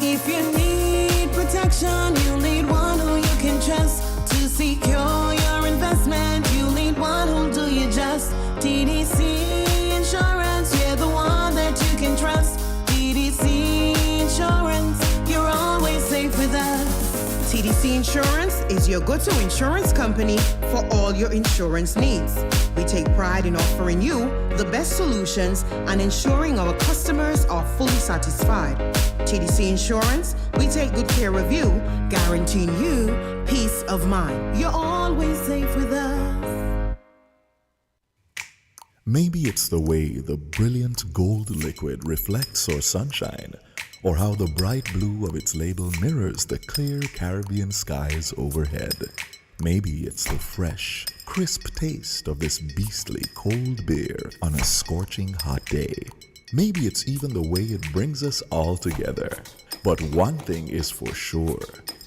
If you need protection, you need one who you can trust. To secure your investment, you need one who'll do you just. TDC Insurance, you're the one that you can trust. TDC Insurance, you're always safe with us. TDC Insurance is your go-to insurance company for all your insurance needs. We take pride in offering you the best solutions and ensuring our customers are fully satisfied. TDC Insurance, we take good care of you, guaranteeing you peace of mind. You're always safe with us. Maybe it's the way the brilliant gold liquid reflects our sunshine, or how the bright blue of its label mirrors the clear Caribbean skies overhead. Maybe it's the fresh, crisp taste of this beastly cold beer on a scorching hot day. Maybe it's even the way it brings us all together. But one thing is for sure,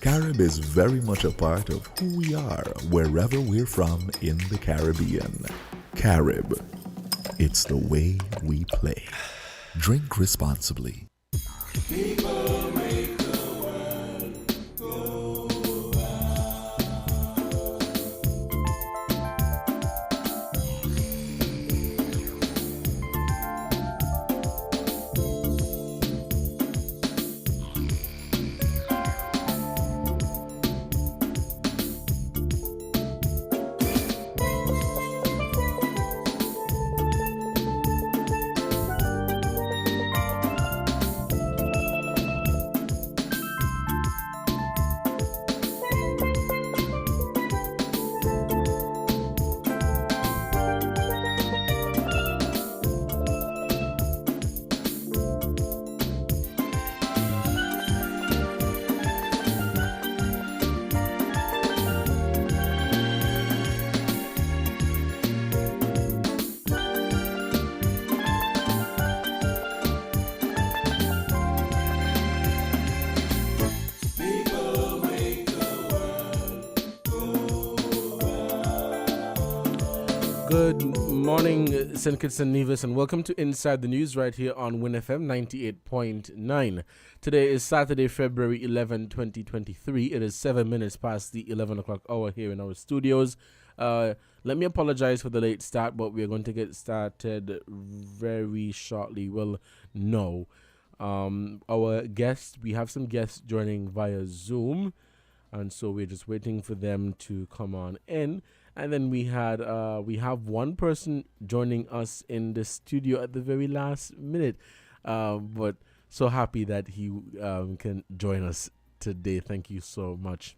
Carib is very much a part of who we are wherever we're from in the Caribbean. Carib, it's the way we play. Drink responsibly. People make the world go round. Good morning, St. Kitts and Nevis, and welcome to Inside the News right here on Win FM 98.9. Today is Saturday, February 11, 2023. It is 7 minutes past the 11 o'clock hour here in our studios. Let me apologize for the late start, but we are going to get started very shortly. Well, no. Our guests, we have some guests joining via Zoom, and so we're just waiting for them to come on in. And then we have one person joining us in the studio at the very last minute, but so happy that he can join us today. Thank you so much.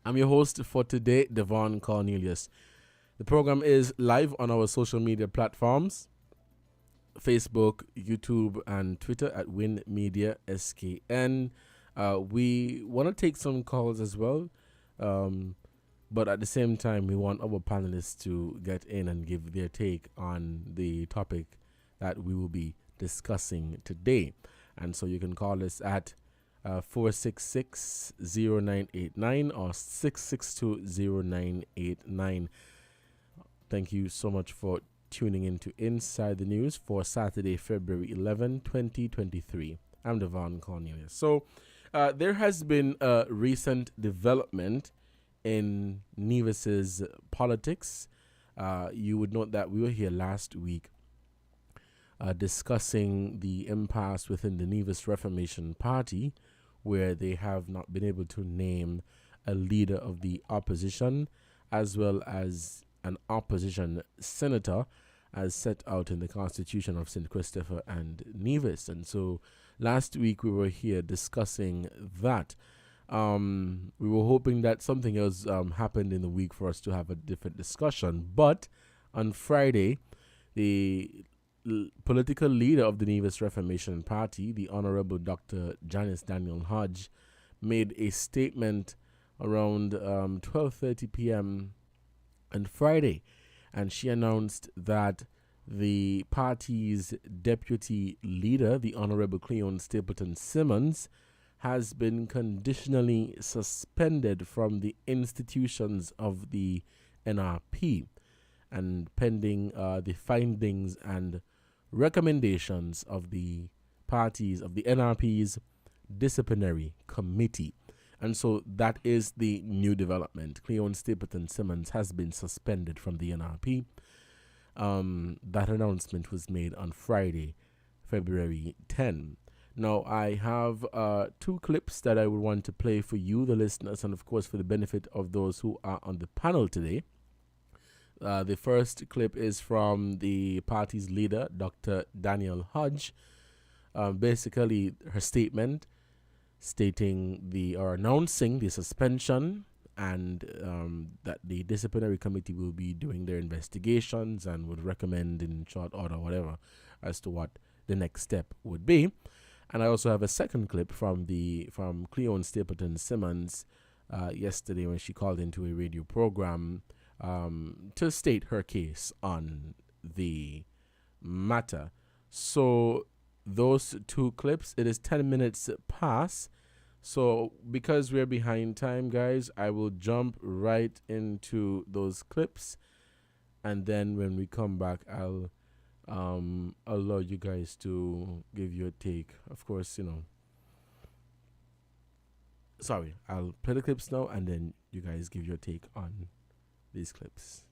I'm your host for today, Devon Cornelius. The program is live on our social media platforms, Facebook, YouTube, and Twitter at Win Media SKN. We want to take some calls as well. But at the same time, we want our panelists to get in and give their take on the topic that we will be discussing today. And so you can call us at 466-0989 or 662-0989. Thank you so much for tuning in to Inside the News for Saturday, February 11, 2023. I'm Devon Cornelius. So there has been a recent development in Nevis's politics. You would note that we were here last week discussing the impasse within the Nevis Reformation Party, where they have not been able to name a leader of the opposition as well as an opposition senator as set out in the Constitution of St. Christopher and Nevis. And so last week we were here discussing that. We were hoping that something else happened in the week for us to have a different discussion. But on Friday, the political leader of the Nevis Reformation Party, the Honorable Dr. Janice Daniel Hodge, made a statement around 12:30 p.m. on Friday. And she announced that the party's deputy leader, the Honorable Cleon Simmons, has been conditionally suspended from the institutions of the NRP, and pending the findings and recommendations of the parties of the NRP's Disciplinary Committee. And so that is the new development. Cleon Simmons has been suspended from the NRP. That announcement was made on Friday, February 10. Now, I have 2 clips that I would want to play for you, the listeners, and of course for the benefit of those who are on the panel today. The first clip is from the party's leader, Dr. Daniel Hodge. Basically, her statement stating announcing the suspension and that the disciplinary committee will be doing their investigations and would recommend in short order, whatever, as to what the next step would be. And I also have a second clip from Cleon Simmons yesterday when she called into a radio program to state her case on the matter. So those 2 clips, it is 10 minutes past. So because we're behind time, guys, I will jump right into those clips. And then when we come back, I'll allow you guys to give your take. Of course, sorry, I'll play the clips now and then you guys give your take on these clips.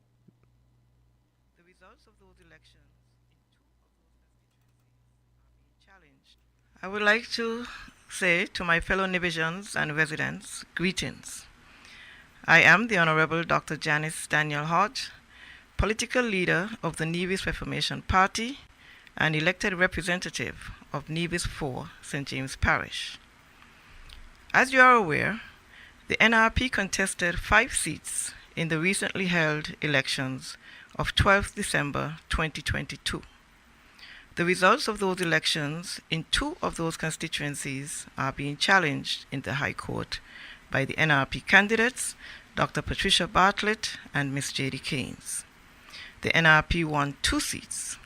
The results of those elections in 2 of those constituencies are being challenged. I would like to say to my fellow Nivisians and residents, greetings. I am the Honorable Dr. Janice Daniel Hodge, political leader of the Nevis Reformation Party and elected representative of Nevis 4, St. James Parish. As you are aware, the NRP contested 5 seats in the recently held elections of 12th December 2022. The results of those elections in 2 of those constituencies are being challenged in the High Court by the NRP candidates, Dr. Patricia Bartlett and Ms. J.D. Keynes. The NRP won 2 seats.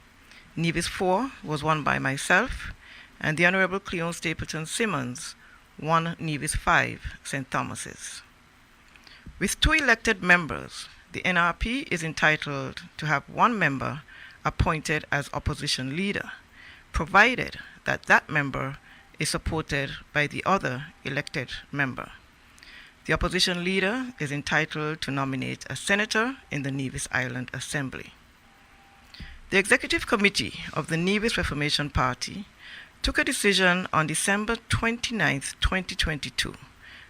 Nevis 4 was won by myself, and the Honorable Cleon Simmons won Nevis 5, St. Thomas's. With 2 elected members, the NRP is entitled to have 1 member appointed as opposition leader, provided that that member is supported by the other elected member. The opposition leader is entitled to nominate a senator in the Nevis Island Assembly. The Executive Committee of the Nevis Reformation Party took a decision on December 29, 2022,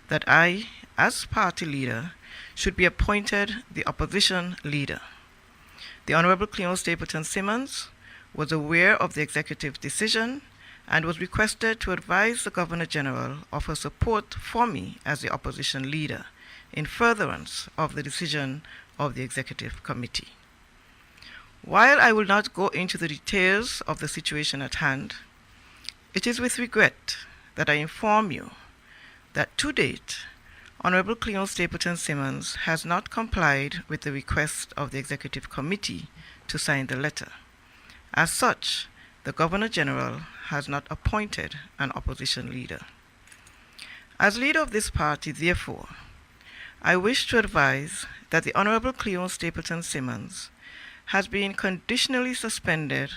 that I, as party leader, should be appointed the opposition leader. The Honorable Cleon Simmons was aware of the executive decision and was requested to advise the Governor General of her support for me as the opposition leader in furtherance of the decision of the Executive Committee. While I will not go into the details of the situation at hand, it is with regret that I inform you that to date, Honorable Cleon Simmons has not complied with the request of the Executive Committee to sign the letter. As such, the Governor General has not appointed an opposition leader. As leader of this party, therefore, I wish to advise that the Honorable Cleon Simmons has been conditionally suspended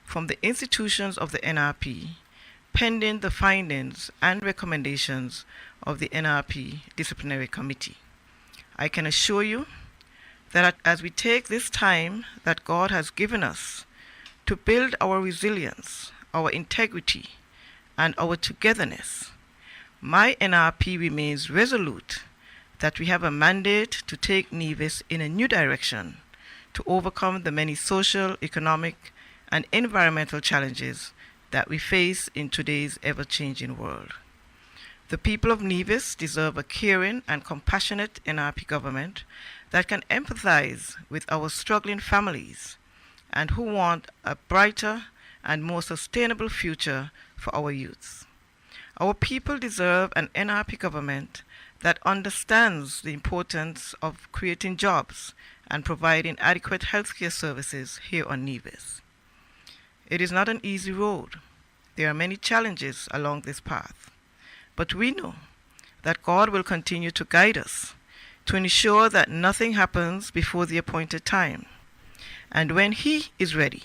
from the institutions of the NRP pending the findings and recommendations of the NRP Disciplinary Committee. I can assure you that as we take this time that God has given us to build our resilience, our integrity, and our togetherness, my NRP remains resolute that we have a mandate to take Nevis in a new direction to overcome the many social, economic, and environmental challenges that we face in today's ever-changing world. The people of Nevis deserve a caring and compassionate NRP government that can empathize with our struggling families and who want a brighter and more sustainable future for our youth. Our people deserve an NRP government that understands the importance of creating jobs and providing adequate healthcare services here on Nevis. It is not an easy road. There are many challenges along this path. But we know that God will continue to guide us to ensure that nothing happens before the appointed time. And when He is ready,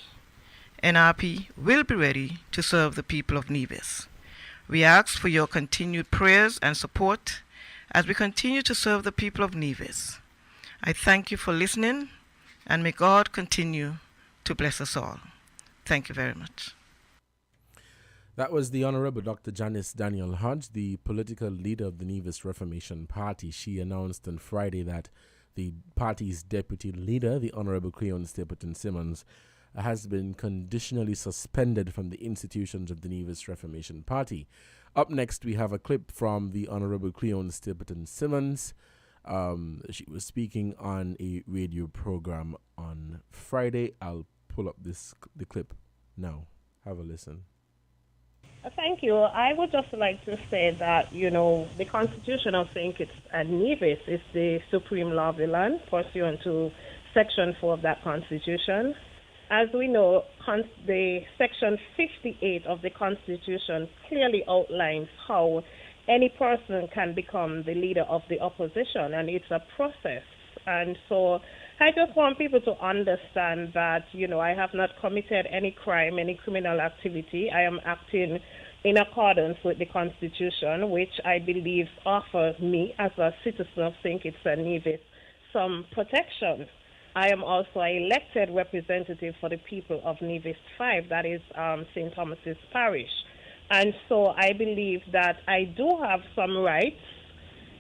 NRP will be ready to serve the people of Nevis. We ask for your continued prayers and support as we continue to serve the people of Nevis. I thank you for listening, and may God continue to bless us all. Thank you very much. That was the Honorable Dr. Janice Daniel Hodge, the political leader of the Nevis Reformation Party. She announced on Friday that the party's deputy leader, the Honorable Cleon Simmons, has been conditionally suspended from the institutions of the Nevis Reformation Party. Up next, we have a clip from the Honorable Cleon Simmons. She was speaking on a radio program on Friday. I'll pull up the clip now. Have a listen. Thank you. I would just like to say that, the Constitution of St. Kitts and Nevis is the supreme law of the land, pursuant to Section 4 of that Constitution. As we know, the Section 58 of the Constitution clearly outlines how any person can become the leader of the opposition, and it's a process. And so I just want people to understand that, I have not committed any crime, any criminal activity. I am acting in accordance with the Constitution, which I believe offers me, as a citizen of St. Kitts and Nevis, some protection. I am also an elected representative for the people of Nevis 5, that is St. Thomas's Parish. And so I believe that I do have some rights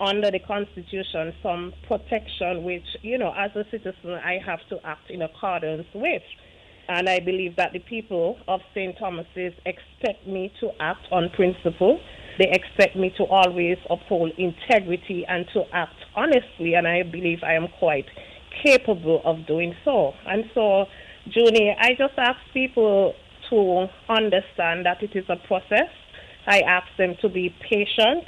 under the Constitution, some protection, which, as a citizen, I have to act in accordance with. And I believe that the people of St. Thomas's expect me to act on principle. They expect me to always uphold integrity and to act honestly, and I believe I am quite capable of doing so. And so, Junie, I just ask people to understand that it is a process. I ask them to be patient.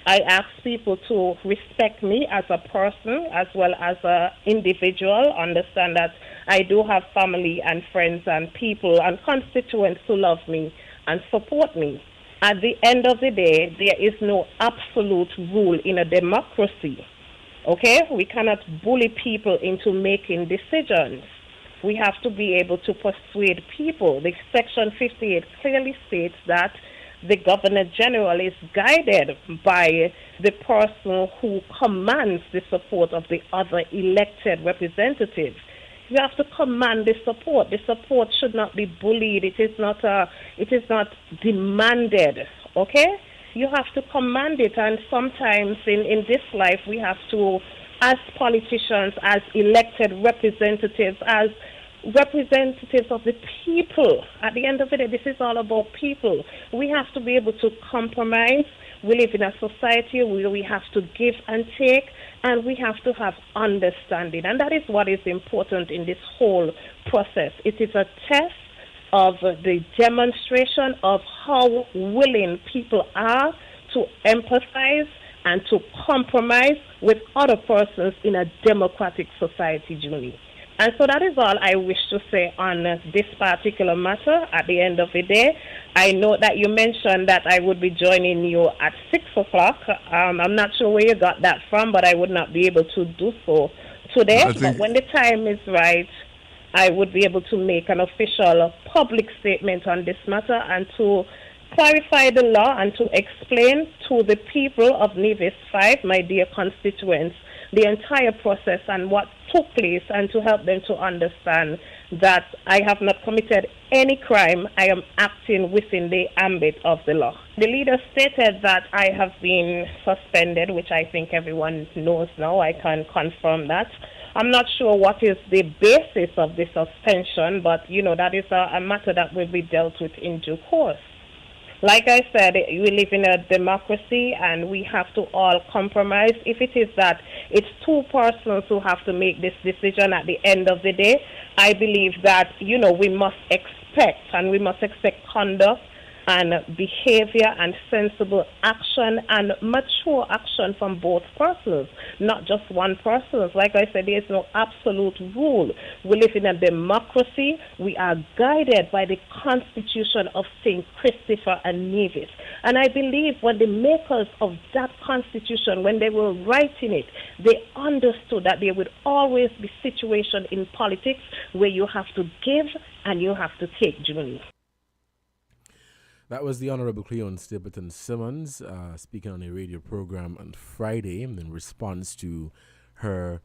I ask people to respect me as a person as well as an individual, understand that I do have family and friends and people and constituents who love me and support me. At the end of the day, there is no absolute rule in a democracy. Okay? We cannot bully people into making decisions. We have to be able to persuade people. The Section 58 clearly states that the Governor General is guided by the person who commands the support of the other elected representatives. You have to command the support. The support should not be bullied. It is not demanded. Okay? You have to command it, and sometimes in this life we have to, as politicians, as elected representatives, as representatives of the people. At the end of the day, this is all about people. We have to be able to compromise. We live in a society where we have to give and take, and we have to have understanding. And that is what is important in this whole process. It is a test of the demonstration of how willing people are to empathize and to compromise with other persons in a democratic society, Julie. And so that is all I wish to say on this particular matter. At the end of the day, I know that you mentioned that I would be joining you at 6 o'clock. I'm not sure where you got that from, but I would not be able to do so today. But when the time is right, I would be able to make an official public statement on this matter and to clarify the law and to explain to the people of Nevis 5, my dear constituents, the entire process and what took place, and to help them to understand that I have not committed any crime. I am acting within the ambit of the law. The leader stated that I have been suspended, which I think everyone knows now. I can confirm that. I'm not sure what is the basis of the suspension, but, that is a matter that will be dealt with in due course. Like I said, we live in a democracy and we have to all compromise. If it is that it's two persons who have to make this decision at the end of the day, I believe that, we must expect conduct and behavior and sensible action and mature action from both persons, not just one person. Like I said, there is no absolute rule. We live in a democracy. We are guided by the Constitution of St. Christopher and Nevis. And I believe when the makers of that Constitution, when they were writing it, they understood that there would always be situations in politics where you have to give and you have to take, Julie. That was the Honorable Cleon Simmons speaking on a radio program on Friday in response to her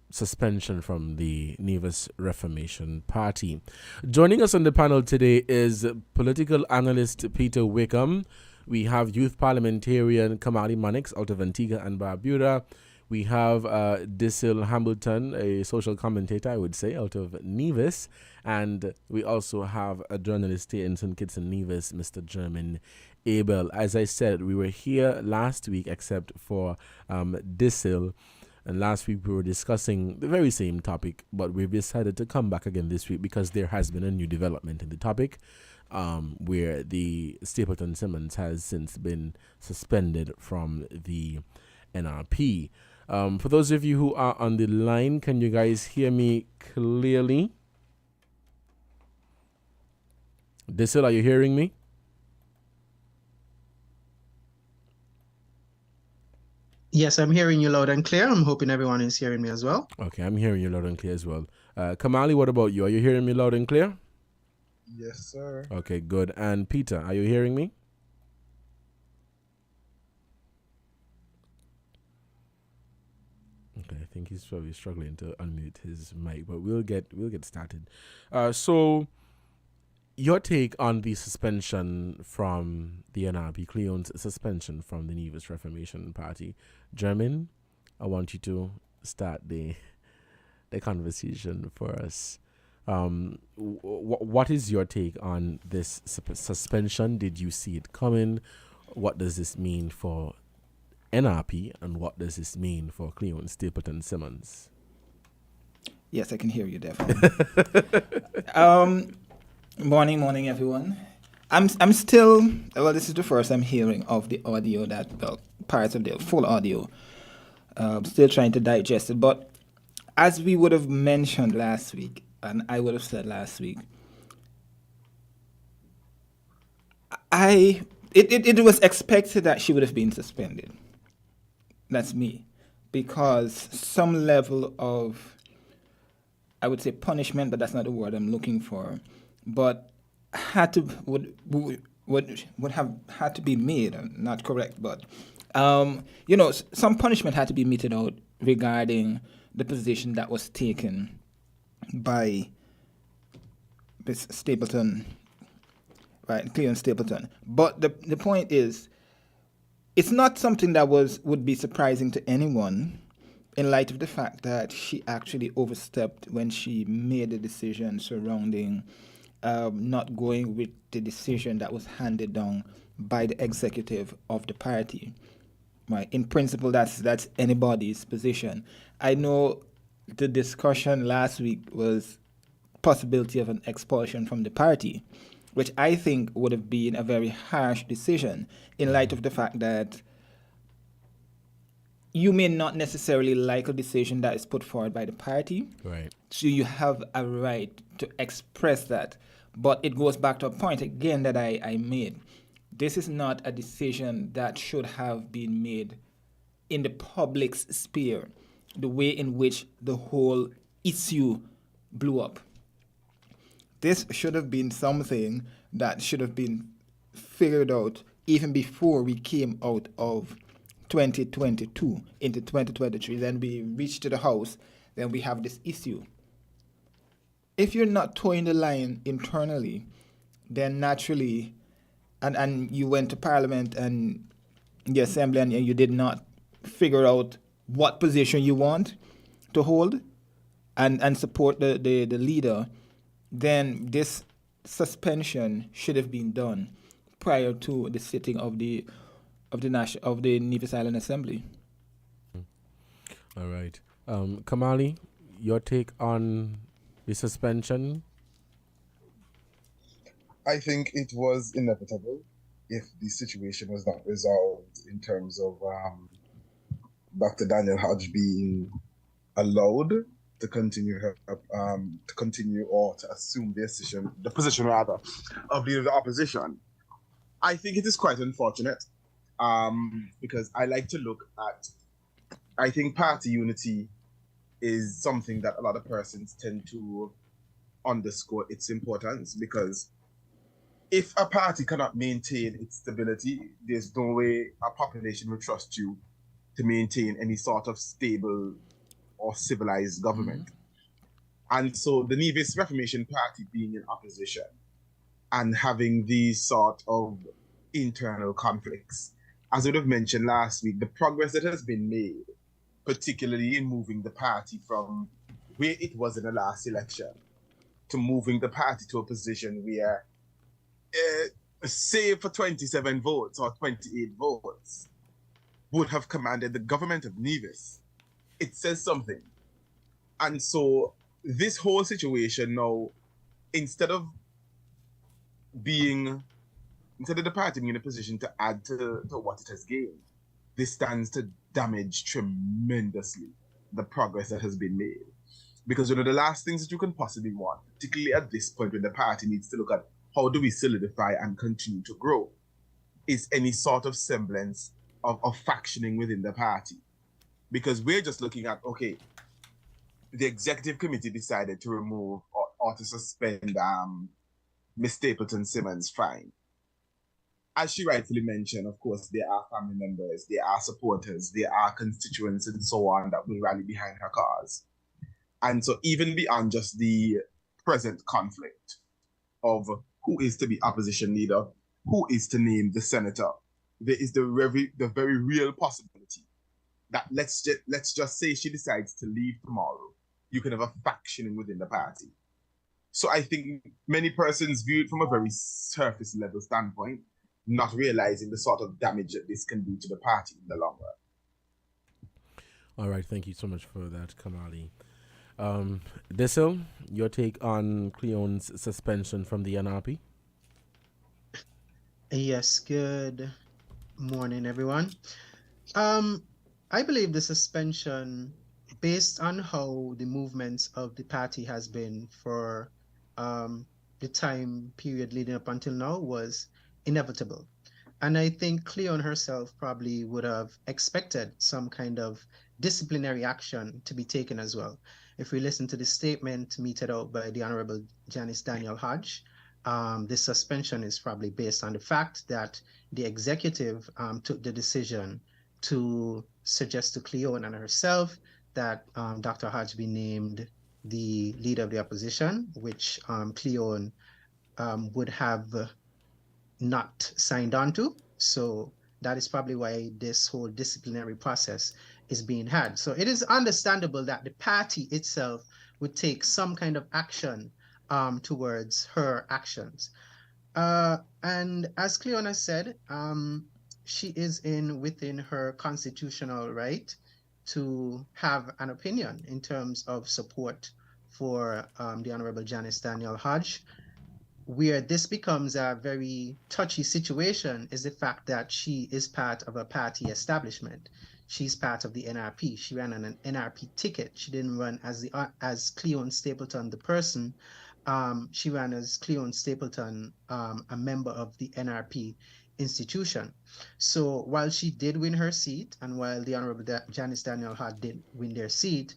suspension from the Nevis Reformation Party. Joining us on the panel today is political analyst Peter Wickham. We have youth parliamentarian Kamali Mannix out of Antigua and Barbuda. We have Disil Hambleton, a social commentator, I would say, out of Nevis. And we also have a journalist here in St. Kitts and Nevis, Mr. German Abel. As I said, we were here last week, except for Disil. And last week we were discussing the very same topic, but we've decided to come back again this week because there has been a new development in the topic, where the Stapleton Simmons has since been suspended from the NRP. For those of you who are on the line, can you guys hear me clearly? Disil, are you hearing me? Yes, I'm hearing you loud and clear. I'm hoping everyone is hearing me as well. Okay, I'm hearing you loud and clear as well. Kamali, what about you? Are you hearing me loud and clear? Yes, sir. Okay, good. And Peter, are you hearing me? Okay, I think he's probably struggling to unmute his mic, but we'll get started. So your take on the suspension from the NRP, Cleon's suspension from the Nevis Reformation Party. German, I want you to start the conversation for us. What is your take on this suspension? Did you see it coming? What does this mean for NRP, and what does this mean for Cleon Stapleton Simmons? Yes, I can hear you definitely. Morning, everyone. I'm still, well, this is the first I'm hearing of the audio parts of the full audio. Still trying to digest it, but as we would have mentioned last week, and I would have said last week, it was expected that she would have been suspended. That's me, because some level of, I would say punishment, but that's not the word I'm looking for, but would have had to be made. Not correct, but some punishment had to be meted out regarding the position that was taken by this Stapleton, right, Cleon Stapleton. But the point is, it's not something that would be surprising to anyone in light of the fact that she actually overstepped when she made the decision surrounding not going with the decision that was handed down by the executive of the party. Right. In principle, that's anybody's position. I know the discussion last week was possibility of an expulsion from the party, which I think would have been a very harsh decision in light of the fact that you may not necessarily like a decision that is put forward by the party. Right. So you have a right to express that. But it goes back to a point again that I made. This is not a decision that should have been made in the public's sphere, the way in which the whole issue blew up. This should have been something that should have been figured out even before we came out of 2022 into 2023. Then we reached to the House, then we have this issue. If you're not towing the line internally, then naturally, and you went to Parliament and the Assembly and you did not figure out what position you want to hold and support the leader, then this suspension should have been done prior to the sitting of the Nevis Island Assembly. All right. Kamali, your take on the suspension? I think it was inevitable if the situation was not resolved in terms of Dr. Daniel Hodge being allowed to continue or to assume the position rather of leader of the opposition. I think it is quite unfortunate because I like to look at, I think party unity is something that a lot of persons tend to underscore its importance, because if a party cannot maintain its stability, there's no way a population will trust you to maintain any sort of stable or civilized government. And so the Nevis Reformation Party being in opposition and having these sort of internal conflicts, as I would have mentioned last week, the progress that has been made, particularly in moving the party from where it was in the last election to moving the party to a position where, say for 27 votes or 28 votes, would have commanded the government of Nevis. It says something. And so this whole situation now, instead of the party being in a position to add to what it has gained, this stands to damage tremendously the progress that has been made. Because the last things that you can possibly want, particularly at this point when the party needs to look at how do we solidify and continue to grow, is any sort of semblance of factioning within the party. Because we're just looking at, okay, the executive committee decided to remove or to suspend Miss Stapleton Simmons, fine. As she rightfully mentioned, of course, there are family members, there are supporters, there are constituents and so on that will rally behind her cause. And so even beyond just the present conflict of who is to be opposition leader, who is to name the senator, there is the very real possibility that let's just say she decides to leave tomorrow, you can have a factioning within the party. So I think many persons view it from a very surface level standpoint, not realizing the sort of damage that this can do to the party in the long run. All right, thank you so much for that, Kamali. Desil, your take on Cleon's suspension from the NRP? Yes, good morning, everyone. I believe the suspension, based on how the movements of the party has been for the time period leading up until now, was inevitable. And I think Cleon herself probably would have expected some kind of disciplinary action to be taken as well. If we listen to the statement meted out by the Honorable Janice Daniel Hodge, this suspension is probably based on the fact that the executive took the decision to suggest to Cleon and herself that Dr. Hodge be named the leader of the opposition, which Cleon would have not signed on to. So that is probably why this whole disciplinary process is being had. So it is understandable that the party itself would take some kind of action towards her actions. And as Cleona said, she is within her constitutional right to have an opinion in terms of support for the Honorable Janice Daniel Hodge. Where this becomes a very touchy situation is the fact that she is part of a party establishment. She's part of the NRP. She ran on an NRP ticket. She didn't run as Cleon Stapleton, the person. She ran as Cleon Stapleton, a member of the NRP institution. So while she did win her seat, and while the Honorable Janice Daniel Hodge did win their seat,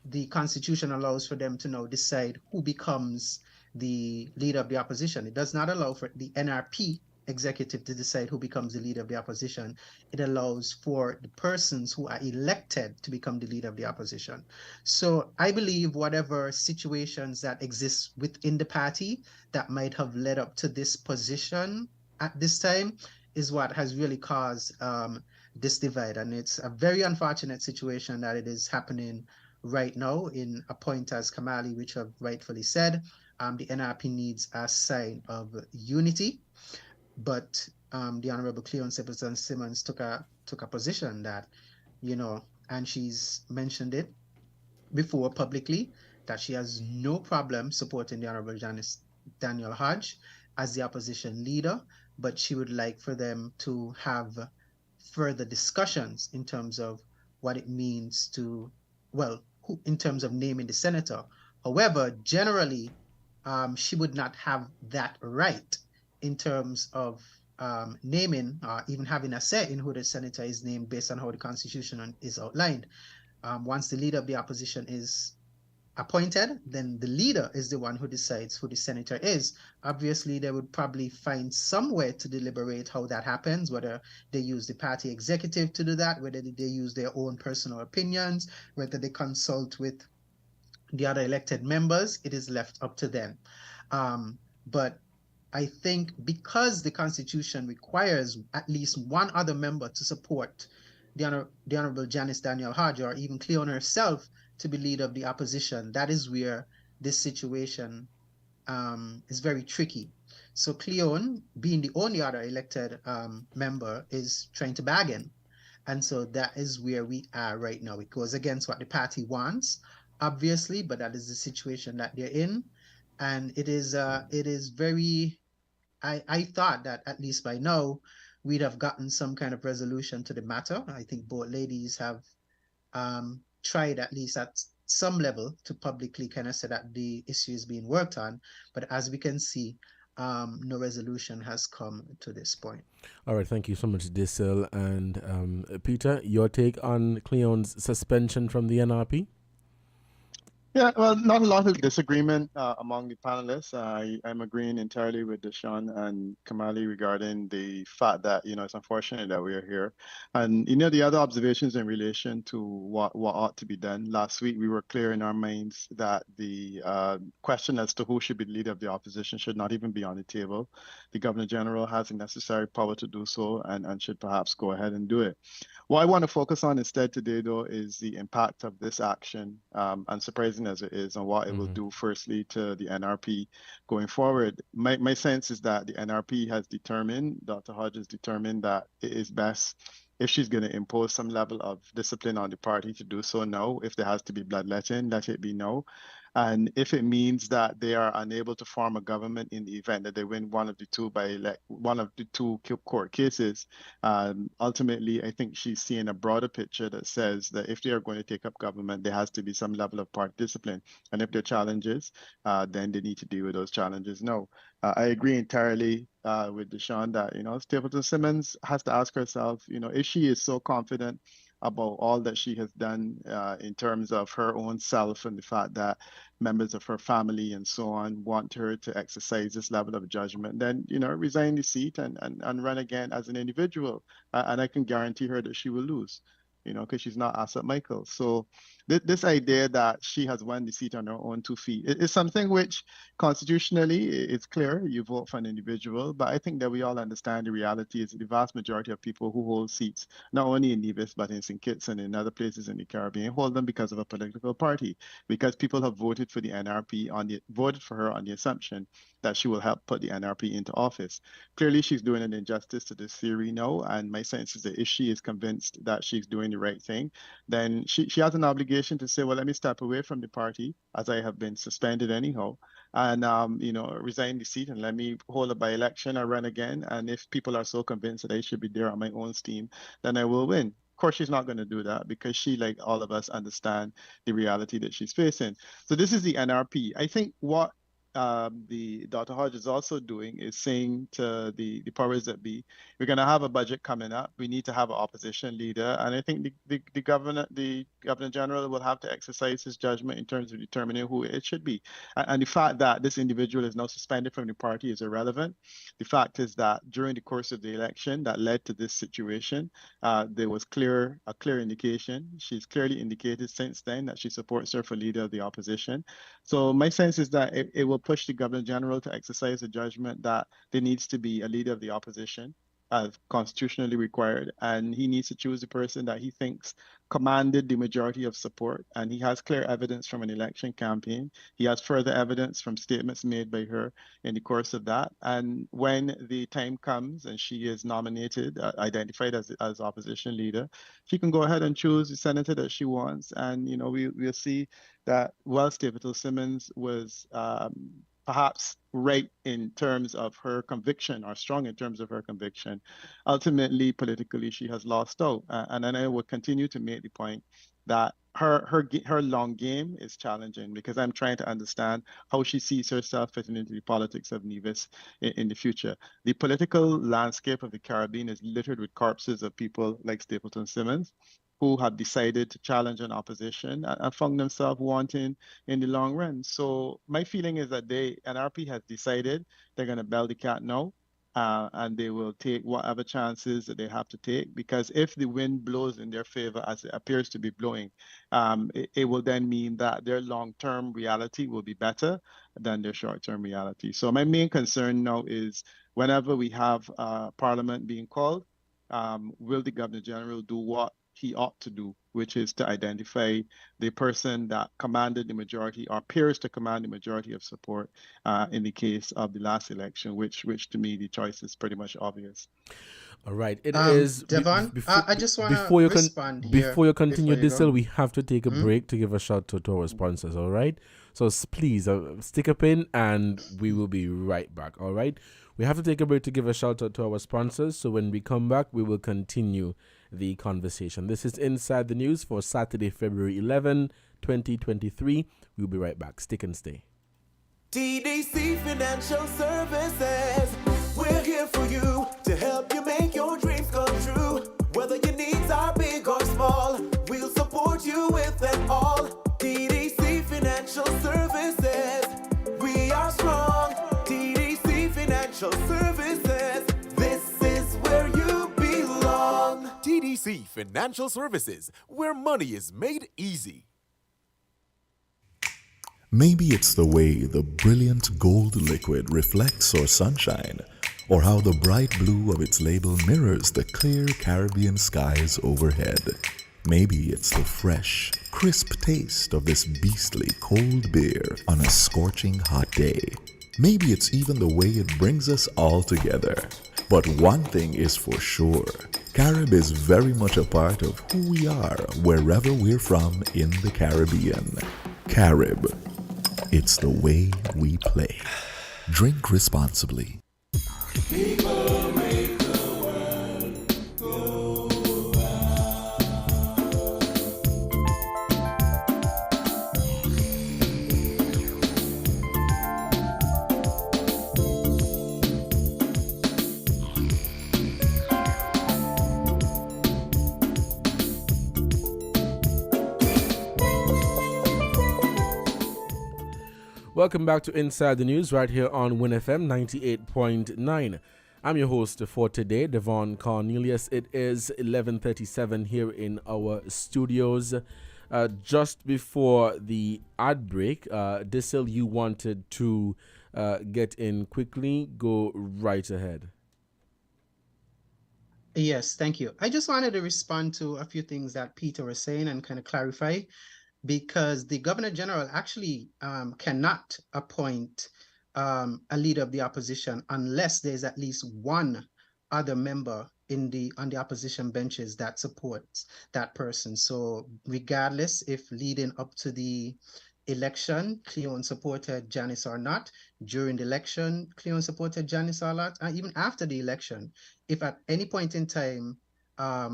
the Constitution allows for them to now decide who becomes the leader of the opposition. It does not allow for the NRP executive to decide who becomes the leader of the opposition. It allows for the persons who are elected to become the leader of the opposition. So I believe whatever situations that exist within the party that might have led up to this position at this time is what has really caused this divide. And it's a very unfortunate situation that it is happening right now in a point, as Kamali, which have rightfully said, the NRP needs a sign of unity. But the Honorable Cleon Simmons took a position that, and she's mentioned it before publicly, that she has no problem supporting the Honorable Janice Daniel Hodge as the opposition leader, but she would like for them to have further discussions in terms of what it means to, in terms of naming the senator. However, generally, she would not have that right in terms of naming, even having a say in who the senator is named based on how the Constitution is outlined. Once the leader of the opposition is appointed, then the leader is the one who decides who the senator is. Obviously, they would probably find some way to deliberate how that happens, whether they use the party executive to do that, whether they use their own personal opinions, whether they consult with the other elected members. It is left up to them. But I think because the Constitution requires at least one other member to support the Honorable Janice Daniel Hodge, or even Cleon herself, to be leader of the opposition, that is where this situation is very tricky. So Cleon, being the only other elected member, is trying to bargain. And so that is where we are right now. It goes against what the party wants, obviously, but that is the situation that they're in. And it is very, I thought that at least by now we'd have gotten some kind of resolution to the matter. I think both ladies have tried at least at some level to publicly kind of say that the issue is being worked on. But as we can see, no resolution has come to this point. All right, thank you so much, Disil. And Peter, your take on Cleon's suspension from the NRP? Yeah, well, not a lot of disagreement among the panelists. I'm agreeing entirely with Deshaun and Kamali regarding the fact that, it's unfortunate that we are here. And, the other observations in relation to what ought to be done. Last week, we were clear in our minds that the question as to who should be the leader of the opposition should not even be on the table. The Governor General has the necessary power to do so and should perhaps go ahead and do it. What I want to focus on instead today, though, is the impact of this action, unsurprising as it is, and what it will do, firstly, to the NRP going forward. My sense is that the NRP has determined, Dr. Hodge has determined that it is best, if she's going to impose some level of discipline on the party, to do so now. If there has to be bloodletting, let it be now. And if it means that they are unable to form a government in the event that they win one of the two court cases, ultimately, I think she's seeing a broader picture that says that if they are going to take up government, there has to be some level of party discipline. And if there are challenges, then they need to deal with those challenges. No, I agree entirely with Deshaun that, Stapleton Simmons has to ask herself, if she is so confident about all that she has done in terms of her own self and the fact that members of her family and so on want her to exercise this level of judgment, then, resign the seat and run again as an individual. And I can guarantee her that she will lose, because she's not Asa Michael. So this idea that she has won the seat on her own 2 feet is something which constitutionally it's clear you vote for an individual, but I think that we all understand the reality is the vast majority of people who hold seats, not only in Nevis, but in St. Kitts and in other places in the Caribbean, hold them because of a political party, because people have voted for the NRP, voted for her on the assumption that she will help put the NRP into office. Clearly, she's doing an injustice to this theory now, and my sense is that if she is convinced that she's doing the right thing, then she has an obligation to say, well, let me step away from the party, as I have been suspended anyhow, and resign the seat and let me hold a by-election or run again. And if people are so convinced that I should be there on my own steam, then I will win. Of course, she's not going to do that because she, like all of us, understand the reality that she's facing. So this is the NRP. I think what the Dr. Hodge is also doing is saying to the powers that be, we're going to have a budget coming up. We need to have an opposition leader, and I think the governor general will have to exercise his judgment in terms of determining who it should be. And the fact that this individual is now suspended from the party is irrelevant. The fact is that during the course of the election that led to this situation, there was a clear indication. She's clearly indicated since then that she supports her for leader of the opposition. So my sense is that it will push the Governor General to exercise a judgment that there needs to be a leader of the opposition as constitutionally required, and he needs to choose the person that he thinks commanded the majority of support. And he has clear evidence from an election campaign. He has further evidence from statements made by her in the course of that. And when the time comes and she is nominated, identified as opposition leader, she can go ahead and choose the senator that she wants. And, we'll see that while Stapleton Simmons was perhaps right in terms of her conviction or strong in terms of her conviction, ultimately, politically, she has lost out. And then I will continue to make the point that her long game is challenging because I'm trying to understand how she sees herself fitting into the politics of Nevis in the future. The political landscape of the Caribbean is littered with corpses of people like Stapleton Simmons, who have decided to challenge an opposition and found themselves wanting in the long run. So my feeling is that NRP has decided they're going to bell the cat now, and they will take whatever chances that they have to take, because if the wind blows in their favor, as it appears to be blowing, it will then mean that their long-term reality will be better than their short-term reality. So my main concern now is whenever we have Parliament being called, will the Governor General do what he ought to do, which is to identify the person that commanded the majority or appears to command the majority of support in the case of the last election, which to me, the choice is pretty much obvious. All right, it is Devon, I just want to respond here. Before you continue, Dissel, we have to take a Hmm? break to give a shout out to our sponsors. All right, so please stick a pin, and we will be right back. All right, we have to take a break to give a shout out to our sponsors. So when we come back, we will continue the conversation. This is Inside the News for Saturday, February 11, 2023. We'll be right back. Stick and stay. TDC Financial Services. We're here for you to help you make your dreams come true. Whether your needs are big or small, we'll support you with them all. TDC Financial Services. We are strong. TDC Financial Services. This is where you belong. TDC Financial Services, where money is made easy. Maybe it's the way the brilliant gold liquid reflects our sunshine, or how the bright blue of its label mirrors the clear Caribbean skies overhead. Maybe it's the fresh, crisp taste of this beastly cold beer on a scorching hot day. Maybe it's even the way it brings us all together. But one thing is for sure, Carib is very much a part of who we are wherever we're from in the Caribbean. Carib. It's the way we play. Drink responsibly. People make the world go Welcome back to Inside the News right here on WinFM 98.9. I'm your host for today, Devon Cornelius. It is 11:37 here in our studios. Just before the ad break, Dissel, you wanted to get in quickly. Go right ahead. Yes, thank you. I just wanted to respond to a few things that Peter was saying and kind of clarify, because the Governor General actually cannot appoint a leader of the opposition unless there's at least one other member on the opposition benches that supports that person. So regardless if leading up to the election, Cleon supported Janice or not, during the election, Cleon supported Janice or not, and even after the election, if at any point in time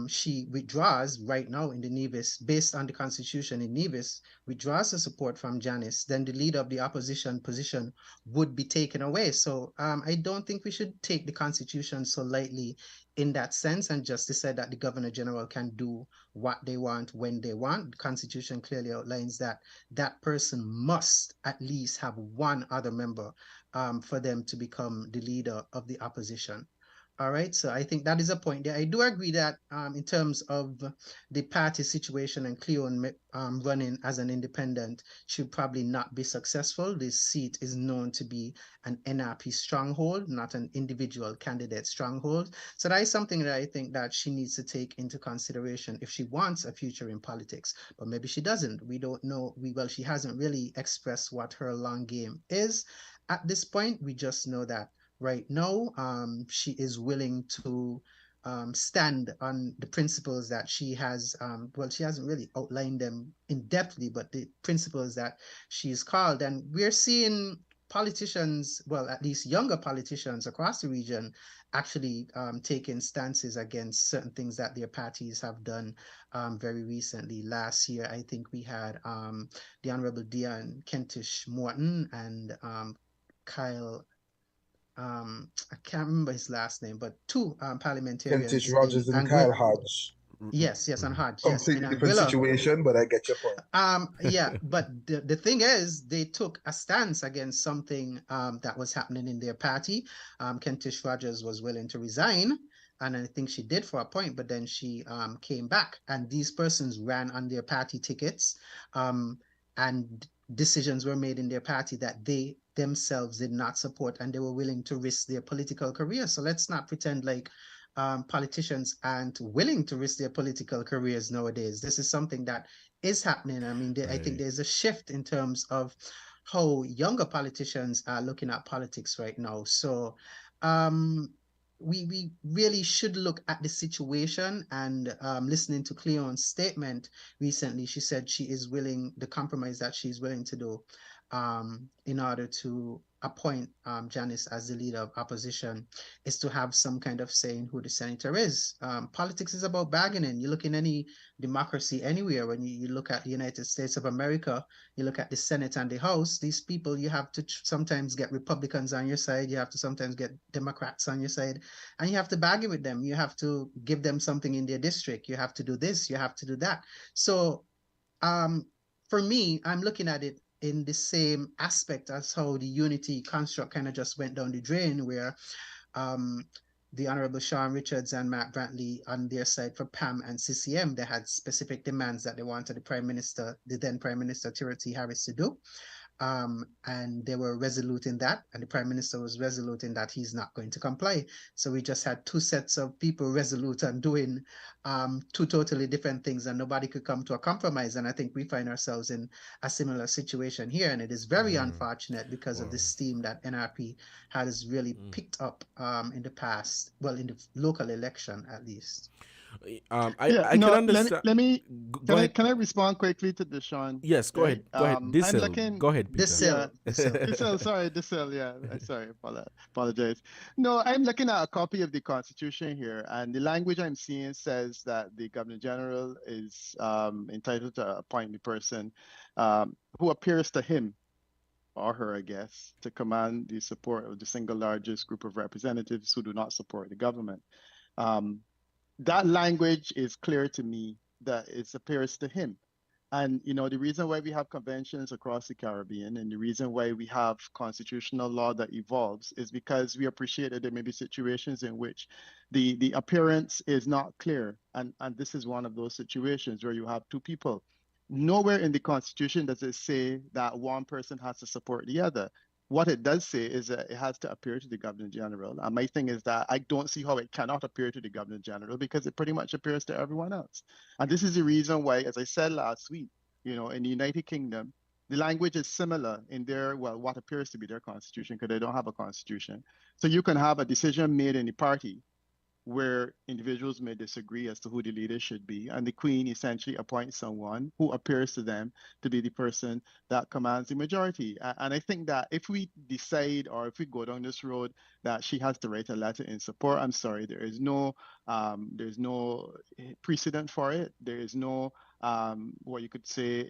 she withdraws right now in the Nevis, based on the constitution in Nevis, withdraws the support from Janice, then the leader of the opposition position would be taken away. So I don't think we should take the constitution so lightly in that sense and just decide that the Governor General can do what they want when they want. The constitution clearly outlines that that person must at least have one other member for them to become the leader of the opposition. All right, so I think that is a point there. I do agree that in terms of the party situation and Cleon running as an independent should probably not be successful. This seat is known to be an NRP stronghold, not an individual candidate stronghold. So that is something that I think that she needs to take into consideration if she wants a future in politics. But maybe she doesn't. We don't know. Well, she hasn't really expressed what her long game is at this point. We just know that right now, she is willing to stand on the principles that she has. Well, she hasn't really outlined them in depthly, but the principles that she's called. And we're seeing politicians, well, at least younger politicians across the region, actually taking stances against certain things that their parties have done very recently. Last year, I think we had the Honorable Dion Kentish Morton and Kyle, I can't remember his last name, but two parliamentarians. Kentish Rogers and Kyle Hodge. Yes, yes, and Hodge, yes, in Completely different Anguilla. situation, but I get your point. Yeah, but the thing is, they took a stance against something that was happening in their party. Kentish Rogers was willing to resign, and I think she did for a point, but then she came back, and these persons ran on their party tickets, and decisions were made in their party that they themselves did not support, and they were willing to risk their political career. So let's not pretend like politicians aren't willing to risk their political careers nowadays. This is something that is happening. I mean, I think there's a shift in terms of how younger politicians are looking at politics right now. So we really should look at the situation, and listening to Cleon's statement recently, she said she is willing, the compromise that she's willing to do in order to appoint Janice as the leader of opposition is to have some kind of say in who the senator is. Politics is about bargaining. You look in any democracy anywhere, when you look at the United States of America, you look at the Senate and the House, these people, you have to sometimes get Republicans on your side, you have to sometimes get Democrats on your side, and you have to bargain with them. You have to give them something in their district. You have to do this, you have to do that. So for me, I'm looking at it in the same aspect as how the unity construct kind of just went down the drain, where the Honorable Sean Richards and Matt Brantley on their side for PAM and CCM, they had specific demands that they wanted the then Prime Minister Timothy Harris to do. And they were resolute in that, and the Prime Minister was resolute in that he's not going to comply. So we just had two sets of people resolute and doing two totally different things, and nobody could come to a compromise. And I think we find ourselves in a similar situation here, and it is very unfortunate because of the steam that NRP has really picked up in the past, well, in the local election at least. I can understand. Can I respond quickly to this, Sean? Yes, go ahead. Go ahead. Go ahead, Peter. Sorry, yeah. Sorry, apologize. No, I'm looking at a copy of the Constitution here, and the language I'm seeing says that the Governor General is entitled to appoint the person who appears to him or her, I guess, to command the support of the single largest group of representatives who do not support the government. That language is clear to me that it appears to him. And, you know, the reason why we have conventions across the Caribbean and the reason why we have constitutional law that evolves is because we appreciate that there may be situations in which the appearance is not clear. And this is one of those situations where you have two people. Nowhere in the Constitution does it say that one person has to support the other. What it does say is that it has to appear to the Governor General. And my thing is that I don't see how it cannot appear to the Governor General because it pretty much appears to everyone else. And this is the reason why, as I said last week, you know, in the United Kingdom, the language is similar in their, well, what appears to be their constitution, because they don't have a constitution. So you can have a decision made in the party where individuals may disagree as to who the leader should be, and the Queen essentially appoints someone who appears to them to be the person that commands the majority. And I think that if we decide, or if we go down this road, that she has to write a letter in support, I'm sorry, there's no precedent for it. There is no what you could say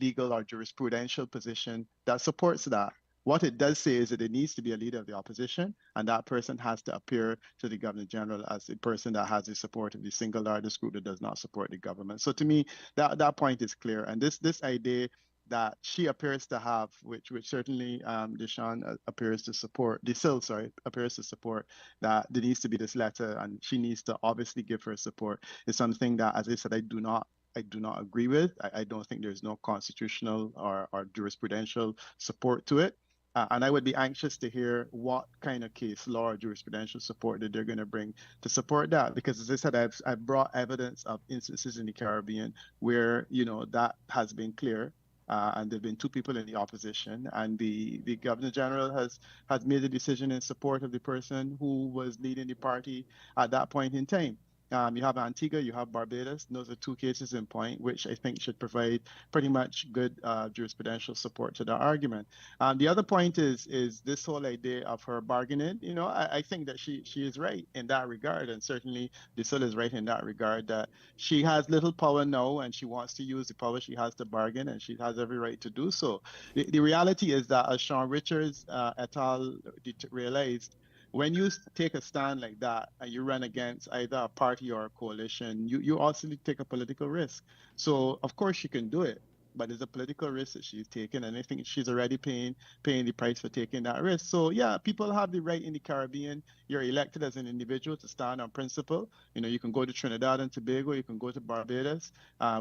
legal or jurisprudential position that supports that. What it does say is that there needs to be a leader of the opposition, and that person has to appear to the Governor General as the person that has the support of the single largest group that does not support the government. So to me, that point is clear. And this idea that she appears to have, which certainly Deshaun appears to support, DeSille, sorry, appears to support, that there needs to be this letter and she needs to obviously give her support, is something that, as I said, I do not agree with. I don't think there's no constitutional or jurisprudential support to it. And I would be anxious to hear what kind of case law or jurisprudential support that they're going to bring to support that. Because as I said, I've brought evidence of instances in the Caribbean where, you know, that has been clear. And there have been two people in the opposition, and the Governor General has made a decision in support of the person who was leading the party at that point in time. You have Antigua, you have Barbados. Those are two cases in point, which I think should provide pretty much good jurisprudential support to the argument. The other point is this whole idea of her bargaining. You know, I think that she is right in that regard, and certainly DeSille is right in that regard, that she has little power now and she wants to use the power she has to bargain, and she has every right to do so. The reality is that, as Sean Richards et al. Realized, when you take a stand like that and you run against either a party or a coalition, you also take a political risk. So of course she can do it, but there's a political risk that she's taking, and I think she's already paying the price for taking that risk. So yeah, people have the right in the Caribbean. You're elected as an individual to stand on principle. You can go to Trinidad and Tobago, you can go to Barbados.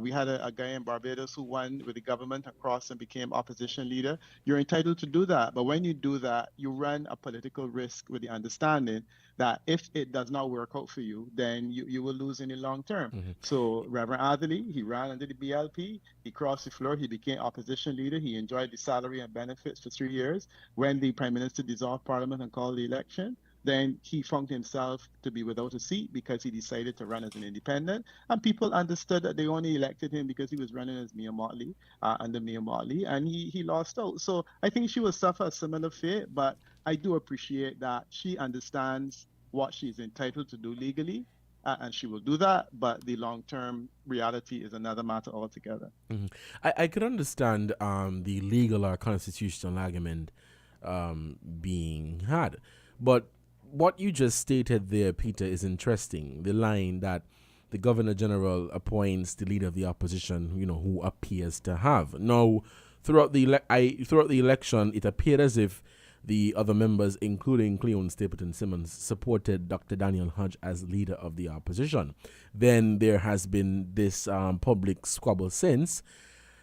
We had a guy in Barbados who won with the government across and became opposition leader. You're entitled to do that, but when you do that, you run a political risk with the understanding that if it does not work out for you, then you will lose in the long term. So Reverend Adderley, he ran under the BLP, he crossed the floor, he became opposition leader, he enjoyed the salary and benefits for 3 years. When the Prime Minister dissolved Parliament and called the election, then he found himself to be without a seat because he decided to run as an independent. And people understood that they only elected him because he was running as Mayor Motley, under Mayor Motley, and he lost out. So I think she will suffer a similar fate, but I do appreciate that she understands what she's entitled to do legally, and she will do that, but the long-term reality is another matter altogether. I could understand the legal or constitutional argument being had, but what you just stated there, Peter, is interesting. The line that the Governor General appoints the leader of the opposition, who appears to have. Now, throughout the election, it appeared as if the other members, including Cleon Simmons, supported Dr. Daniel Hodge as leader of the opposition. Then there has been this public squabble since.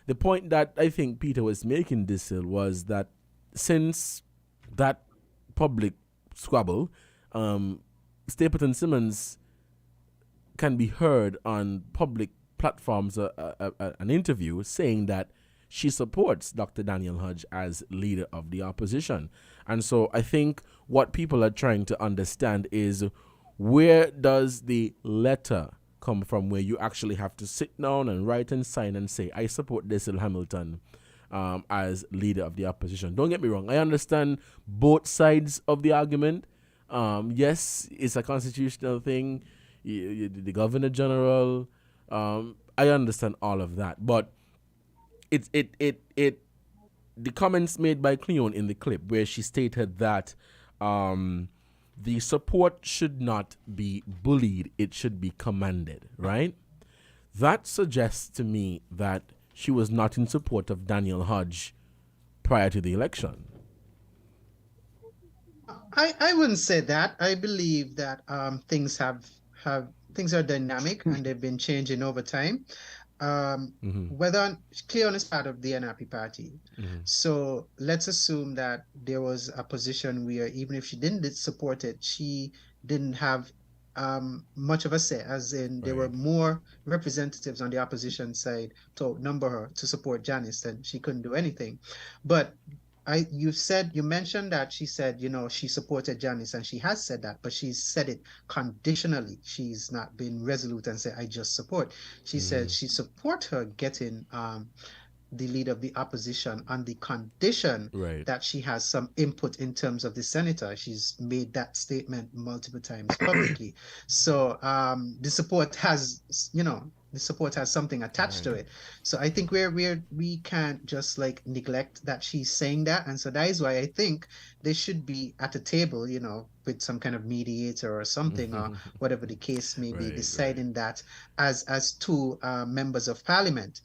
The point that I think Peter was making, Dissil, was that since that public squabble, Stapleton Simmons can be heard on public platforms, an interview saying that she supports Dr. Daniel Hodge as leader of the opposition. And so I think what people are trying to understand is, where does the letter come from where you actually have to sit down and write and sign and say, I support Dissil Hamilton as leader of the opposition. Don't get me wrong. I understand both sides of the argument. Yes, it's a constitutional thing. The Governor General, I understand all of that. But the comments made by Cleon in the clip where she stated that the support should not be bullied, it should be commanded, right? That suggests to me that she was not in support of Daniel Hodge prior to the election. I wouldn't say that. I believe that things things are dynamic and they've been changing over time. Whether Cleon is part of the NRP party, so let's assume that there was a position where even if she didn't support it, she didn't have much of a say, as in there were more representatives on the opposition side to outnumber her to support Janice, and she couldn't do anything. But you mentioned that she said, she supported Janice, and she has said that, but she's said it conditionally. She's not been resolute and said, I just support. She said she support her getting the leader of the opposition on the condition that she has some input in terms of the senator. She's made that statement multiple times publicly. So the support has, something attached to it. So I think we can't just neglect that she's saying that. And so that is why I think they should be at a table, with some kind of mediator or something, or whatever the case may be, deciding that as two members of parliament.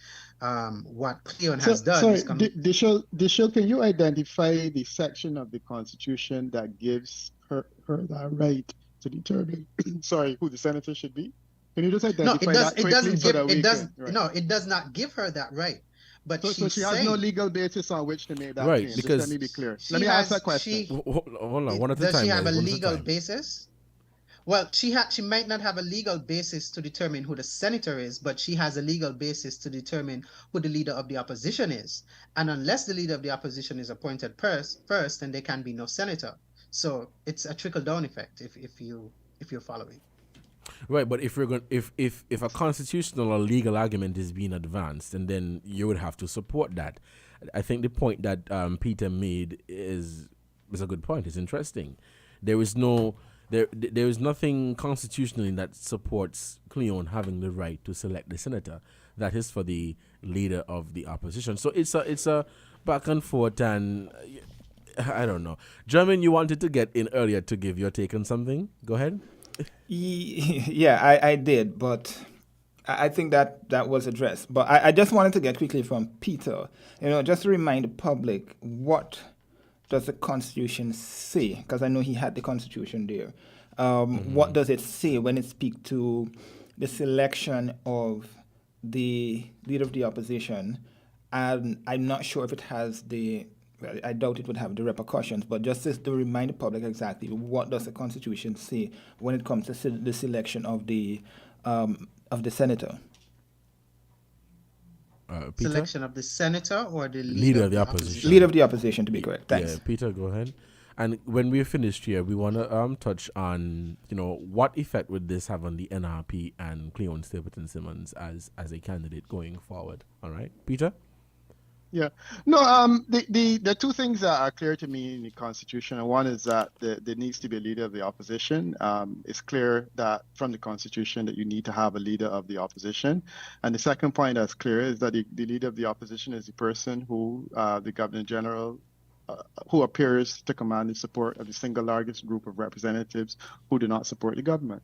What Cleon has done. Sorry, Dishil, can you identify the section of the Constitution that gives her that right to determine who the senator should be? Can you just identify that quickly? No, it does not give her that right. But so she has no legal basis on which to make that claim. Because just let me be clear. Let me ask that question. Hold on, one at a time. Does she have a legal basis? Well, she might not have a legal basis to determine who the senator is, but she has a legal basis to determine who the leader of the opposition is. And unless the leader of the opposition is appointed first, then there can be no senator. So it's a trickle-down effect if you're following. Right, but if a constitutional or legal argument is being advanced, and then you would have to support that. I think the point that Peter made is a good point. It's interesting. There is nothing constitutionally that supports Cleon having the right to select the senator. That is for the leader of the opposition. So it's a back and forth, and I don't know. German, you wanted to get in earlier to give your take on something. Go ahead. Yeah, I did, but I think that was addressed. But I just wanted to get quickly from Peter, just to remind the public, what does the Constitution say? Because I know he had the Constitution there. What does it say when it speaks to the selection of the leader of the opposition? And I'm not sure if it has I doubt it would have the repercussions, but just to remind the public exactly what does the Constitution say when it comes to the selection of the senator. Peter? Selection of the senator or the leader of the opposition. Leader of the opposition, to be correct. Thanks. Yeah, Peter, go ahead. And when we're finished here, we want to touch on, what effect would this have on the NRP and Cleon Simmons as a candidate going forward? All right, Peter? Yeah. No, the two things that are clear to me in the Constitution, and one is that there needs to be a leader of the opposition. It's clear that from the Constitution that you need to have a leader of the opposition. And the second point that's clear is that the leader of the opposition is the person who the Governor General who appears to command the support of the single largest group of representatives who do not support the government.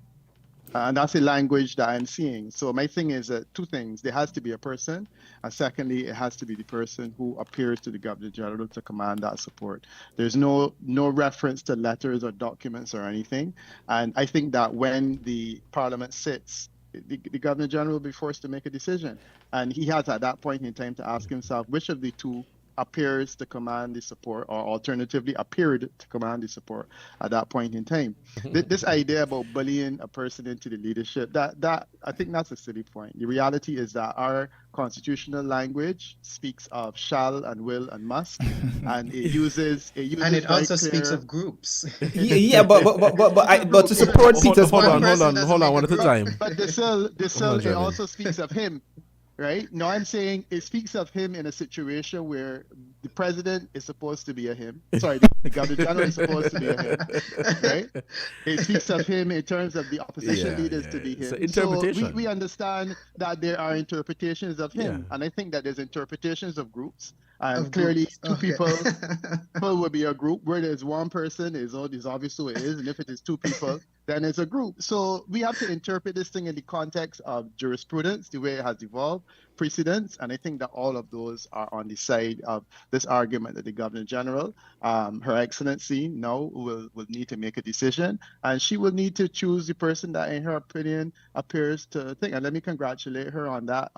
And that's the language that I'm seeing. So my thing is two things. There has to be a person. And secondly, it has to be the person who appears to the Governor General to command that support. There's no reference to letters or documents or anything. And I think that when the Parliament sits, the Governor General will be forced to make a decision. And he has at that point in time to ask himself which of the two appears to command the support, or alternatively appeared to command the support at that point in time. This idea about bullying a person into the leadership, that I think that's a silly point. The reality is that our constitutional language speaks of shall and will and must, and it uses and it also speaks of groups. but to support Peter's hold on, one at a time. But it also speaks of him. Right? No, I'm saying it speaks of him in a situation where the president is supposed to be a him. Sorry, the Governor General is supposed to be a him. Right? It speaks of him in terms of the opposition leaders to be him. So interpretation. So we understand that there are interpretations of him. And I think that there's interpretations of groups. And clearly, two people will be a group. Where there's one person, is obvious who it is. And if it is two people, then it's a group. So we have to interpret this thing in the context of jurisprudence, the way it has evolved, precedents. And I think that all of those are on the side of this argument that the Governor General, Her Excellency, now will need to make a decision. And she will need to choose the person that, in her opinion, appears to think. And let me congratulate her on that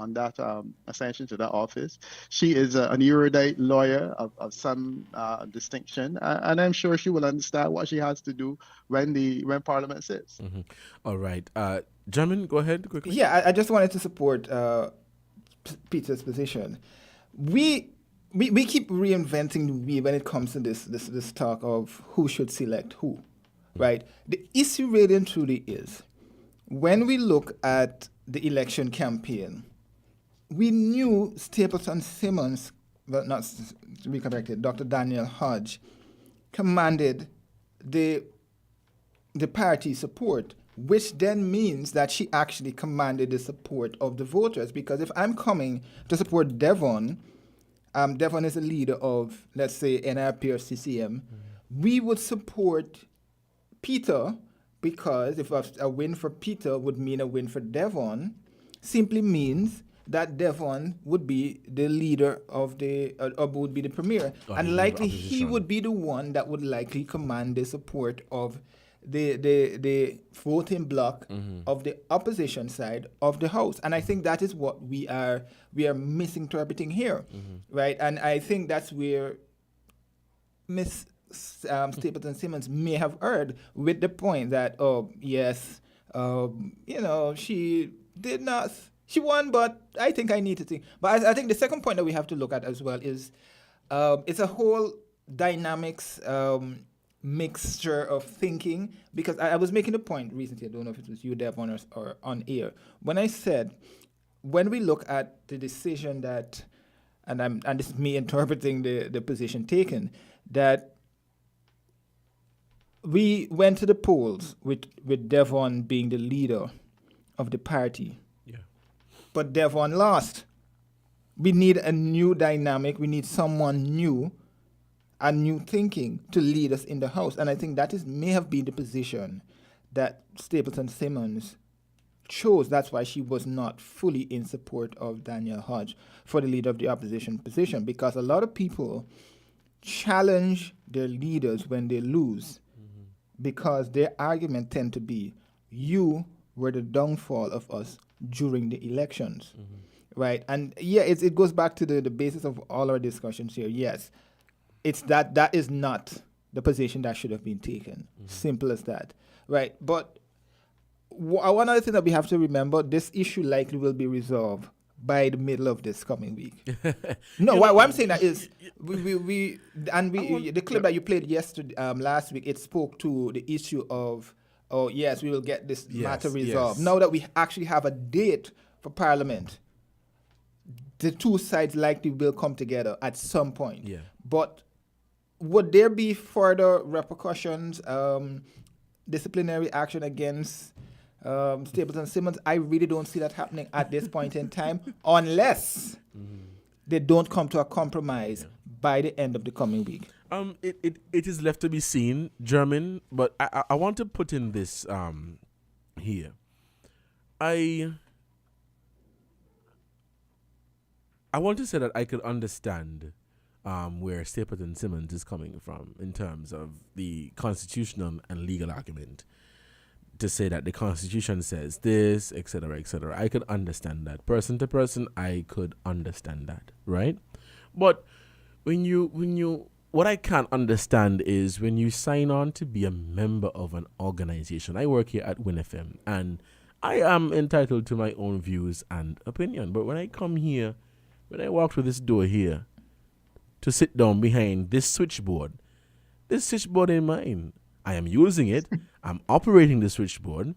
ascension to that office. She is an erudite lawyer of some distinction. And I'm sure she will understand what she has to do when Parliament sits. All right. Jamin, go ahead quickly. Yeah, I just wanted to support Peter's position. We keep reinventing the wheel when it comes to this talk of who should select who, right? The issue really and truly is, when we look at the election campaign, we knew Stapleton Simmons, well, not to be corrected, Dr. Daniel Hodge, commanded the party support, which then means that she actually commanded the support of the voters. Because if I'm coming to support Devon, Devon is a leader of, let's say, NRP or CCM, we would support Peter, because if a win for Peter would mean a win for Devon, simply means that Devon would be the leader of or would be the premier. And likely he would be the one that would likely command the support of the voting bloc of the opposition side of the House. And I think that is what we are misinterpreting here, right? And I think that's where Miss Stapleton Simmons may have erred with the point that, she did not, she won, but I think I need to think. But I think the second point that we have to look at as well is it's a whole dynamics mixture of thinking, because I was making a point recently, I don't know if it was you, Devon, or on air, when I said, when we look at the decision that, and this is me interpreting the position taken, that we went to the polls with Devon being the leader of the party, but Devon lost. We need a new dynamic, we need someone new, and new thinking to lead us in the House. And I think that may have been the position that Stapleton Simmons chose. That's why she was not fully in support of Daniel Hodge for the leader of the opposition position, because a lot of people challenge their leaders when they lose, because their argument tend to be, you were the downfall of us during the elections, right? And yeah, it goes back to the basis of all our discussions here. Yes, it's that is not the position that should have been taken. Simple as that, right? But one other thing that we have to remember, this issue likely will be resolved by the middle of this coming week. No, what I'm saying that is, the clip that you played yesterday, last week, it spoke to the issue of, oh yes, we will get this matter resolved. Now that we actually have a date for Parliament, the two sides likely will come together at some point. Yeah. But would there be further repercussions, disciplinary action against Stapleton Simmons? I really don't see that happening at this point in time, unless they don't come to a compromise by the end of the coming week. It is left to be seen, German, but I want to put in this here. I want to say that I could understand where Stapleton Simmons is coming from in terms of the constitutional and legal argument, to say that the Constitution says this, etc., etc. I could understand that. Person to person, I could understand that, right? But what I can't understand is when you sign on to be a member of an organization. I work here at WinFM, and I am entitled to my own views and opinion. But when I come here, when I walk through this door here to sit down behind this switchboard ain't mine. I am using it. I'm operating the switchboard,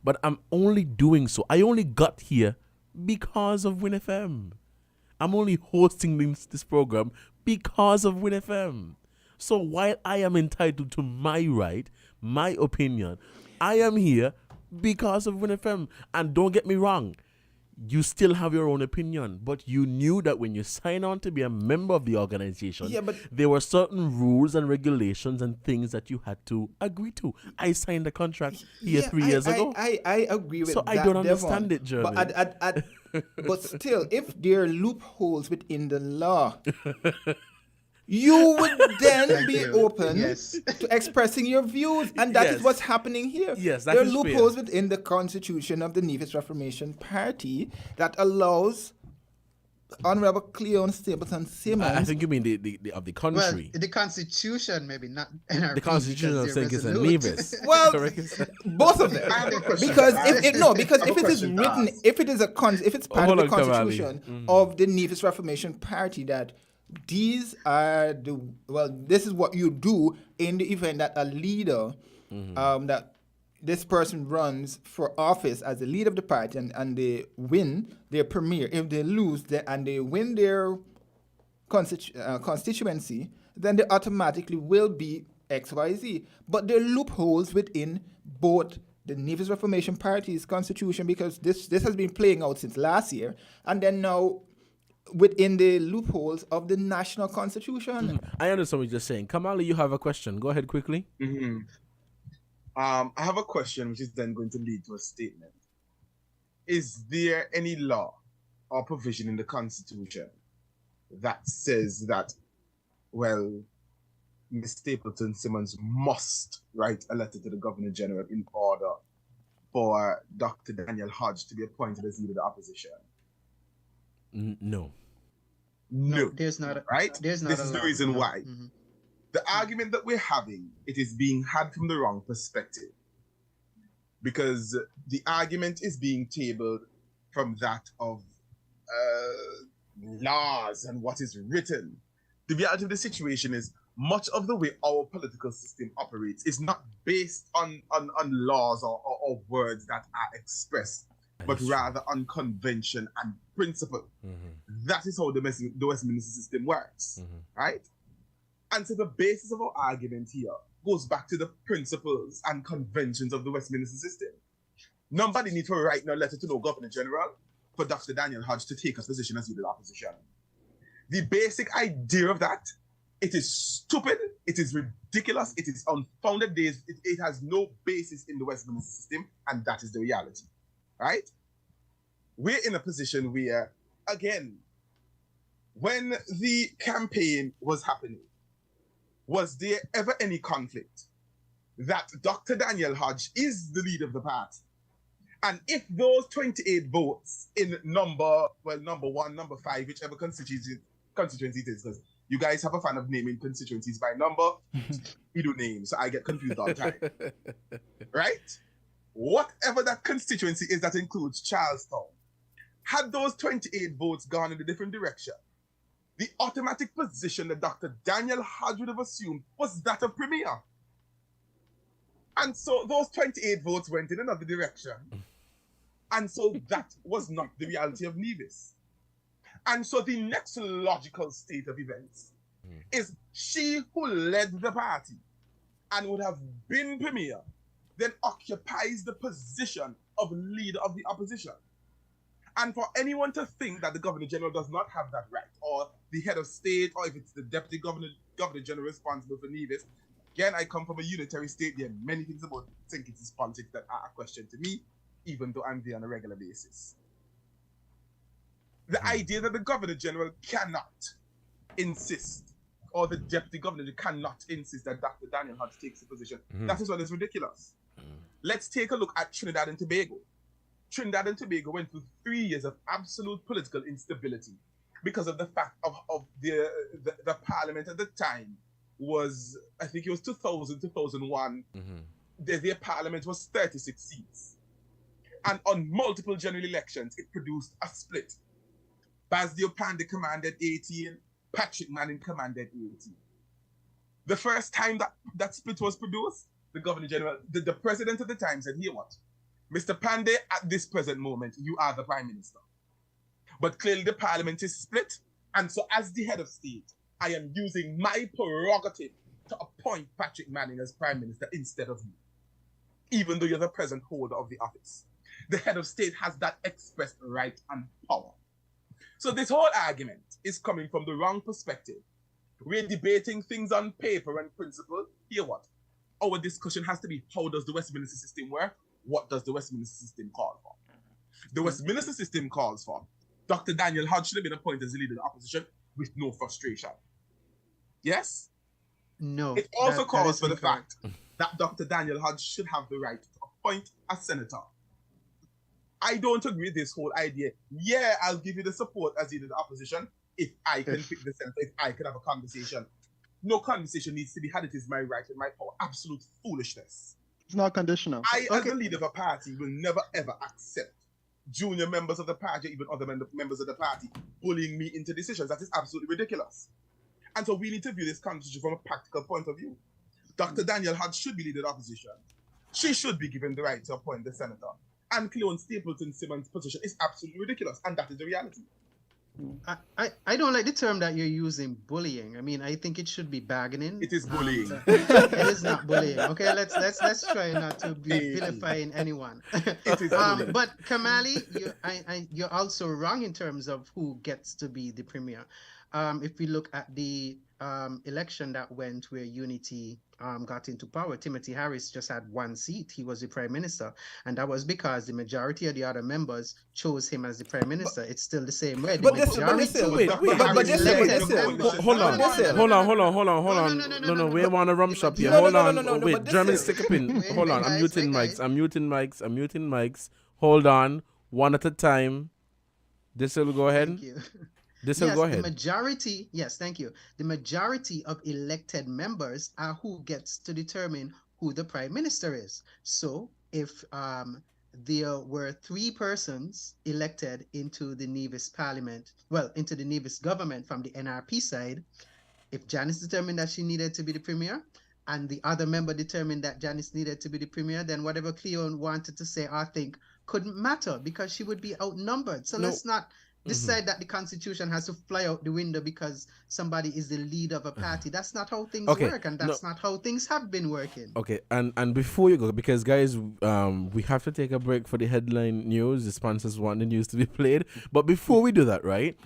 but I'm only doing so. I only got here because of WinFM. I'm only hosting this program because of WinFM. So while I am entitled to my right, my opinion, I am here because of WinFM. And don't get me wrong, you still have your own opinion, but you knew that when you sign on to be a member of the organization, there were certain rules and regulations and things that you had to agree to. I signed a contract here 3 years ago. I agree with that. So I don't understand it, Jeremy. But still, if there are loopholes within the law, you would then be open to expressing your views, and that is what's happening here. Yes, there are loopholes within the constitution of the Nevis Reformation Party that allows Honorable Cleon Simmons. I think you mean the of the country. Well, the constitution, maybe not NRP. The constitution of St. Kitts and Nevis. Well, both of them. Because if it's part of the constitution of the Nevis Reformation Party that this is what you do in the event that a leader, that this person runs for office as the leader of the party and they win their premier. If they lose and they win their constituency, then they automatically will be XYZ. But there are loopholes within both the Nevis Reformation Party's constitution, because this has been playing out since last year, and then now within the loopholes of the national constitution. I understand what you're saying. Kamali, you have a question. Go ahead quickly. I have a question which is then going to lead to a statement. Is there any law or provision in the Constitution that says that, well, Ms. Stapleton Simmons must write a letter to the Governor General in order for Dr. Daniel Hodge to be appointed as leader of the opposition? No. There's not. Right? There's not. This is the reason why. The argument that we're having, it is being had from the wrong perspective. Because the argument is being tabled from that of laws and what is written. The reality of the situation is much of the way our political system operates is not based on laws or words that are expressed, but rather on convention and principle. That is how the Westminster system works, right? And so the basis of our argument here goes back to the principles and conventions of the Westminster system. Nobody needs to write no letter to no Governor General for Dr. Daniel Hodge to take a position as leader of the opposition. The basic idea of that It is stupid. It is ridiculous. It is unfounded. It has no basis in the Westminster system, and that is the reality, right? We're in a position where, again, when the campaign was happening, was there ever any conflict that Dr. Daniel Hodge is the leader of the party? And if those 28 votes in number 1, number 5, whichever constituency it is, because you guys have a fan of naming constituencies by number, we do names, so I get confused all the time. Right? Whatever that constituency is that includes Charlestown, had those 28 votes gone in a different direction, the automatic position that Dr. Daniel Hodge would have assumed was that of Premier. And so those 28 votes went in another direction. And so that was not the reality of Nevis. And so the next logical state of events is she who led the party and would have been Premier then occupies the position of leader of the opposition. And for anyone to think that the Governor General does not have that right, or the head of state, or if it's the Deputy Governor General responsible for Nevis, again, I come from a unitary state. There are many things about St. Kitts politics that are a question to me, even though I'm there on a regular basis. The idea that the Governor General cannot insist, or the Deputy Governor cannot insist that Dr. Daniel Hodge takes the position, that is what is ridiculous. Let's take a look at Trinidad and Tobago. Trinidad and Tobago went through 3 years of absolute political instability because of the fact of the parliament at the time was, I think it was 2000, 2001. Their parliament was 36 seats. And on multiple general elections, it produced a split. Basdio Pandey commanded 18, Patrick Manning commanded 18. The first time that split was produced, the Governor General, the president at the time said, here what? Mr. Pandey, at this present moment, you are the Prime Minister. But clearly the Parliament is split. And so as the head of state, I am using my prerogative to appoint Patrick Manning as Prime Minister instead of you, even though you're the present holder of the office. The head of state has that expressed right and power. So this whole argument is coming from the wrong perspective. We're debating things on paper and principle. Here what? Our discussion has to be, how does the Westminster system work? What does the Westminster system call for? The Westminster system calls for Dr. Daniel Hodge should have been appointed as the leader of the opposition with no frustration. Yes? No. It also calls for the fact that Dr. Daniel Hodge should have the right to appoint a senator. I don't agree with this whole idea. Yeah, I'll give you the support as leader of the opposition if I can pick the senator, if I can have a conversation. No conversation needs to be had. It is my right and my power. Absolute foolishness. It's not conditional. I, as the leader of a party, will never ever accept junior members of the party, even other members of the party, bullying me into decisions. That is absolutely ridiculous. And so we need to view this conversation from a practical point of view. Dr. Daniel Hodge should be leader of the opposition. She should be given the right to appoint the senator. And Cleon Simmons' position is absolutely ridiculous, and that is the reality. I don't like the term that you're using, bullying. I mean, I think it should be bargaining. It is bullying. It is not bullying. Okay, let's try not to be vilifying anyone. It is bullying. But Kamali, you're also wrong in terms of who gets to be the premier. If we look at the election that went where Unity got into power, Timothy Harris just had 1 seat. He was the prime minister, and that was because the majority of the other members chose him as the prime minister. It's still the same way. Hold on. No, we want to rum shop here. Hold on. Wait, German stick a pin. Hold on. I'm muting mics. Hold on. One at a time. This will go ahead. Thank you. Go ahead. The majority, yes, thank you. The majority of elected members are who gets to determine who the prime minister is. So if there were 3 persons elected into the Nevis parliament, into the Nevis government from the NRP side, if Janice determined that she needed to be the premier, and the other member determined that Janice needed to be the premier, then whatever Cleon wanted to say or think couldn't matter because she would be outnumbered. So let's not decide that the Constitution has to fly out the window because somebody is the leader of a party. That's not how things work, and that's not how things have been working. Okay, and before you go, because guys, we have to take a break for the headline news. The sponsors want the news to be played. But before we do that, right,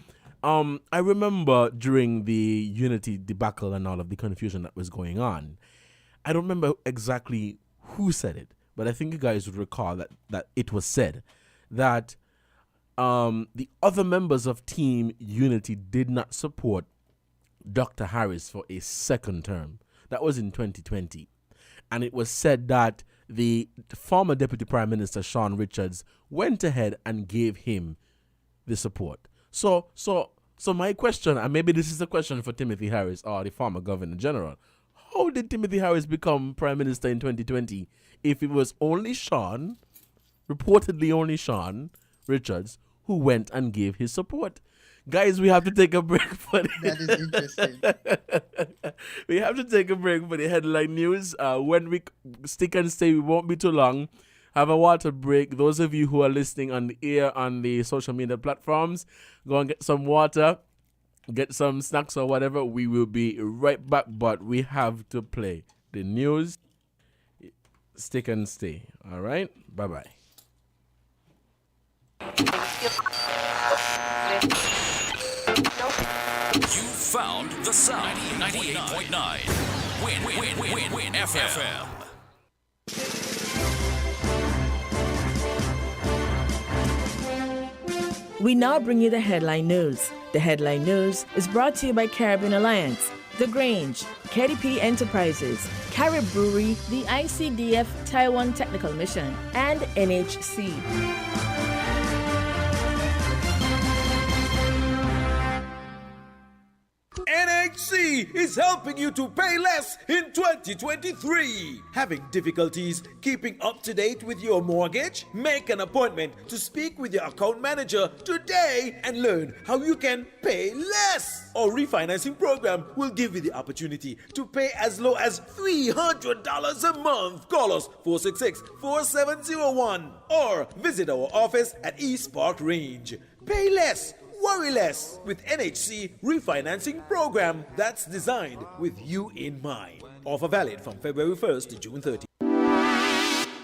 I remember during the Unity debacle and all of the confusion that was going on, I don't remember exactly who said it, but I think you guys would recall that it was said that the other members of Team Unity did not support Dr. Harris for a second term. That was in 2020. And it was said that the former Deputy Prime Minister, Sean Richards, went ahead and gave him the support. So my question, and maybe this is a question for Timothy Harris or the former Governor General, how did Timothy Harris become Prime Minister in 2020 if it was only Sean, reportedly only Sean Richards, who went and gave his support? Guys, we have to take a break for That is interesting. we have to take a break for the headline news. When we stick and stay, we won't be too long. Have a water break. Those of you who are listening on the air on the social media platforms, go and get some water, get some snacks or whatever. We will be right back, but we have to play the news. Stick and stay. All right? Bye-bye. You found the sound. 98.9. Win FM. We now bring you the headline news. The headline news is brought to you by Caribbean Alliance, The Grange, KDP Enterprises, Carib Brewery, the ICDF Taiwan Technical Mission, and NHC. NHC is helping you to pay less in 2023. Having difficulties keeping up to date with your mortgage? Make an appointment to speak with your account manager today and learn how you can pay less. Our refinancing program will give you the opportunity to pay as low as $300 a month. Call us 466-4701 or visit our office at East Park Range. Pay less. Worry less with NHC refinancing program that's designed with you in mind. Offer valid from February 1st to June 30th.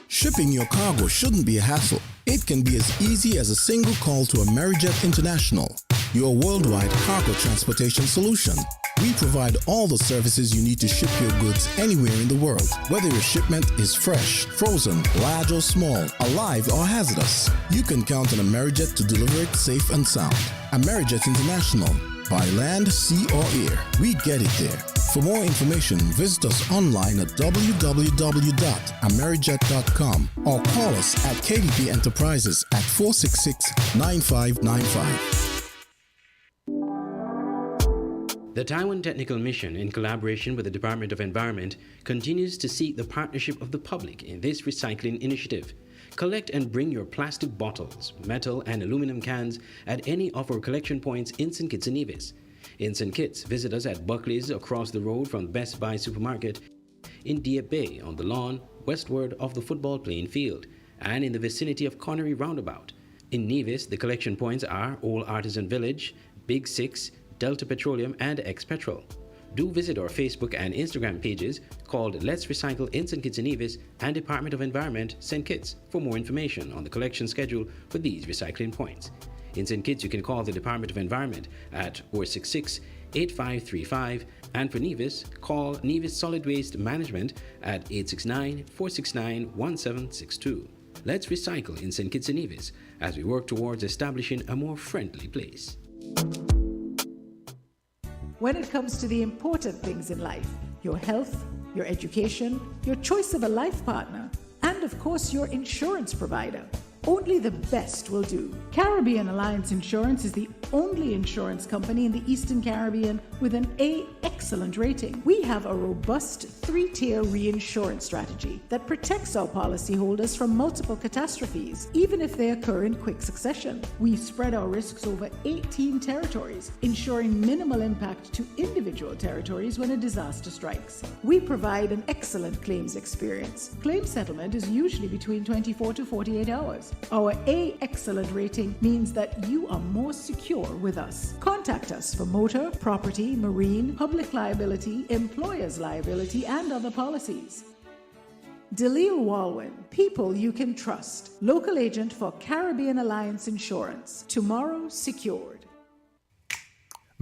Shipping your cargo shouldn't be a hassle. It can be as easy as a single call to Amerijet International, your worldwide cargo transportation solution. We provide all the services you need to ship your goods anywhere in the world, whether your shipment is fresh, frozen, large or small, alive or hazardous. You can count on Amerijet to deliver it safe and sound. Amerijet International, by land, sea or air, we get it there. For more information, visit us online at www.amerijet.com or call us at KDP Enterprises at 466-9595. The Taiwan Technical Mission, in collaboration with the Department of Environment, continues to seek the partnership of the public in this recycling initiative. Collect and bring your plastic bottles, metal and aluminum cans at any of our collection points in St. Kitts and Nevis. In St. Kitts, visit us at Buckley's across the road from Best Buy Supermarket, in Deer Bay on the lawn westward of the football playing field, and in the vicinity of Connery Roundabout. In Nevis, the collection points are Old Artisan Village, Big Six, Delta Petroleum, and X-Petrol. Do visit our Facebook and Instagram pages called Let's Recycle in St. Kitts and Nevis and Department of Environment, St. Kitts, for more information on the collection schedule for these recycling points. In St. Kitts, you can call the Department of Environment at 466-8535, and for Nevis, call Nevis Solid Waste Management at 869-469-1762. Let's recycle in St. Kitts and Nevis as we work towards establishing a more friendly place. When it comes to the important things in life, your health, your education, your choice of a life partner, and of course your insurance provider, only the best will do. Caribbean Alliance Insurance is the only insurance company in the Eastern Caribbean with an A excellent rating. We have a robust 3-tier reinsurance strategy that protects our policyholders from multiple catastrophes, even if they occur in quick succession. We spread our risks over 18 territories, ensuring minimal impact to individual territories when a disaster strikes. We provide an excellent claims experience. Claim settlement is usually between 24 to 48 hours. Our A excellent rating means that you are more secure with us. Contact us for motor, property, marine, public liability, employer's liability, and other policies. Dalil Walwyn, people you can trust. Local agent for Caribbean Alliance Insurance. Tomorrow secured.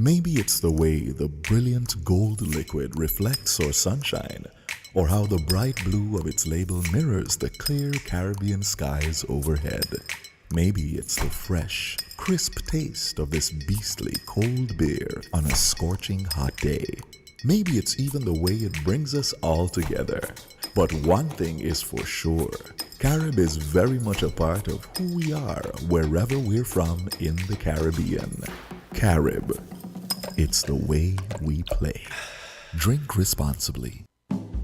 Maybe it's the way the brilliant gold liquid reflects our sunshine, or how the bright blue of its label mirrors the clear Caribbean skies overhead. Maybe it's the fresh, crisp taste of this beastly cold beer on a scorching hot day. Maybe it's even the way it brings us all together. But one thing is for sure, Carib is very much a part of who we are wherever we're from in the Caribbean. Carib. It's the way we play. Drink responsibly.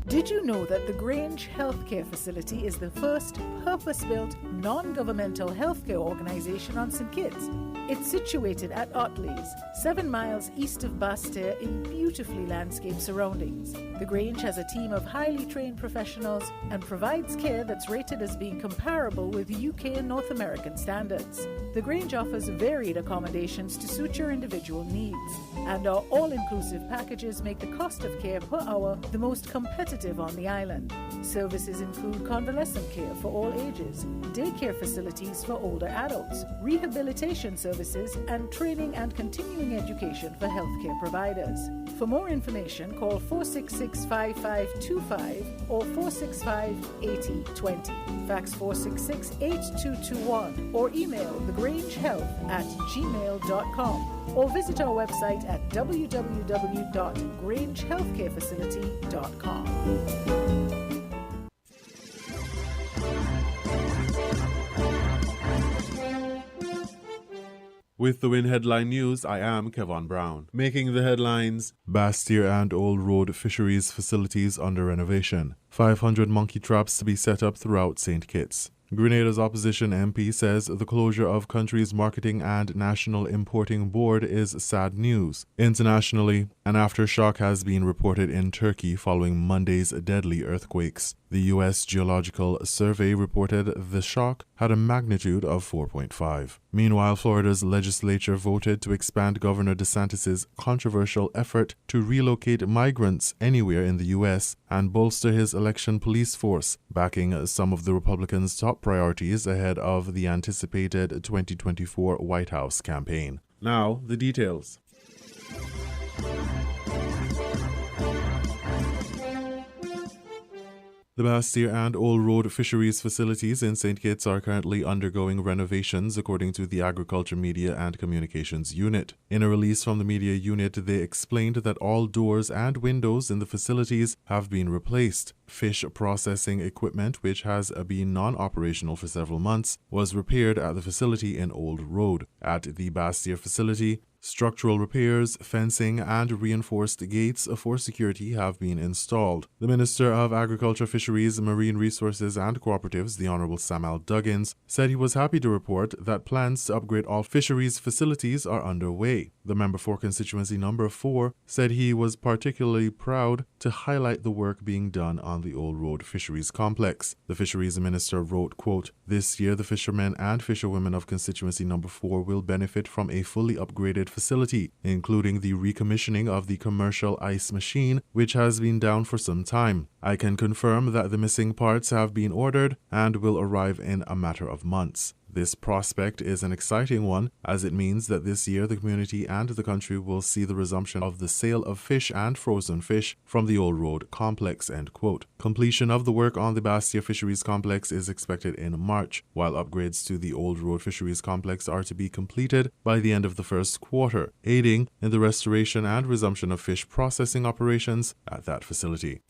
Did you know that the Grange Healthcare Facility is the first purpose-built, non-governmental healthcare organization on St. Kitts? It's situated at Otley's, 7 miles east of Basseterre in beautifully landscaped surroundings. The Grange has a team of highly trained professionals and provides care that's rated as being comparable with UK and North American standards. The Grange offers varied accommodations to suit your individual needs, and our all-inclusive packages make the cost of care per hour the most competitive on the island. Services include convalescent care for all ages, daycare facilities for older adults, rehabilitation services, and training and continuing education for healthcare providers. For more information, call 466-5525 or 465-8020. Fax 466-8221 or email thegrangehealth@gmail.com or visit our website at www.grangehealthcarefacility.com. With the WIN headline news, I am Kevon Brown. Making the headlines, Basseterre and Old Road fisheries facilities under renovation. 500 monkey traps to be set up throughout St. Kitts. Grenada's opposition MP says the closure of country's Marketing and National Importing Board is sad news. Internationally, an aftershock has been reported in Turkey following Monday's deadly earthquakes. The U.S. Geological Survey reported the shock had a magnitude of 4.5. Meanwhile, Florida's legislature voted to expand Governor DeSantis' controversial effort to relocate migrants anywhere in the U.S. and bolster his election police force, backing some of the Republicans' top priorities ahead of the anticipated 2024 White House campaign. Now, the details. The Basseterre and Old Road fisheries facilities in St. Kitts are currently undergoing renovations, according to the Agriculture, Media and Communications Unit. In a release from the media unit, they explained that all doors and windows in the facilities have been replaced. Fish processing equipment, which has been non-operational for several months, was repaired at the facility in Old Road. At the Basseterre facility, structural repairs, fencing, and reinforced gates for security have been installed. The Minister of Agriculture, Fisheries, Marine Resources and Cooperatives, the Honourable Samuel Duggins, said he was happy to report that plans to upgrade all fisheries facilities are underway. The member for constituency number 4 said he was particularly proud to highlight the work being done on the Old Road Fisheries Complex. The Fisheries Minister wrote, quote, "This year the fishermen and fisherwomen of constituency number 4 will benefit from a fully upgraded facility, including the recommissioning of the commercial ice machine, which has been down for some time. I can confirm that the missing parts have been ordered and will arrive in a matter of months. This prospect is an exciting one, as it means that this year the community and the country will see the resumption of the sale of fish and frozen fish from the Old Road complex." End quote. Completion of the work on the Basseterre Fisheries Complex is expected in March, while upgrades to the Old Road Fisheries Complex are to be completed by the end of the first quarter, aiding in the restoration and resumption of fish processing operations at that facility.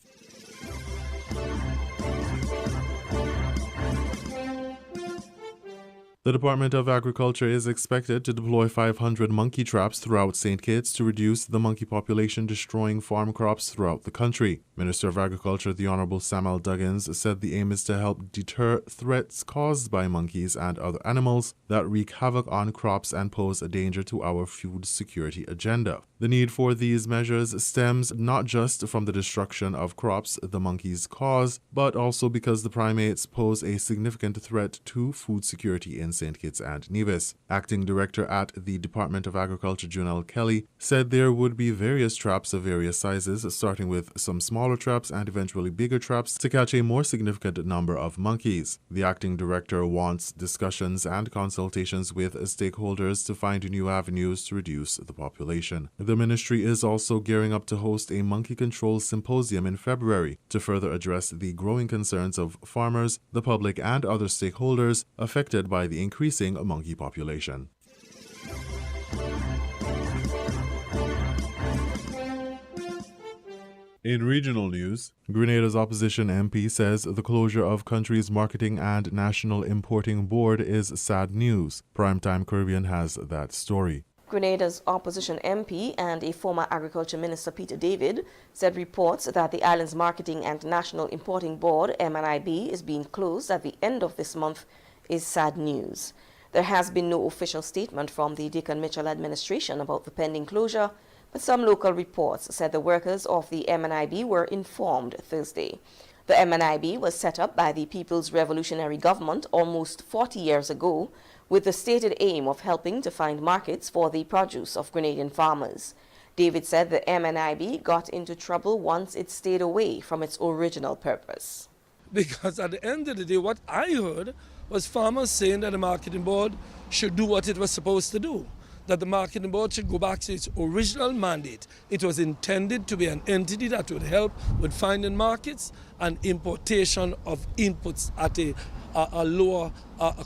The Department of Agriculture is expected to deploy 500 monkey traps throughout St. Kitts to reduce the monkey population destroying farm crops throughout the country. Minister of Agriculture, the Honourable Samuel Duggins, said the aim is to help deter threats caused by monkeys and other animals that wreak havoc on crops and pose a danger to our food security agenda. The need for these measures stems not just from the destruction of crops the monkeys cause, but also because the primates pose a significant threat to food security in St. Kitts and Nevis. Acting Director at the Department of Agriculture, Junel Kelly, said there would be various traps of various sizes, starting with some smaller traps and eventually bigger traps to catch a more significant number of monkeys. The acting director wants discussions and consultations with stakeholders to find new avenues to reduce the population. The ministry is also gearing up to host a monkey control symposium in February to further address the growing concerns of farmers, the public, and other stakeholders affected by the increasing monkey population. In regional news, Grenada's opposition MP says the closure of country's Marketing and National Importing Board is sad news. Primetime Caribbean has that story. Grenada's opposition MP and a former Agriculture Minister, Peter David, said reports that the island's Marketing and National Importing Board, MNIB, is being closed at the end of this month is sad news. There has been no official statement from the Dickon Mitchell administration about the pending closure, but some local reports said the workers of the MNIB were informed Thursday. The MNIB was set up by the People's Revolutionary Government almost 40 years ago with the stated aim of helping to find markets for the produce of Grenadian farmers. David said the MNIB got into trouble once it stayed away from its original purpose. Because at the end of the day, what I heard was farmers saying that the marketing board should do what it was supposed to do, that the marketing board should go back to its original mandate. It was intended to be an entity that would help with finding markets and importation of inputs at a lower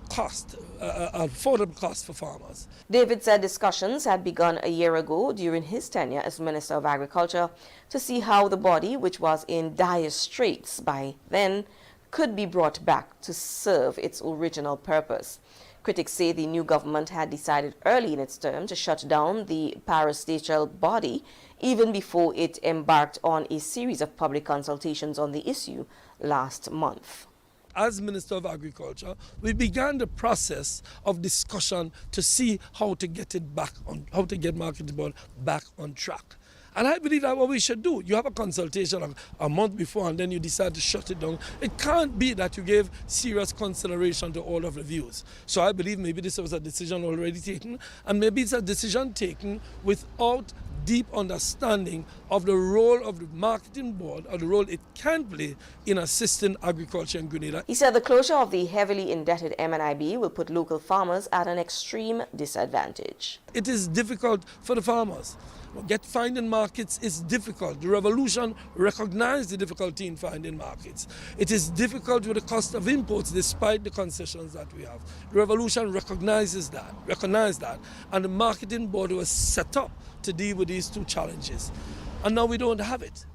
cost, affordable cost for farmers. David said discussions had begun a year ago during his tenure as Minister of Agriculture to see how the body, which was in dire straits by then, could be brought back to serve its original purpose. Critics say the new government had decided early in its term to shut down the parastatal body even before it embarked on a series of public consultations on the issue last month. As Minister of Agriculture, we began the process of discussion to see how to get it back on, how to get marketing board back on track. And I believe that's what we should do. You have a consultation a month before and then you decide to shut it down. It can't be that you gave serious consideration to all of the views. So I believe maybe this was a decision already taken, and maybe it's a decision taken without deep understanding of the role of the marketing board or the role it can play in assisting agriculture in Grenada. He said the closure of the heavily indebted MNIB will put local farmers at an extreme disadvantage. It is difficult for the farmers. Finding markets is difficult. The revolution recognized the difficulty in finding markets. It is difficult with the cost of imports despite the concessions that we have. The revolution recognized that, and the marketing board was set up to deal with these two challenges. And now we don't have it.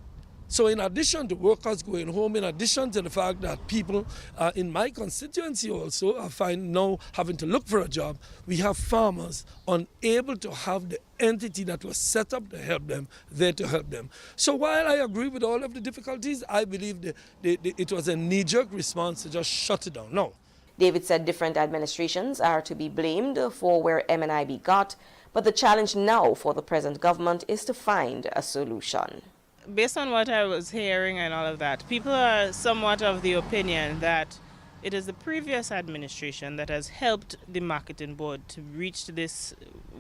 So in addition to workers going home, in addition to the fact that people in my constituency also are now having to look for a job, we have farmers unable to have the entity that was set up to help them, there to help them. So while I agree with all of the difficulties, I believe it was a knee-jerk response to just shut it down. No. David said different administrations are to be blamed for where MNIB got, but the challenge now for the present government is to find a solution. Based on what I was hearing and all of that, people are somewhat of the opinion that it is the previous administration that has helped the marketing board to reach this,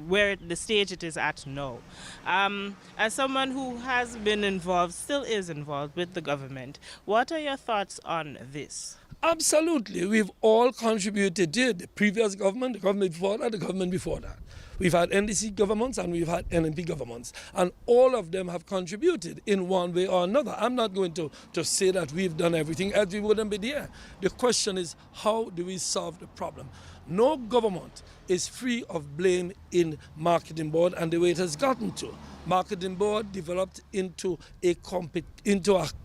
where the stage it is at now. As someone who has been involved, still is involved with the government, what are your thoughts on this? Absolutely. We've all contributed to it. The previous government, the government before that, the government before that. We've had NDC governments and we've had NNP governments, and all of them have contributed in one way or another. I'm not going to say that we've done everything, else we wouldn't be there. The question is, how do we solve the problem? No government is free of blame in marketing board and the way it has gotten to. Marketing board developed into a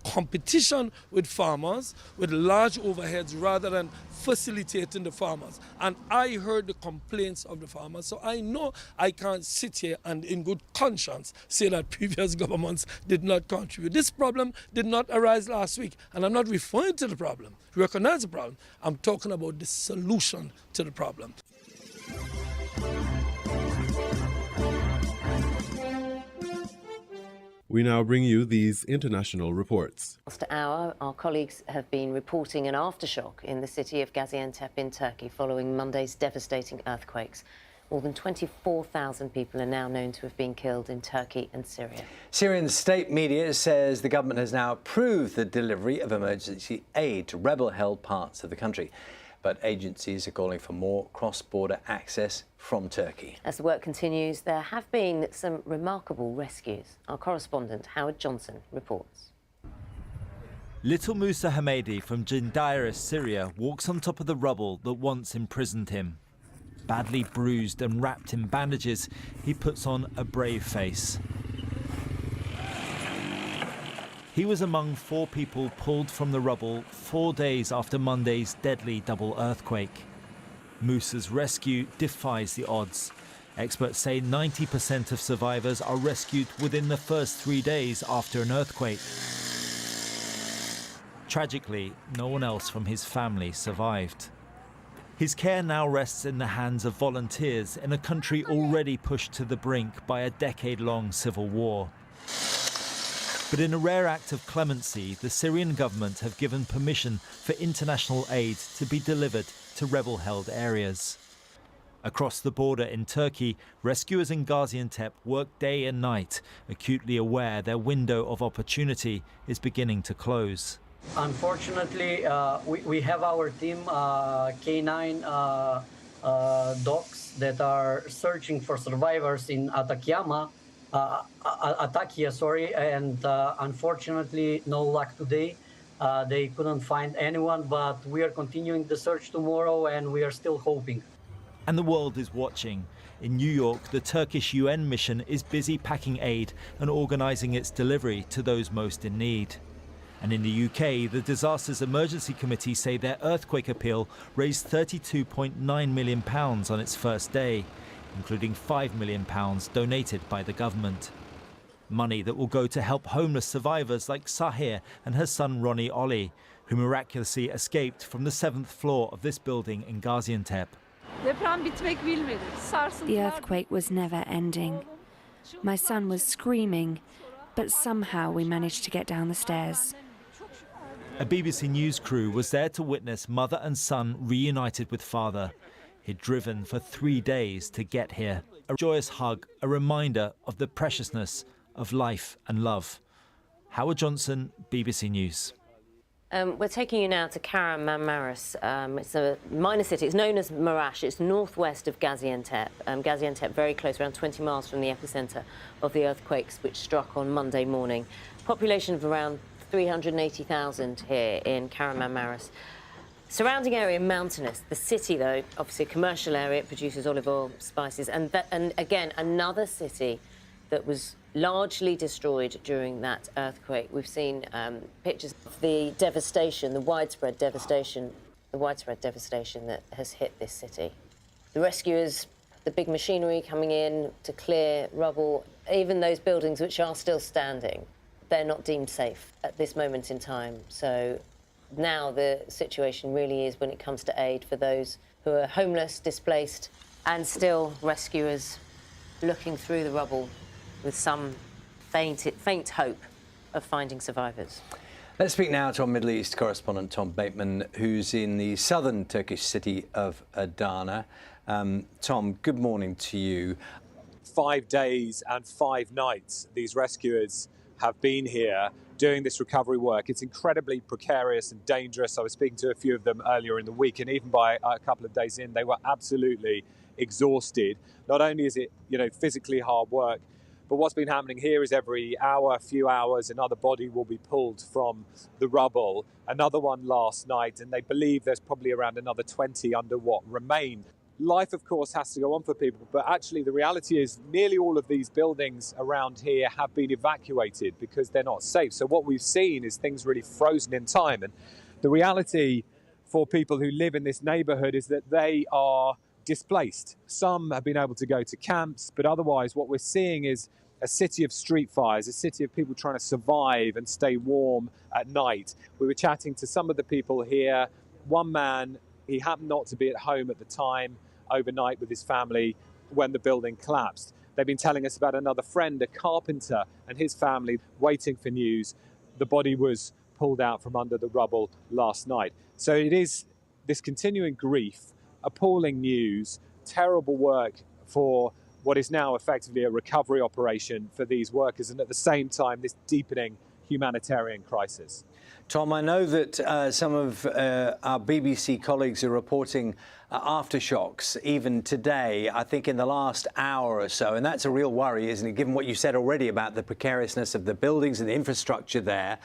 competition with farmers with large overheads rather than facilitating the farmers. And I heard the complaints of the farmers, so I know I can't sit here and in good conscience say that previous governments did not contribute. This problem did not arise last week, and I'm not referring to the problem. Recognize the problem. I'm talking about the solution to the problem. We now bring you these international reports. Last hour, our colleagues have been reporting an aftershock in the city of Gaziantep in Turkey following Monday's devastating earthquakes. More than 24,000 people are now known to have been killed in Turkey and Syria. Syrian state media says the government has now approved the delivery of emergency aid to rebel-held parts of the country. But agencies are calling for more cross-border access from Turkey. As the work continues, there have been some remarkable rescues. Our correspondent, Howard Johnson, reports. Little Musa Hamedi from Jindaris, Syria, walks on top of the rubble that once imprisoned him. Badly bruised and wrapped in bandages, he puts on a brave face. He was among 4 people pulled from the rubble 4 days after Monday's deadly double earthquake. Musa's rescue defies the odds. Experts say 90% of survivors are rescued within the first 3 days after an earthquake. Tragically, no one else from his family survived. His care now rests in the hands of volunteers in a country already pushed to the brink by a decade-long civil war. But in a rare act of clemency, the Syrian government have given permission for international aid to be delivered to rebel-held areas. Across the border in Turkey, rescuers in Gaziantep work day and night, acutely aware their window of opportunity is beginning to close. Unfortunately, we have our team, K9 dogs that are searching for survivors in Atakia, and unfortunately, no luck today. They couldn't find anyone, but we are continuing the search tomorrow, and we are still hoping. And the world is watching. In New York, the Turkish UN mission is busy packing aid and organising its delivery to those most in need. And in the UK, the Disasters Emergency Committee say their earthquake appeal raised £32.9 million on its first day, including £5 million donated by the government. Money that will go to help homeless survivors like Sahir and her son Ronnie Ollie, who miraculously escaped from the 7th floor of this building in Gaziantep. The earthquake was never ending. My son was screaming, but somehow we managed to get down the stairs. A BBC News crew was there to witness mother and son reunited with father. He'd driven for 3 days to get here. A joyous hug, a reminder of the preciousness of life and love. Howard Johnson, BBC News. We're taking you now to Kahramanmaraş. It's a minor city. It's known as Maraş. It's northwest of Gaziantep. Gaziantep very close, around 20 miles from the epicentre of the earthquakes which struck on Monday morning. Population of around 380,000 here in Kahramanmaraş. Surrounding area mountainous. The city, though, obviously a commercial area. It produces olive oil, spices, and again another city that was largely destroyed during that earthquake. We've seen pictures of the devastation, the widespread devastation that has hit this city. The rescuers, the big machinery coming in to clear rubble, even those buildings which are still standing, they're not deemed safe at this moment in time. So now the situation really is, when it comes to aid for those who are homeless, displaced, and still rescuers looking through the rubble with some faint hope of finding survivors. Let's speak now to our Middle East correspondent, Tom Bateman, who's in the southern Turkish city of Adana. Tom, good morning to you. 5 days and 5 nights these rescuers have been here doing this recovery work. It's incredibly precarious and dangerous. I was speaking to a few of them earlier in the week, and even by a couple of days in, they were absolutely exhausted. Not only is it, physically hard work, but what's been happening here is every hour, few hours, another body will be pulled from the rubble. Another one last night, and they believe there's probably around another 20 under what remain. Life, of course, has to go on for people, but actually the reality is nearly all of these buildings around here have been evacuated because they're not safe. So what we've seen is things really frozen in time. And the reality for people who live in this neighborhood is that they are displaced. Some have been able to go to camps, but otherwise what we're seeing is a city of street fires, a city of people trying to survive and stay warm at night. We were chatting to some of the people here. One man, he happened not to be at home at the time overnight with his family when the building collapsed. They've been telling us about another friend, a carpenter, and his family waiting for news. The body was pulled out from under the rubble last night. So it is this continuing grief, appalling news, terrible work for what is now effectively a recovery operation for these workers, and at the same time, this deepening humanitarian crisis. Tom, I know that some of our BBC colleagues are reporting aftershocks even today, I think in the last hour or so, and that's a real worry, isn't it, given what you said already about the precariousness of the buildings and the infrastructure there.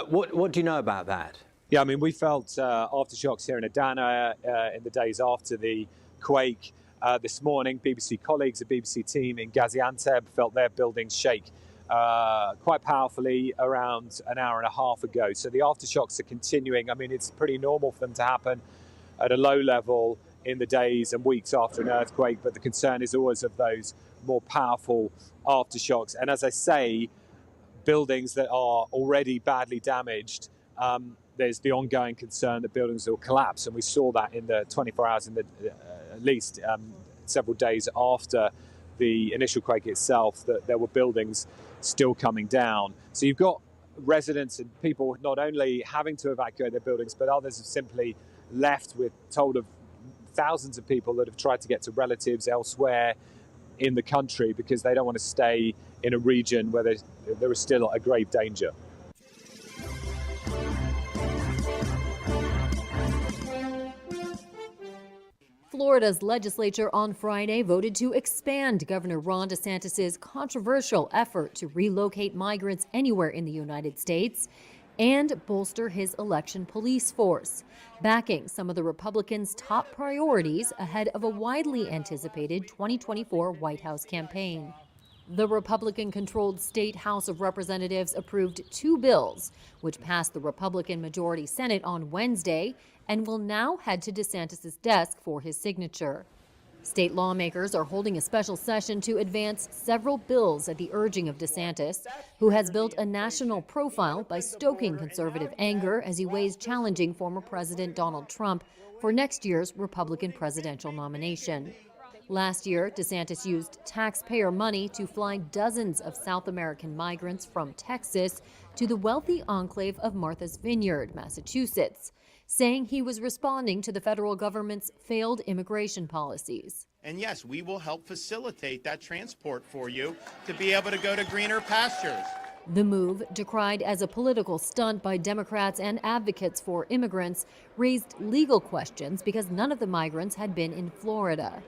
What do you know about that? Yeah, I mean, we felt aftershocks here in Adana in the days after the quake. This morning, BBC colleagues, a BBC team in Gaziantep felt their buildings shake quite powerfully around an hour and a half ago. So the aftershocks are continuing. I mean, it's pretty normal for them to happen at a low level in the days and weeks after an earthquake, but the concern is always of those more powerful aftershocks. And as I say, buildings that are already badly damaged, there's the ongoing concern that buildings will collapse. And we saw that in the 24 hours, in the at least several days after the initial quake itself, that there were buildings still coming down. So you've got residents and people not only having to evacuate their buildings, but others have simply left. We're told of thousands of people that have tried to get to relatives elsewhere in the country because they don't want to stay in a region where there is still a grave danger. Florida's legislature on Friday voted to expand Governor Ron DeSantis' controversial effort to relocate migrants anywhere in the United States and bolster his election police force, backing some of the Republicans' top priorities ahead of a widely anticipated 2024 White House campaign. The Republican-controlled State House of Representatives approved 2 bills, which passed the Republican-majority Senate on Wednesday and will now head to DeSantis' desk for his signature. State lawmakers are holding a special session to advance several bills at the urging of DeSantis, who has built a national profile by stoking conservative anger as he weighs challenging former President Donald Trump for next year's Republican presidential nomination. Last year, DeSantis used taxpayer money to fly dozens of South American migrants from Texas to the wealthy enclave of Martha's Vineyard, Massachusetts, saying he was responding to the federal government's failed immigration policies. And yes, we will help facilitate that transport for you to be able to go to greener pastures. The move, decried as a political stunt by Democrats and advocates for immigrants, raised legal questions because none of the migrants had been in Florida.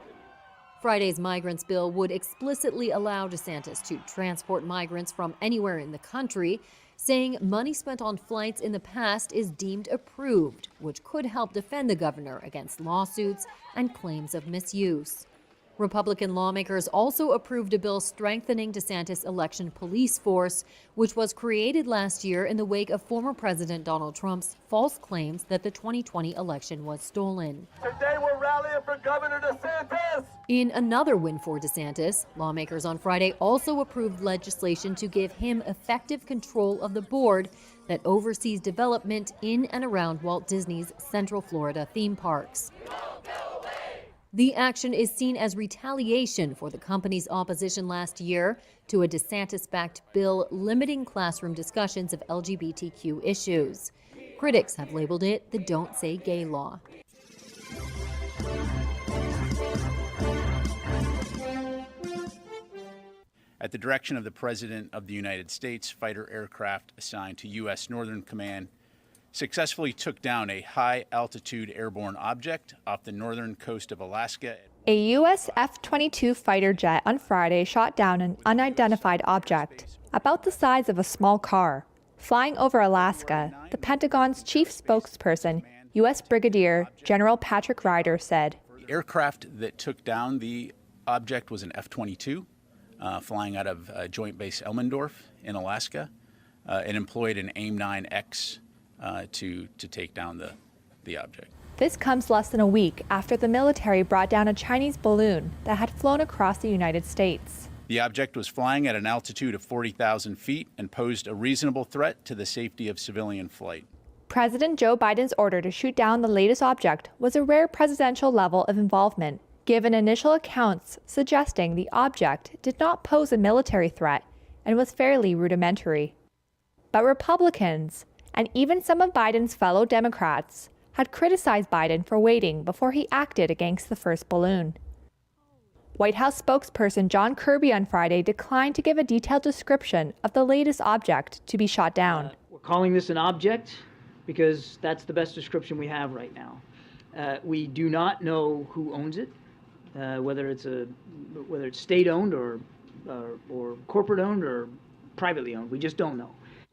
Friday's migrants bill would explicitly allow DeSantis to transport migrants from anywhere in the country, saying money spent on flights in the past is deemed approved, which could help defend the governor against lawsuits and claims of misuse. Republican lawmakers also approved a bill strengthening DeSantis' election police force, which was created last year in the wake of former President Donald Trump's false claims that the 2020 election was stolen. Today we're rallying for Governor DeSantis! In another win for DeSantis, lawmakers on Friday also approved legislation to give him effective control of the board that oversees development in and around Walt Disney's Central Florida theme parks. The action is seen as retaliation for the company's opposition last year to a DeSantis-backed bill limiting classroom discussions of LGBTQ issues. Critics have labeled it the Don't Say Gay law. At the direction of the President of the United States, fighter aircraft assigned to U.S. Northern Command successfully took down a high-altitude airborne object off the northern coast of Alaska. A U.S. F-22 fighter jet on Friday shot down an unidentified object, about the size of a small car, flying over Alaska. The Pentagon's chief spokesperson, U.S. Brigadier General Patrick Ryder, said. The aircraft that took down the object was an F-22, flying out of Joint Base Elmendorf in Alaska. It employed an AIM-9X to take down the object. This comes less than a week after the military brought down a Chinese balloon that had flown across the United States. The object was flying at an altitude of 40,000 feet and posed a reasonable threat to the safety of civilian flight. President Joe Biden's order to shoot down the latest object was a rare presidential level of involvement, given initial accounts suggesting the object did not pose a military threat and was fairly rudimentary. But Republicans, and even some of Biden's fellow Democrats, had criticized Biden for waiting before he acted against the first balloon. White House spokesperson John Kirby on Friday declined to give a detailed description of the latest object to be shot down. We're calling this an object because that's the best description we have right now. We do not know who owns it, whether it's state-owned or corporate-owned or privately owned. We just don't know.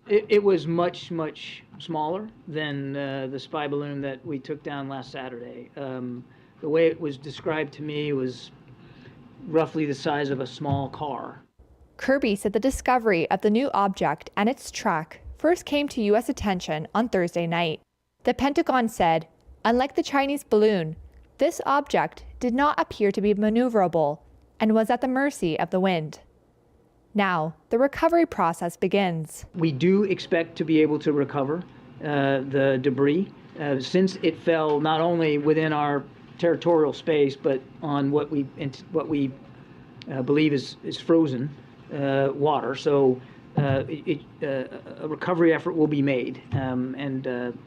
It was much, much smaller than the spy balloon that we took down last Saturday. The way it was described to me was roughly the size of a small car. Kirby said the discovery of the new object and its track first came to U.S. attention on Thursday night. The Pentagon said, unlike the Chinese balloon, this object did not appear to be maneuverable and was at the mercy of the wind. Now, the recovery process begins. We do expect to be able to recover the debris since it fell not only within our territorial space, but on what we believe is frozen water. So a recovery effort will be made, and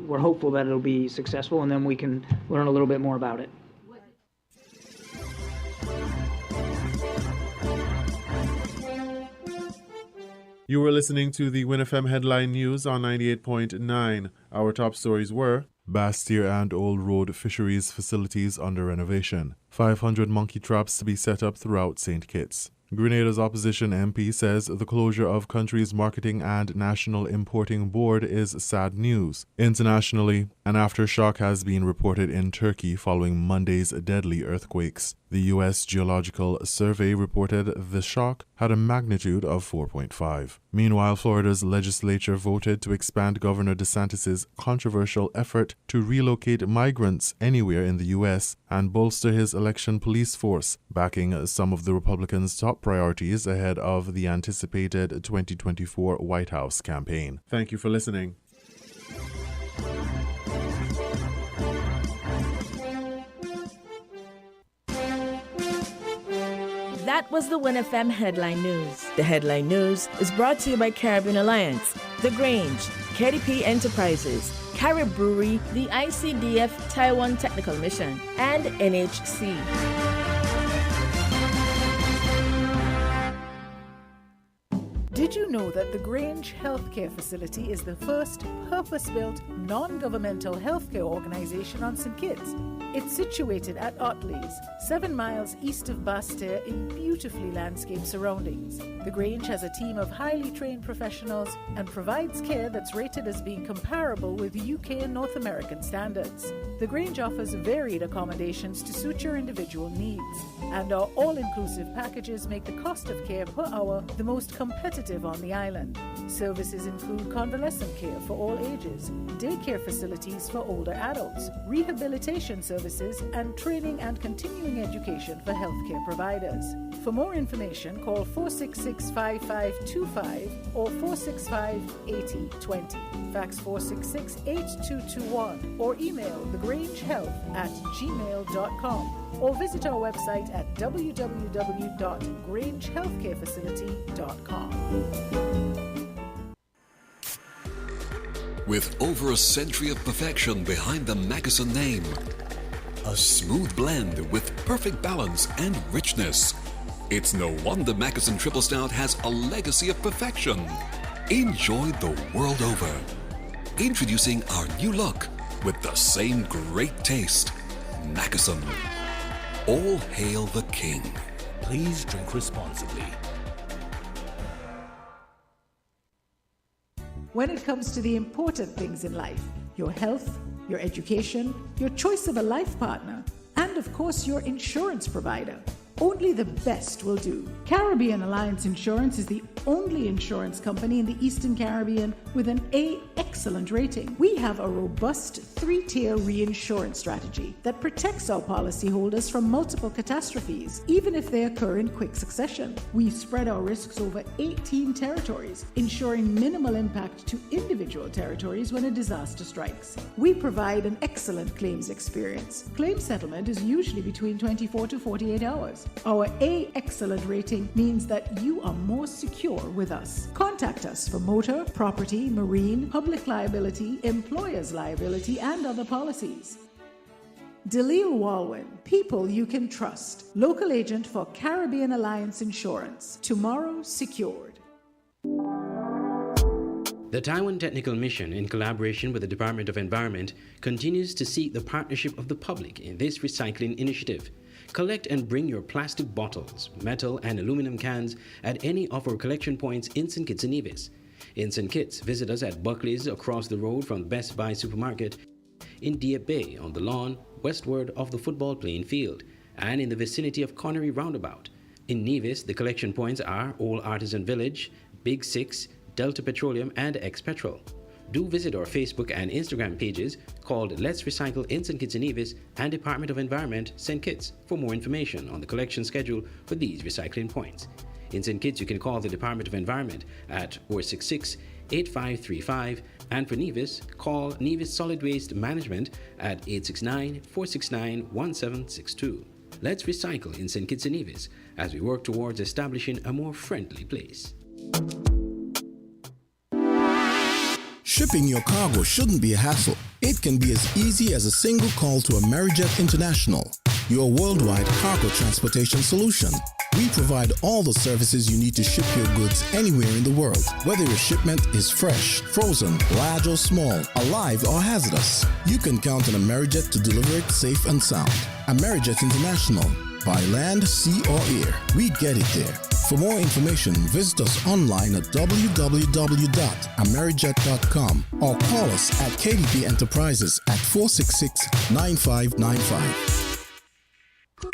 we're hopeful that it'll be successful, and then we can learn a little bit more about it. You were listening to the WinFM Headline News on 98.9. Our top stories were: Bastyr and Old Road fisheries facilities under renovation. 500 monkey traps to be set up throughout St. Kitts. Grenada's opposition MP says the closure of country's Marketing and National Importing Board is sad news. Internationally, an aftershock has been reported in Turkey following Monday's deadly earthquakes. The U.S. Geological Survey reported the shock had a magnitude of 4.5. Meanwhile, Florida's legislature voted to expand Governor DeSantis' controversial effort to relocate migrants anywhere in the U.S. and bolster his election police force, backing some of the Republicans' top priorities ahead of the anticipated 2024 White House campaign. Thank you for listening. That was the WinFM Headline News. The Headline News is brought to you by Caribbean Alliance, The Grange, KDP Enterprises, Carib Brewery, the ICDF Taiwan Technical Mission, and NHC. Did you know that the Grange Healthcare Facility is the first purpose-built, non-governmental healthcare organization on St. Kitts? It's situated at Otley's, 7 miles east of Bastyr in beautifully landscaped surroundings. The Grange has a team of highly trained professionals and provides care that's rated as being comparable with UK and North American standards. The Grange offers varied accommodations to suit your individual needs, and our all-inclusive packages make the cost of care per hour the most competitive on the island. Services include convalescent care for all ages, daycare facilities for older adults, rehabilitation services, and training and continuing education for healthcare providers. For more information, call 466-5525 or 465-8020. Fax 466-8221 or email thegrangehealth@gmail.com or visit our website at www.grangehealthcarefacility.com. With over a century of perfection behind the Mackeson name, a smooth blend with perfect balance and richness, it's no wonder Mackeson Triple Stout has a legacy of perfection. Enjoyed the world over. Introducing our new look with the same great taste. Mackeson. All hail the king. Please drink responsibly. When it comes to the important things in life, your health, your education, your choice of a life partner, and of course your insurance provider, Only the best will do. Caribbean Alliance Insurance is the only insurance company in the Eastern Caribbean with an A excellent rating. We have a robust 3-tier reinsurance strategy that protects our policyholders from multiple catastrophes, even if they occur in quick succession. We spread our risks over 18 territories, ensuring minimal impact to individual territories when a disaster strikes. We provide an excellent claims experience. Claim settlement is usually between 24 to 48 hours. Our A excellent rating means that you are more secure with us. Contact us for motor, property, marine, public liability, employer's liability, and other policies. Delisle Walwyn, people you can trust. Local agent for Caribbean Alliance Insurance. Tomorrow secured. The Taiwan Technical Mission, in collaboration with the Department of Environment, continues to seek the partnership of the public in this recycling initiative. Collect and bring your plastic bottles, metal and aluminum cans at any of our collection points in St. Kitts and Nevis. In St. Kitts, visit us at Buckley's across the road from Best Buy supermarket, in Dieppe Bay on the lawn westward of the football playing field, and in the vicinity of Connery Roundabout. In Nevis, the collection points are Old Artisan Village, Big Six, Delta Petroleum, and Ex-Petrol. Do visit our Facebook and Instagram pages called Let's Recycle in St. Kitts and Nevis and Department of Environment, St. Kitts, for more information on the collection schedule for these recycling points. In St. Kitts, you can call the Department of Environment at 466-8535, and for Nevis, call Nevis Solid Waste Management at 869-469-1762. Let's recycle in St. Kitts and Nevis as we work towards establishing a more friendly place. Shipping your cargo shouldn't be a hassle. It can be as easy as a single call to Amerijet International, your worldwide cargo transportation solution. We provide all the services you need to ship your goods anywhere in the world, whether your shipment is fresh, frozen, large or small, alive or hazardous. You can count on Amerijet to deliver it safe and sound. Amerijet International, by land, sea or air, we get it there. For more information, visit us online at www.amerijet.com or call us at KDP Enterprises at 466-9595.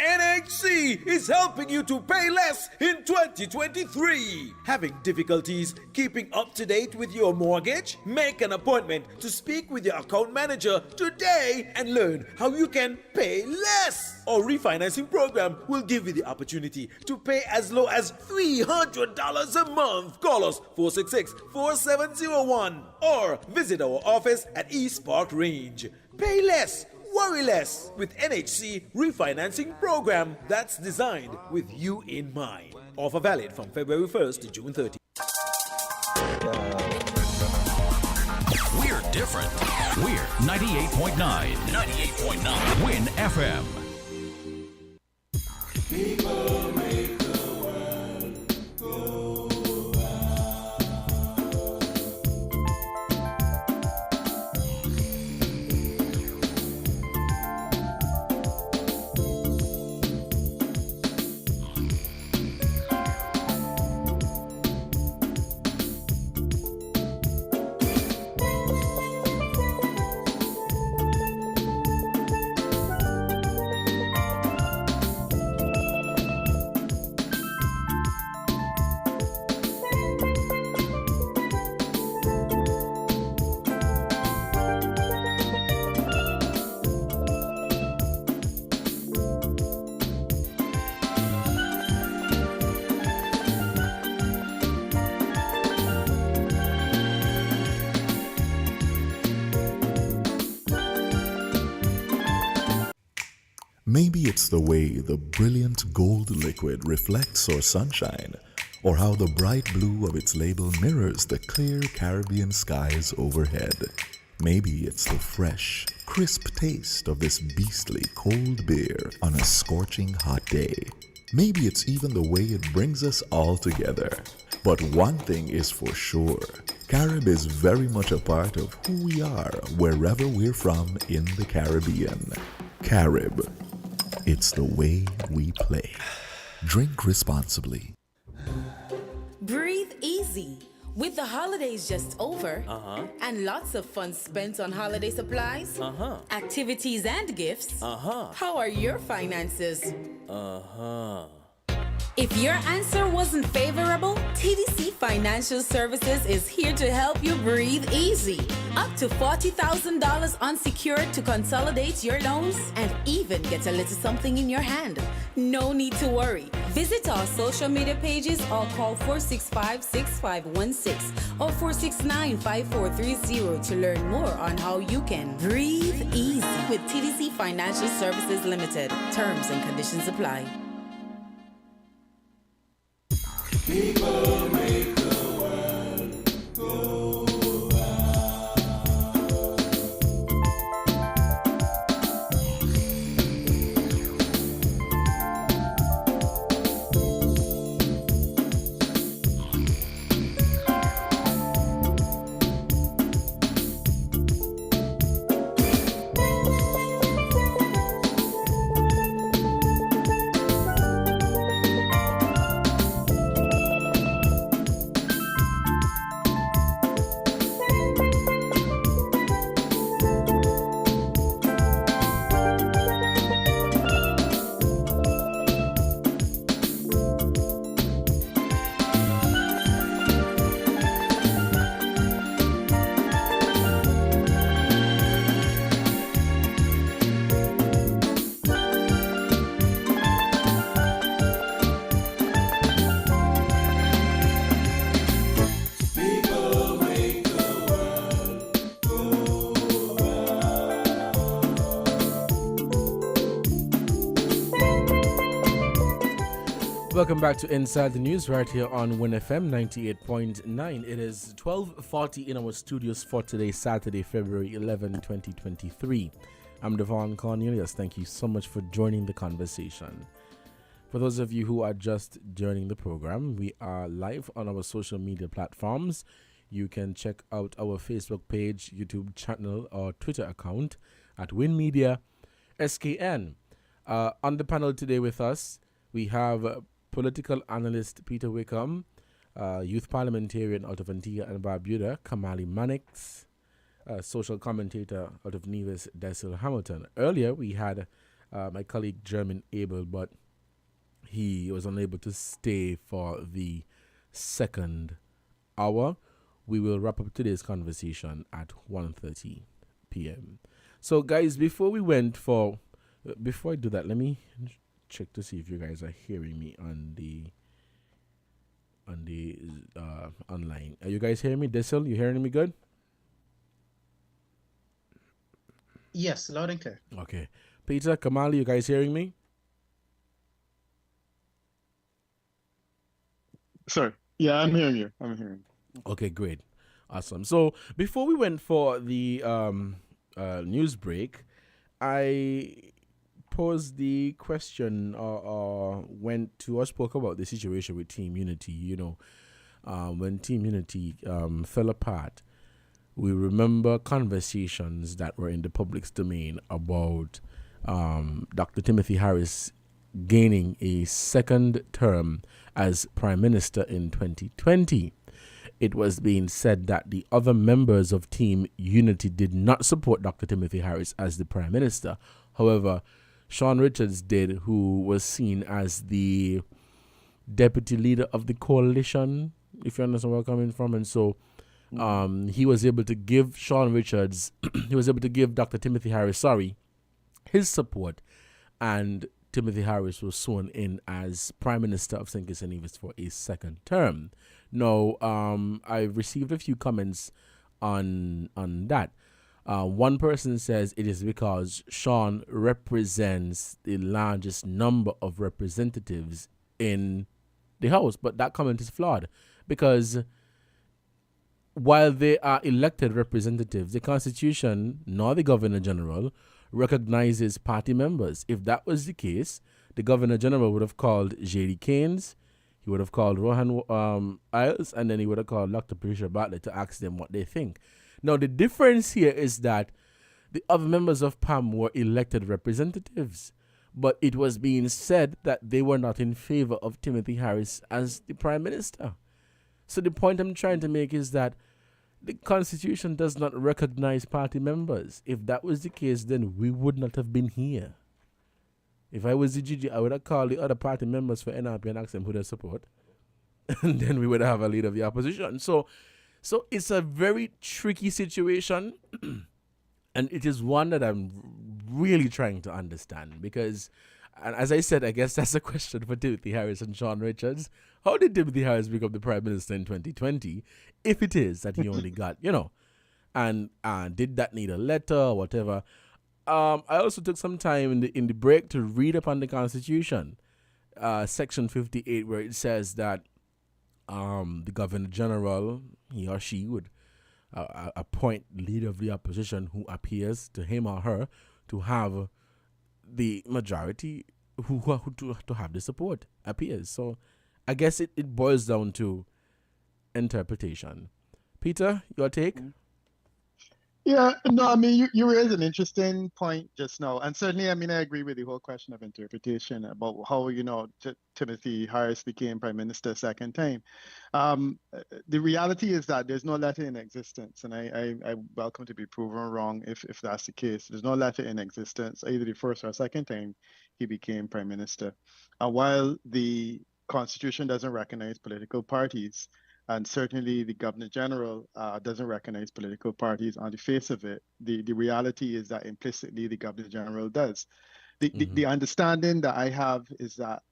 NHC is helping you to pay less in 2023. Having difficulties keeping up to date with your mortgage? Make an appointment to speak with your account manager today and learn how you can pay less. Our refinancing program will give you the opportunity to pay as low as $300 a month. Call us 466-4701 or visit our office at East Park Range. Pay less. Worry less with NHC refinancing program that's designed with you in mind. Offer valid from February 1st to June 30th. We're different. We're 98.9. 98.9. Win FM. People make the world go Maybe it's the way the brilliant gold liquid reflects our sunshine, or how the bright blue of its label mirrors the clear Caribbean skies overhead. Maybe it's the fresh, crisp taste of this beastly cold beer on a scorching hot day. Maybe it's even the way it brings us all together. But one thing is for sure, Carib is very much a part of who we are wherever we're from in the Caribbean. Carib. It's the way we play. Drink responsibly. Breathe easy. With the holidays just over, and lots of fun spent on holiday supplies, activities and gifts, how are your finances? If your answer wasn't favorable, TDC Financial Services is here to help you breathe easy. Up to $40,000 unsecured to consolidate your loans and even get a little something in your hand. No need to worry. Visit our social media pages or call 465-6516 or 469-5430 to learn more on how you can breathe easy with TDC Financial Services Limited. Terms and conditions apply. People make the world go Welcome back to Inside the News right here on Win FM 98.9. It is 12:40 in our studios for today, Saturday, February 11, 2023. I'm Devon Cornelius. Thank you so much for joining the conversation. For those of you who are just joining the program, we are live on our social media platforms. You can check out our Facebook page, YouTube channel, or Twitter account at Win Media SKN. On the panel today with us, we have political analyst Peter Wickham, youth parliamentarian out of Antigua and Barbuda, Kamali Mannix, social commentator out of Nevis, Desil Hamilton. Earlier, we had my colleague Jermaine Abel, but he was unable to stay for the second hour. We will wrap up today's conversation at 1:30 p.m. So, guys, before I do that, let me check to see if you guys are hearing me on the online. Are you guys hearing me? Desil, you hearing me good? Yes, loud and clear. Okay. Peter, Kamali, you guys hearing me? Sorry. Yeah, I'm hearing you. Okay, great. Awesome. So before we went for the news break, I posed the question or spoke about the situation with Team Unity. You know, when Team Unity fell apart, we remember conversations that were in the public's domain about Dr. Timothy Harris gaining a second term as Prime Minister in 2020. It was being said that the other members of Team Unity did not support Dr. Timothy Harris as the Prime Minister. However, Sean Richards did, who was seen as the deputy leader of the coalition, if you understand where I'm coming from. And so he was able to give Dr. Timothy Harris, his support, and Timothy Harris was sworn in as Prime Minister of St. Kitts and Nevis for a second term. Now, I've received a few comments on that. One person says it is because Sean represents the largest number of representatives in the House, but that comment is flawed because while they are elected representatives, the Constitution nor the Governor General recognizes party members. If that was the case, the Governor General would have called J.D. Keynes, he would have called Rohan Isles, and then he would have called Dr. Patricia Bartlett to ask them what they think. Now, the difference here is that the other members of PAM were elected representatives, but it was being said that they were not in favor of Timothy Harris as the Prime Minister. So the point I'm trying to make is that the Constitution does not recognize party members. If that was the case, then we would not have been here. If I was the GG, I would have called the other party members for NRP and asked them who they support. And then we would have a leader of the opposition. So it's a very tricky situation. And it is one that I'm really trying to understand because, and as I said, I guess that's a question for Timothy Harris and Sean Richards. How did Timothy Harris become the Prime Minister in 2020 if it is that he only got, and did that need a letter or whatever? I also took some time in the break to read up on the Constitution, Section 58, where it says that the Governor General, he or she, would appoint leader of the opposition who appears to him or her to have the majority to have the support appears. So I guess it boils down to interpretation. Peter, your take? Yeah, no, I mean, you raise an interesting point just now. And certainly, I mean, I agree with the whole question of interpretation about how, Timothy Harris became prime minister a second time. The reality is that there's no letter in existence, and I welcome to be proven wrong if that's the case. There's no letter in existence, either the first or second time he became prime minister. While the Constitution doesn't recognize political parties, and certainly the Governor General doesn't recognize political parties on the face of it. The reality is that implicitly the Governor General does. The understanding that I have is that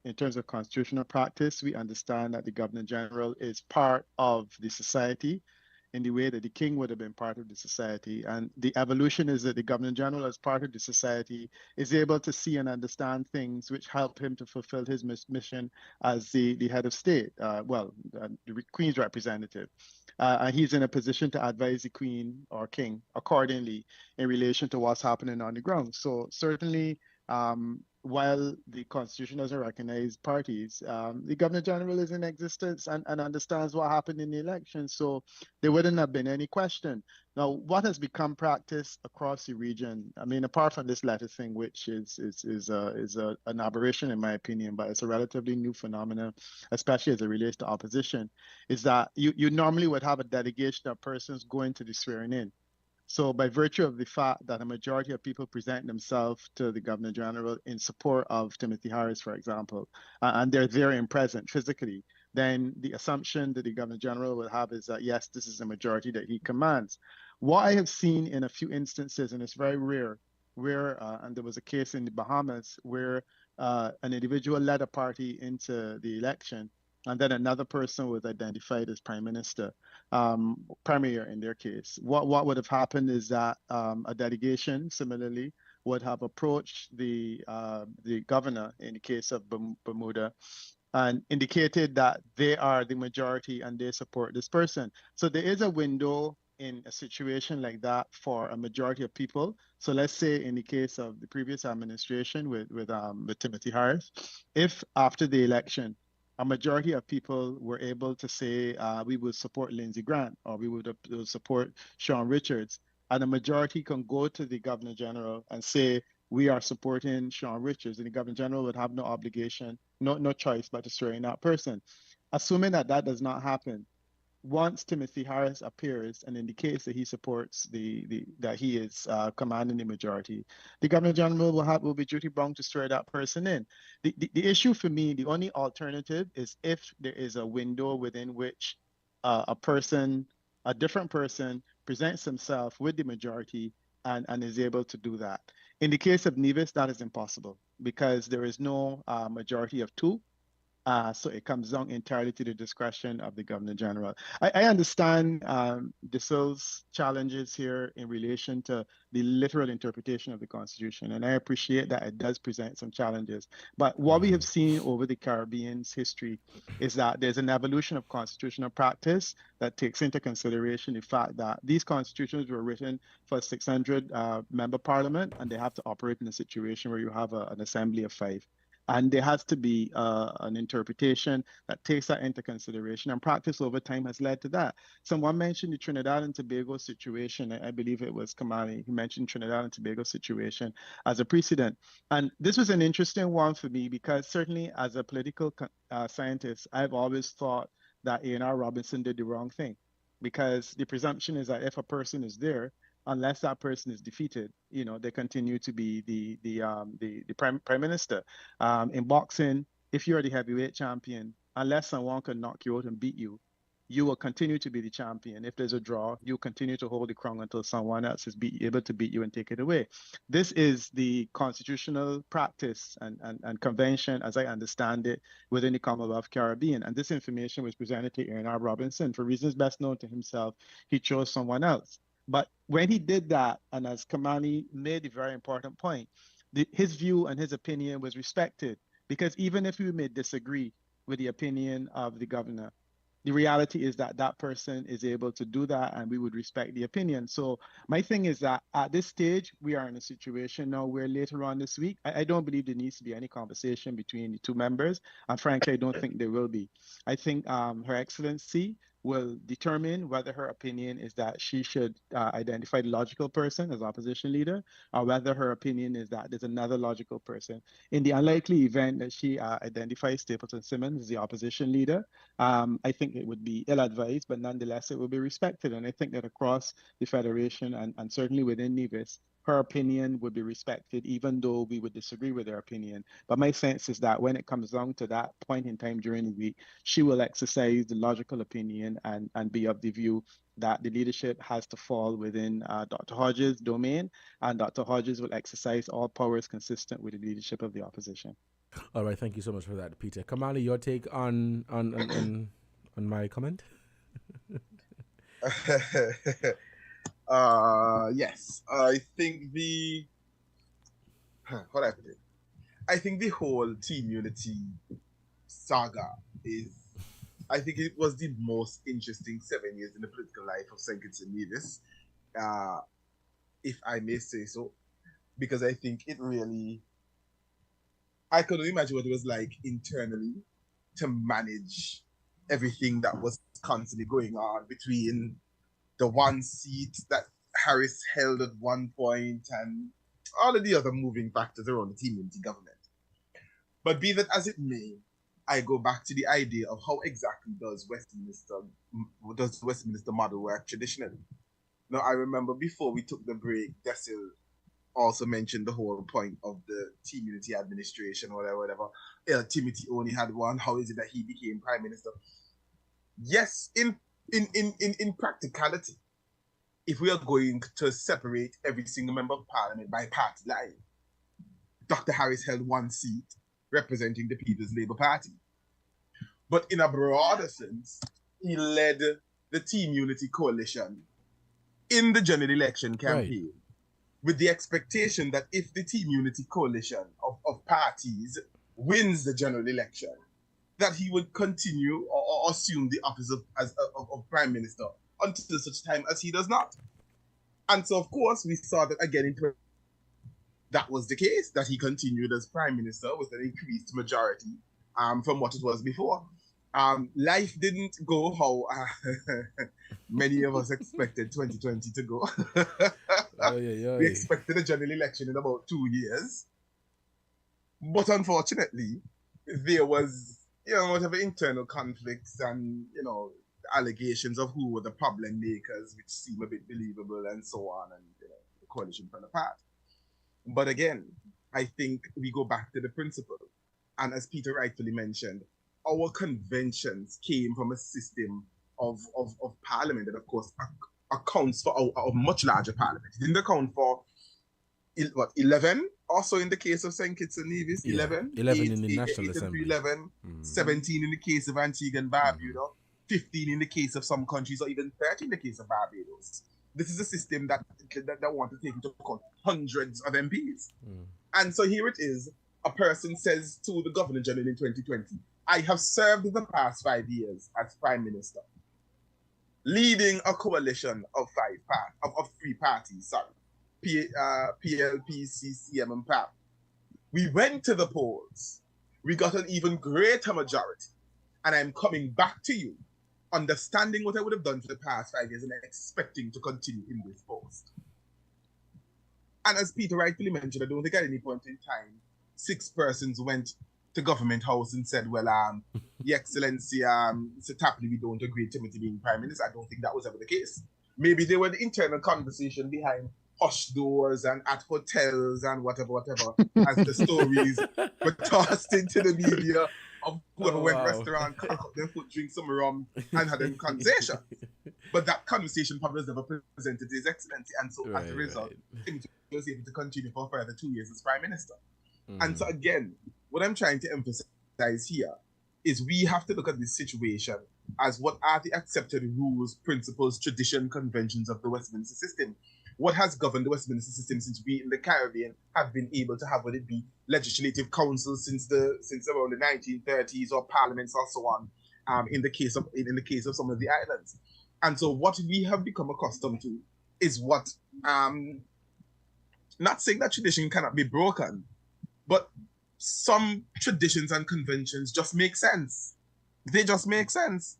in terms of constitutional practice, we understand that the Governor General is part of the society in the way that the king would have been part of the society. And the evolution is that the Governor General, as part of the society, is able to see and understand things which help him to fulfill his mission as the head of state, the Queen's representative. And he's in a position to advise the Queen or King accordingly in relation to what's happening on the ground. So certainly, while the Constitution doesn't recognize parties, the Governor General is in existence and understands what happened in the election. So there wouldn't have been any question. Now, what has become practice across the region? I mean, apart from this letter thing, which is an aberration in my opinion, but it's a relatively new phenomenon, especially as it relates to opposition, is that you normally would have a delegation of persons going to the swearing in. So by virtue of the fact that a majority of people present themselves to the Governor General in support of Timothy Harris, for example, and they're there and present physically, then the assumption that the Governor General will have is that, yes, this is a majority that he commands. What I have seen in a few instances, and it's very rare, and there was a case in the Bahamas where an individual led a party into the election, and then another person was identified as prime minister, premier in their case. What would have happened is that a delegation similarly would have approached the governor in the case of Bermuda and indicated that they are the majority and they support this person. So there is a window in a situation like that for a majority of people. So let's say in the case of the previous administration with Timothy Harris, if after the election, a majority of people were able to say, we would support Lindsey Grant or we would support Sean Richards. And a majority can go to the Governor General and say, we are supporting Sean Richards. And the Governor General would have no obligation, no choice but to swear in that person. Assuming that does not happen, once Timothy Harris appears and indicates that he supports that he is commanding the majority, the Governor General will be duty bound to swear that person in. The issue for me, the only alternative is if there is a window within which a different person presents himself with the majority and is able to do that. In the case of Nevis, that is impossible because there is no majority of two. So it comes down entirely to the discretion of the Governor General. I understand DeSille's challenges here in relation to the literal interpretation of the Constitution, and I appreciate that it does present some challenges. But what we have seen over the Caribbean's history is that there's an evolution of constitutional practice that takes into consideration the fact that these constitutions were written for a 600-member parliament, and they have to operate in a situation where you have an assembly of 5. And there has to be an interpretation that takes that into consideration. And practice over time has led to that. Someone mentioned the Trinidad and Tobago situation. I believe it was Kamali who mentioned Trinidad and Tobago situation as a precedent. And this was an interesting one for me because certainly as a political scientist, I've always thought that A.N.R. Robinson did the wrong thing because the presumption is that if a person is there, unless that person is defeated, they continue to be the prime minister. In boxing, if you're the heavyweight champion, unless someone can knock you out and beat you, you will continue to be the champion. If there's a draw, you continue to hold the crown until someone else is able to beat you and take it away. This is the constitutional practice and convention, as I understand it, within the Commonwealth Caribbean. And this information was presented to Aaron R. Robinson. For reasons best known to himself, he chose someone else. But when he did that, and as Kamani made a very important point, his view and his opinion was respected. Because even if we may disagree with the opinion of the governor, the reality is that that person is able to do that, and we would respect the opinion. So my thing is that at this stage, we are in a situation now where later on this week, I don't believe there needs to be any conversation between the two members. And frankly, I don't think there will be. I think Her Excellency will determine whether her opinion is that she should identify the logical person as opposition leader, or whether her opinion is that there's another logical person. In the unlikely event that she identifies Stapleton Simmons as the opposition leader, I think it would be ill-advised, but nonetheless, it will be respected. And I think that across the Federation and certainly within Nevis, her opinion would be respected, even though we would disagree with her opinion. But my sense is that when it comes down to that point in time during the week, she will exercise the logical opinion and be of the view that the leadership has to fall within Dr. Hodges' domain, and Dr. Hodges will exercise all powers consistent with the leadership of the opposition. All right, thank you so much for that, Peter. Kamali, your take on my comment? Yes, I think what I put it. I think the whole Team Unity saga I think it was the most interesting 7 years in the political life of St. Kitts and Nevis, if I may say so, because I think it really, I couldn't imagine what it was like internally to manage everything that was constantly going on between the one seat that Harris held at one point and all of the other moving factors around the Team Unity government. But be that as it may, I go back to the idea of how exactly does the Westminster model work traditionally. Now, I remember before we took the break, Desil also mentioned the whole point of the Team Unity administration, whatever. Timothy only had one. How is it that he became Prime Minister? Yes, in practicality, if we are going to separate every single member of Parliament by party line, Dr. Harris held one seat representing the People's Labour Party. But in a broader sense, he led the Team Unity coalition in the general election campaign with the expectation that if the Team Unity coalition of parties wins the general election, that he would continue or assume the office of Prime Minister until such time as he does not. And so, of course, we saw that again that was the case, that he continued as Prime Minister with an increased majority from what it was before. Life didn't go how many of us expected 2020 to go. We expected a general election in about 2 years. But unfortunately, there was, whatever internal conflicts and, allegations of who were the problem makers, which seem a bit believable and so on, and the coalition fell apart. But again, I think we go back to the principle. And as Peter rightfully mentioned, our conventions came from a system of parliament that, of course, accounts for a much larger parliament. It didn't account for, 11? Also in the case of St. Kitts and Nevis, 11? 11 in the National Assembly. 11, 17 in the case of Antigua and Barbuda, 15 in the case of some countries, or even 30 in the case of Barbados. This is a system that want to take into account hundreds of MPs. And so here it is, a person says to the Governor General in 2020, I have served the past 5 years as Prime Minister, leading a coalition of three parties, PLP, CCM, and PAP. We went to the polls. We got an even greater majority. And I'm coming back to you, understanding what I would have done for the past 5 years and expecting to continue in this post. And as Peter rightfully mentioned, I don't think at any point in time 6 persons went to Government House and said, well, Your Excellency, Sir Tapley, we don't agree Timothy being Prime Minister. I don't think that was ever the case. Maybe they were the internal conversation behind hush doors and at hotels and whatever, as the stories were tossed into the media of whoever went restaurant, cock up their foot, drink some rum, and had a conversation. But that conversation probably was never presented to His Excellency, and so as a result, Timothy was able to continue for a further 2 years as Prime Minister. And so again, what I'm trying to emphasize here is we have to look at this situation as what are the accepted rules, principles, tradition, conventions of the Westminster system. What has governed the Westminster system since we in the Caribbean have been able to have what it be legislative councils since around the 1930s, or parliaments or so on, in the case of some of the islands. And so what we have become accustomed to is what not saying that tradition cannot be broken, but some traditions and conventions just make sense. They just make sense.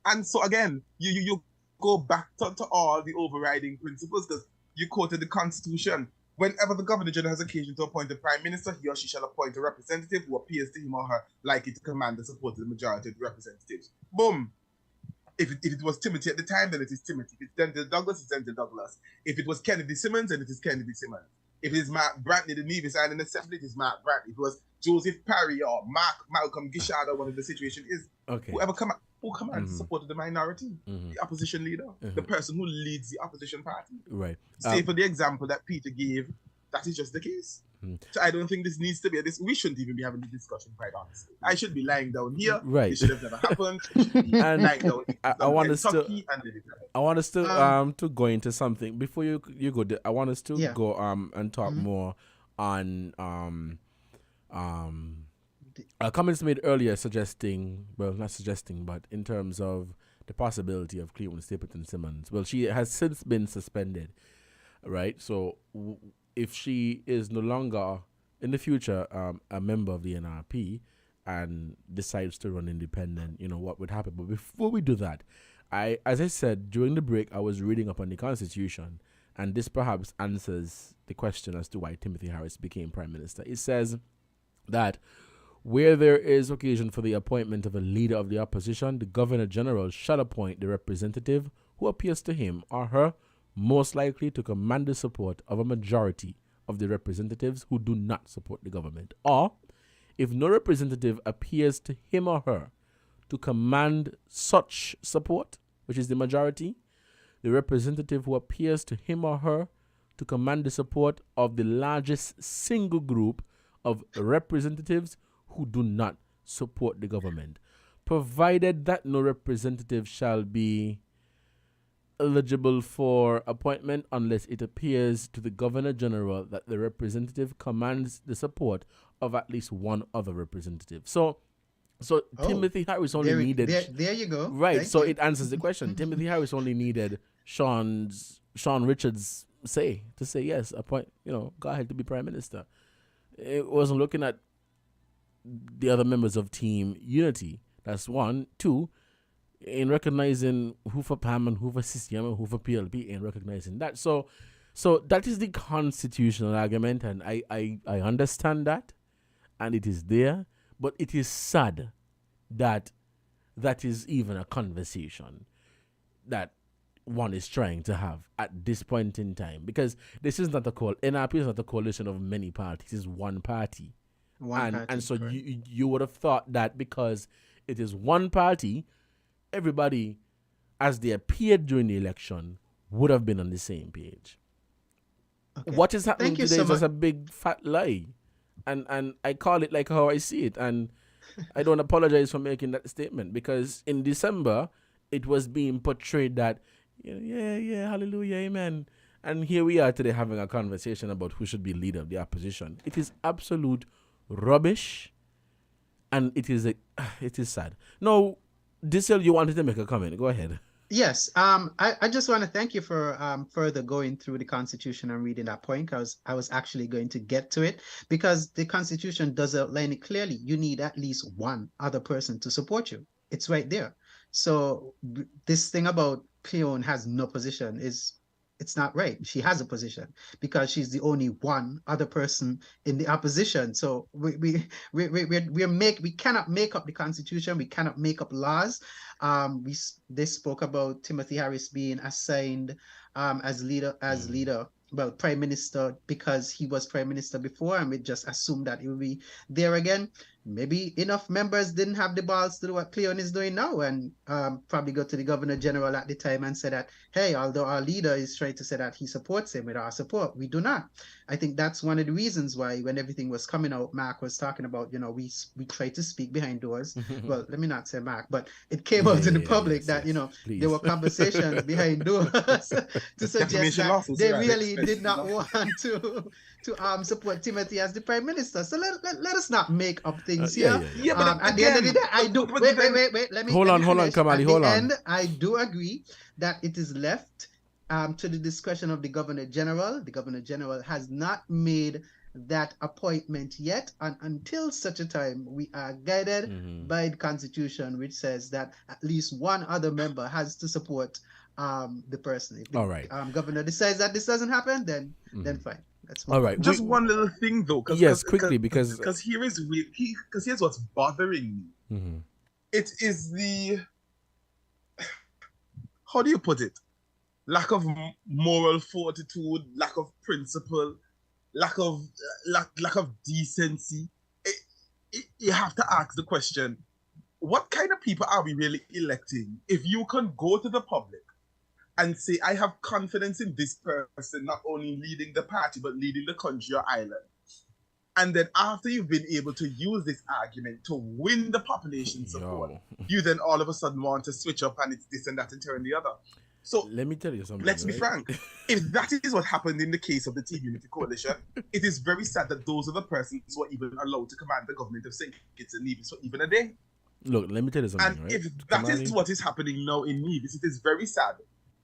And so again, you go back to all the overriding principles, because you quoted the Constitution. Whenever the Governor General has occasion to appoint a Prime Minister, he or she shall appoint a representative who appears to him or her likely to command the support of the majority of the representatives. Boom. If it was Timothy at the time, then it is Timothy. If it's Denzel Douglas, it's Denzel Douglas. If it was Kennedy Simmons, then it is Kennedy Simmons. If it is Mark Brantley, the Nevis Island Assembly, it is Mark Brantley. If it was Joseph Parry or Malcolm Gishard, or whatever the situation is, who commands supported the minority, the opposition leader, the person who leads the opposition party. Right. Say for the example that Peter gave, that is just the case. So I don't think this needs to be we shouldn't even be having this discussion, quite honestly. I should be lying down here. Right. It should have never happened. And lying down I want us to go into something before you go there. I want us to go and talk more on comments made earlier but in terms of the possibility of Cleon Simmons. Well, she has since been suspended, right? So if she is no longer in the future a member of the NRP and decides to run independent, what would happen? But before we do that, as I said during the break, I was reading up on the Constitution, and this perhaps answers the question as to why Timothy Harris became Prime Minister. It says that where there is occasion for the appointment of a leader of the opposition, the Governor General shall appoint the representative who appears to him or her most likely to command the support of a majority of the representatives who do not support the government. Or, if no representative appears to him or her to command such support, which is the majority, the representative who appears to him or her to command the support of the largest single group of representatives who do not support the government, provided that no representative shall be eligible for appointment unless it appears to the Governor General that the representative commands the support of at least one other representative. So Timothy Harris only needed... There you go. Right, Thank you. It answers the question. Timothy Harris only needed Sean Richards' say yes, appoint, go ahead to be Prime Minister. It wasn't looking at the other members of Team Unity. That's one. Two, in recognizing who for PAM and who for CCM and who for PLP, in recognizing that. So that is the constitutional argument, and I understand that, and it is there, but it is sad that that is even a conversation that one is trying to have at this point in time, because this is not NRP is not a coalition of many parties, it's one party. And so you would have thought that because it is one party, everybody, as they appeared during the election, would have been on the same page. Okay. What is happening today is just a big fat lie. And I call it like how I see it. And I don't apologize for making that statement, because in December, it was being portrayed that, yeah, hallelujah, amen. And here we are today having a conversation about who should be leader of the opposition. It is absolute rubbish, and it is sad. No, Dissel, you wanted to make a comment. Go ahead. Yes. I just want to thank you for further going through the Constitution and reading that point. I was actually going to get to it, because the Constitution does outline it clearly. You need at least one other person to support you. It's right there. So this thing about Cleon has no position is it's not right. She has a position because she's the only one other person in the opposition. So we cannot make up the Constitution. We cannot make up laws. They spoke about Timothy Harris being assigned as leader, well, prime minister, because he was prime minister before, and we just assumed that he will be there again. Maybe enough members didn't have the balls to do what Cleon is doing now, and probably go to the governor general at the time and say that, hey, although our leader is trying to say that he supports him with our support, we do not. I think that's one of the reasons why when everything was coming out, Mark was talking about, we try to speak behind doors. Well, let me not say Mark, but it came out in the public that, there were conversations behind doors to suggest that they really did not want to support Timothy as the prime minister. So let us not make up things here. But at the end of the day, I do. Wait. Let me hold on, At Kamali, hold the on. end, I do agree that it is left to the discretion of the governor general. The governor general has not made that appointment yet, and until such a time we are guided by the Constitution, which says that at least one other member has to support the person. If the All right. Governor decides that this doesn't happen, then fine. That's all right. Just one little thing though, quickly, because here's what's bothering me. It is the, how do you put it? Lack of moral fortitude, lack of principle, lack of decency. You have to ask the question: what kind of people are we really electing? If you can go to the public and say, I have confidence in this person, not only leading the party, but leading the country or island. And then after you've been able to use this argument to win the population support, you then all of a sudden want to switch up and it's this and that and turn the other. So let me tell you something. Let's be frank. If that is what happened in the case of the Team Unity Coalition, it is very sad that those are the persons who are even allowed to command the government of St. Kitts and Nevis for even a day. Look, let me tell you something. And if that is what is happening now in Nevis, it is very sad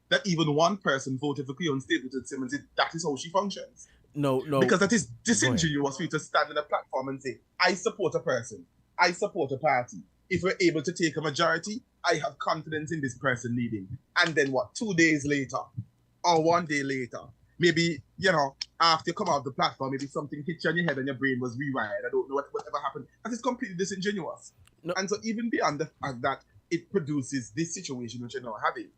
that even one person voted for Cleon Simmons. That is how she functions. No. Because that is disingenuous for you to stand on a platform and say, I support a person, I support a party. If we're able to take a majority, I have confidence in this person leading. And then 2 days later, or 1 day later, maybe, after you come off the platform, maybe something hit you on your head and your brain was rewired. I don't know whatever happened. That is completely disingenuous. No. And so even beyond the fact that it produces this situation which you're now having,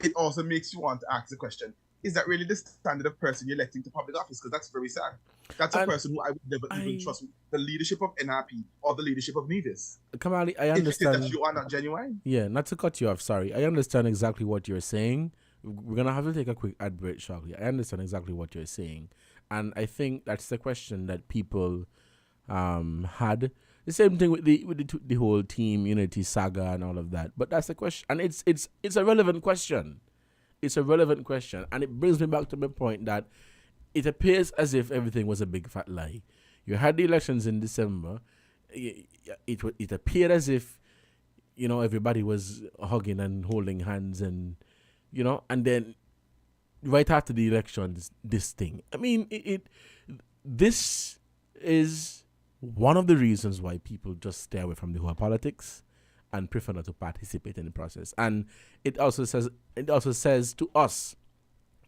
it also makes you want to ask the question, is that really the standard of person you're electing to public office? Because that's very sad. That's a person who I would never even trust with the leadership of NRP or the leadership of Nevis. Kamali, I understand. If that you are not genuine. Yeah, not to cut you off, sorry. I understand exactly what you're saying. We're going to have to take a quick ad break shortly. I understand exactly what you're saying. And I think that's the question that people had. The same thing with the whole Team Unity saga and all of that. But that's the question. And it's a relevant question. It's a relevant question. And it brings me back to my point that it appears as if everything was a big fat lie. You had the elections in December. It appeared as if, everybody was hugging and holding hands and, and then right after the elections, this thing. I mean, this is one of the reasons why people just stay away from the whole politics and prefer not to participate in the process. And it also says to us,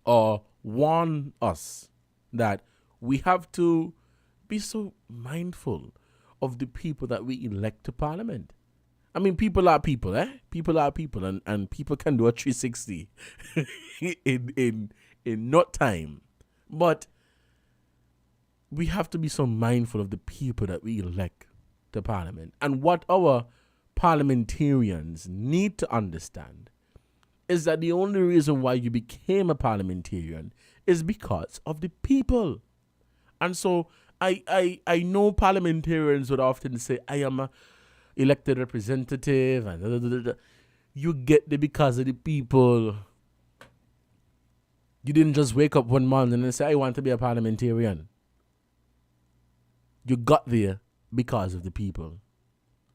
or warn us, that we have to be so mindful of the people that we elect to parliament. I mean, people are people, eh? People are people, and people can do a 360 in not time. But we have to be so mindful of the people that we elect to parliament. And what our parliamentarians need to understand is that the only reason why you became a parliamentarian is because of the people. And so I know parliamentarians would often say, I am a elected representative, and you get there because of the people. You didn't just wake up one morning and say, I want to be a parliamentarian. You got there because of the people.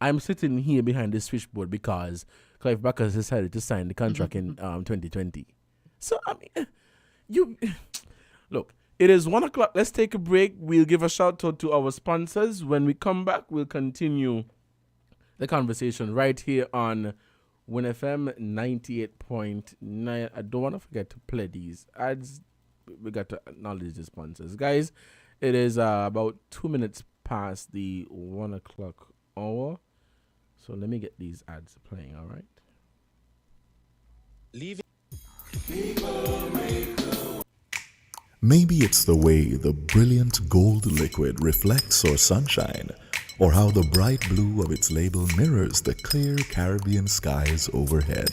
I'm sitting here behind this switchboard because Clive Barker decided to sign the contract in 2020. So, I mean, look, it is 1 o'clock. Let's take a break. We'll give a shout out to our sponsors. When we come back, we'll continue the conversation right here on Win FM 98.9. I don't want to forget to play these ads. We got to acknowledge the sponsors. Guys, it is about 2 minutes past the 1 o'clock hour. So let me get these ads playing, all right? Maybe it's the way the brilliant gold liquid reflects our sunshine, or how the bright blue of its label mirrors the clear Caribbean skies overhead.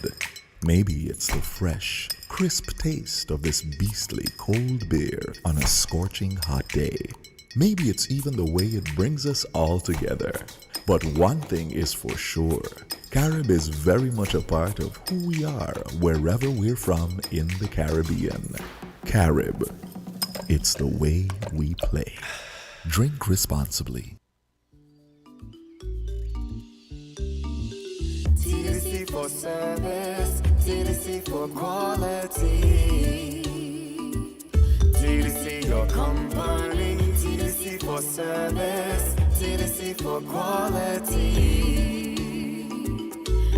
Maybe it's the fresh, crisp taste of this beastly cold beer on a scorching hot day. Maybe it's even the way it brings us all together. But one thing is for sure, Carib is very much a part of who we are wherever we're from in the Caribbean. Carib, it's the way we play. Drink responsibly. TDC for service, TDC for quality. TDC your company, TDC for service, TDC for quality.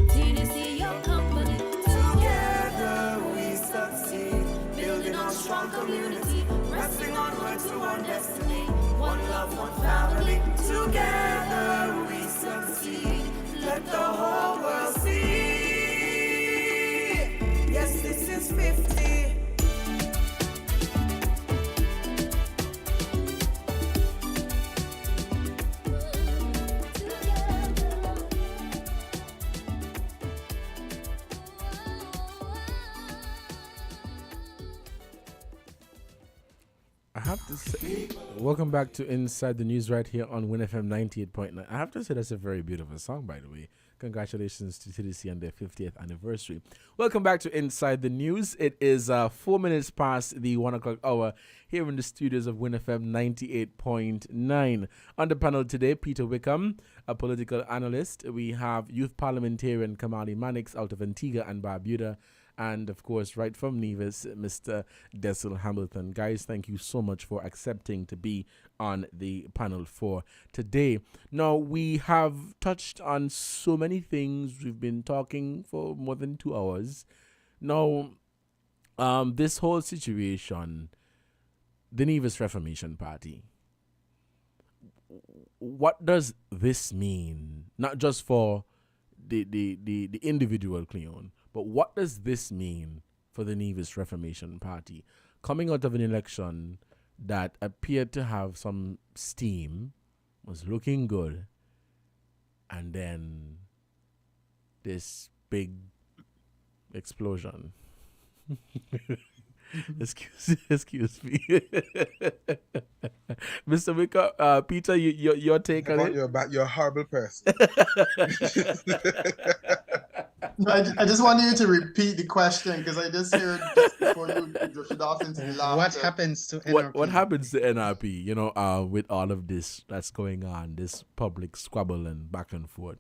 TDC your company. Together we succeed, building our strong community, pressing onward to our destiny. One love, one family. Together we succeed. Let the whole world see. Yes, this is 50. I have to say, welcome back to Inside the News right here on Win FM 98.9. I have to say that's a very beautiful song, by the way. Congratulations to TDC on their 50th anniversary. Welcome back to Inside the News. It is 4 minutes past the 1 o'clock hour here in the studios of Win FM 98.9. On the panel today, Peter Wickham, a political analyst. We have youth parliamentarian Kamali Mannix out of Antigua and Barbuda. And, of course, right from Nevis, Mr. Desil Hamilton. Guys, thank you so much for accepting to be on the panel for today. Now, we have touched on so many things. We've been talking for more than 2 hours. Now, this whole situation, the Nevis Reformation Party, what does this mean? Not just for the individual Cleon, but what does this mean for the Nevis Reformation Party? Coming out of an election that appeared to have some steam, was looking good, and then this big explosion. Excuse me. Mr. Wicker, Peter, your take on it? You're a horrible person. No, I just wanted you to repeat the question because I just heard just before you drifted off into the laughter. What happens to NRP? What happens to NRP, with all of this that's going on, this public squabble and back and forth?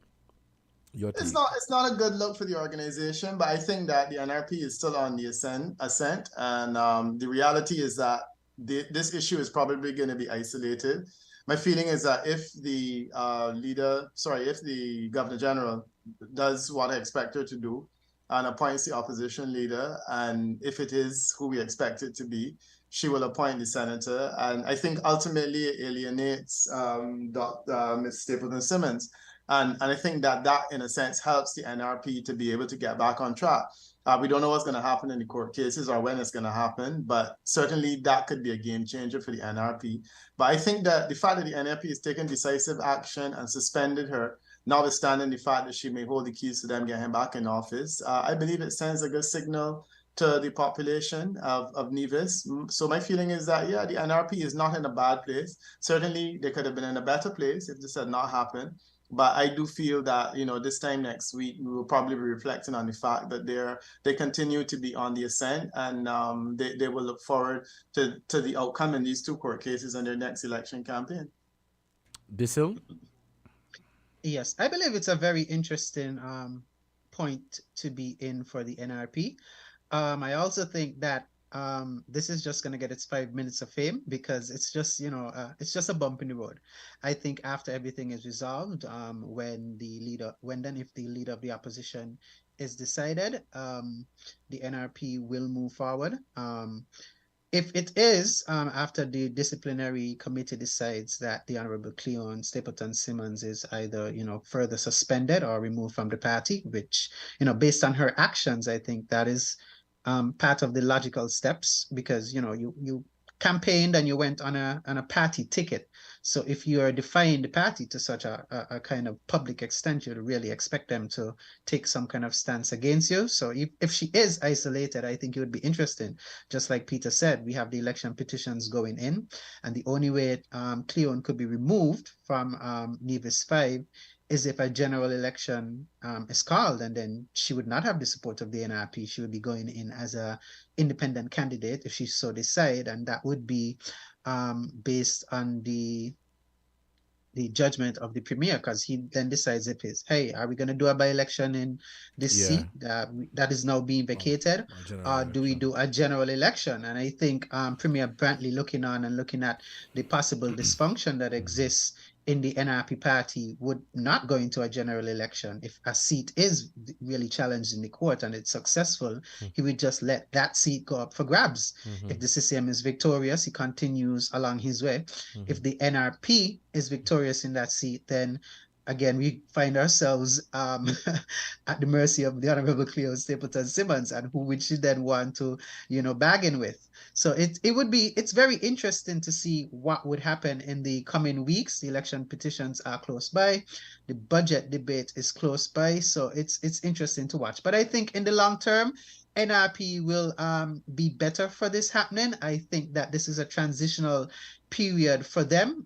It's not a good look for the organization, but I think that the NRP is still on the ascent, and the reality is that this issue is probably going to be isolated. My feeling is that if the if the Governor General does what I expect her to do and appoints the opposition leader, and if it is who we expect it to be, she will appoint the senator. And I think ultimately it alienates Ms. Stapleton Simmons. And I think that in a sense helps the NRP to be able to get back on track. We don't know what's going to happen in the court cases or when it's going to happen, but certainly that could be a game changer for the NRP. But I think that the fact that the NRP has taken decisive action and suspended her, notwithstanding the fact that she may hold the keys to them getting back in office, I believe it sends a good signal to the population of Nevis. So my feeling is that, yeah, the NRP is not in a bad place. Certainly, they could have been in a better place if this had not happened. But I do feel that, this time next week, we will probably be reflecting on the fact that they continue to be on the ascent, and they will look forward to the outcome in these two court cases in their next election campaign. Desil? Yes, I believe it's a very interesting point to be in for the NRP. I also think that this is just going to get its 5 minutes of fame because it's just, it's just a bump in the road. I think after everything is resolved, if the leader of the opposition is decided, the NRP will move forward. If it is, after the disciplinary committee decides that the Honorable Cleon Simmons is either, further suspended or removed from the party, which, based on her actions, I think that is part of the logical steps, because, you campaigned and you went on a party ticket. So if you are defying the party to such a kind of public extent, you'd really expect them to take some kind of stance against you. So if she is isolated, I think it would be interesting. Just like Peter said, we have the election petitions going in, and the only way Cleon could be removed from Nevis 5 is if a general election is called, and then she would not have the support of the NRP. She would be going in as a independent candidate if she so decide, and that would be based on the judgment of the premier, because he then decides if it's, hey, are we going to do a by-election in this seat that is now being vacated, or do we do a general election? And I think Premier Brantley, looking on and looking at the possible dysfunction that exists in the NRP party, would not go into a general election. If a seat is really challenged in the court and it's successful, he would just let that seat go up for grabs. If the CCM is victorious, he continues along his way. If the NRP is victorious in that seat, then again, we find ourselves at the mercy of the Honorable Cleon Simmons, and who would she then want to, bargain with? So it's very interesting to see what would happen in the coming weeks. The election petitions are close by. The budget debate is close by. So it's interesting to watch. But I think in the long term, NRP will be better for this happening. I think that this is a transitional period for them,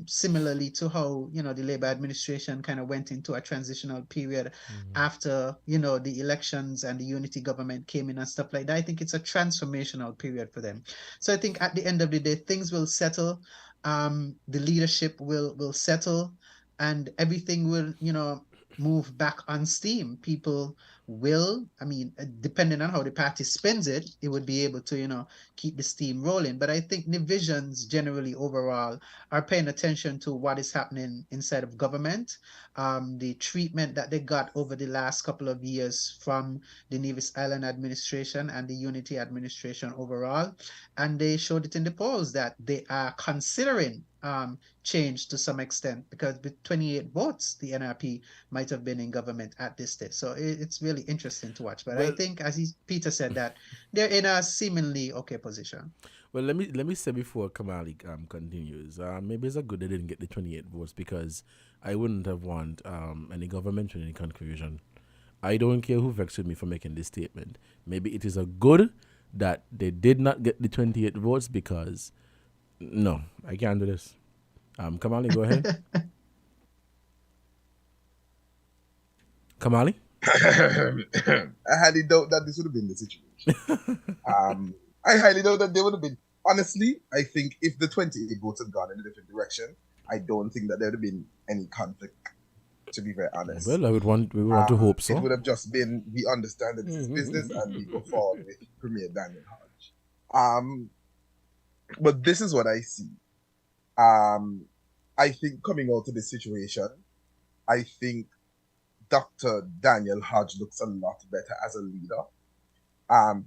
similarly to how, the Labour administration kind of went into a transitional period after, the elections and the unity government came in and stuff like that. I think it's a transformational period for them. So I think at the end of the day, things will settle. The leadership will settle, and everything will, move back on steam. People will, depending on how the party spends it, it would be able to, keep the steam rolling. But I think divisions generally overall are paying attention to what is happening inside of government, the treatment that they got over the last couple of years from the Nevis Island administration and the Unity administration overall. And they showed it in the polls that they are considering change to some extent, because with 28 votes, the NRP might have been in government at this stage. So it's really interesting to watch. But I think, as Peter said, that they're in a seemingly okay position. Well, let me say before Kamali continues, maybe it's a good they didn't get the 28 votes, because I wouldn't have want any government in any conclusion. I don't care who vexed me for making this statement. Maybe it is a good that they did not get the 28 votes, because no, I can't do this. Kamali, go ahead. Kamali? I highly doubt that this would have been the situation. I highly doubt that they would have been. Honestly, I think if the 28 votes had gone in a different direction, I don't think that there would have been any conflict, to be very honest. Well, we would want to hope so. It would have just been, we understand that this is business and we go forward with Premier Daniel Hodge. But this is what I see. I think coming out of this situation, I think Dr. Daniel Hodge looks a lot better as a leader,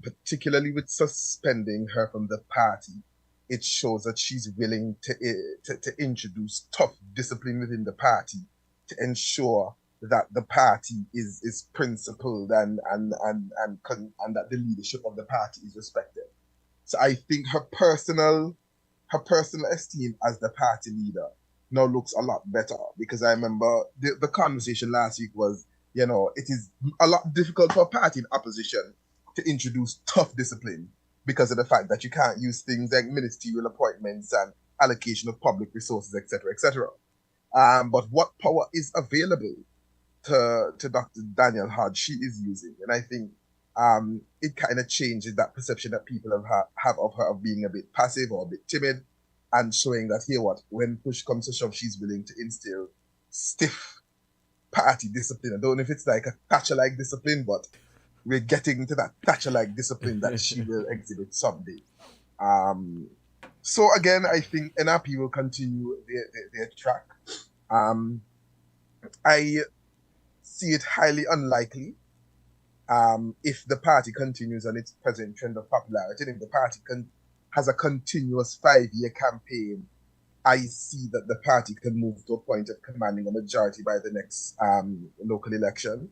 particularly with suspending her from the party. It shows that she's willing to introduce tough discipline within the party to ensure that the party is principled and that the leadership of the party is respected. So I think her personal esteem as the party leader now looks a lot better, because I remember the conversation last week was, it is a lot difficult for a party in opposition to introduce tough discipline because of the fact that you can't use things like ministerial appointments and allocation of public resources, etc., etc. But what power is available to Dr. Daniel Hodge, she is using, and I think it kind of changes that perception that people have of her of being a bit passive or a bit timid, and showing that, here what, when push comes to shove, she's willing to instill stiff party discipline. I don't know if it's like a Thatcher-like discipline, but we're getting to that Thatcher-like discipline that she will exhibit someday. So again, I think NRP will continue their track. I see it highly unlikely if the party continues on its present trend of popularity, and if the party has a continuous 5-year campaign, I see that the party can move to a point of commanding a majority by the next local election.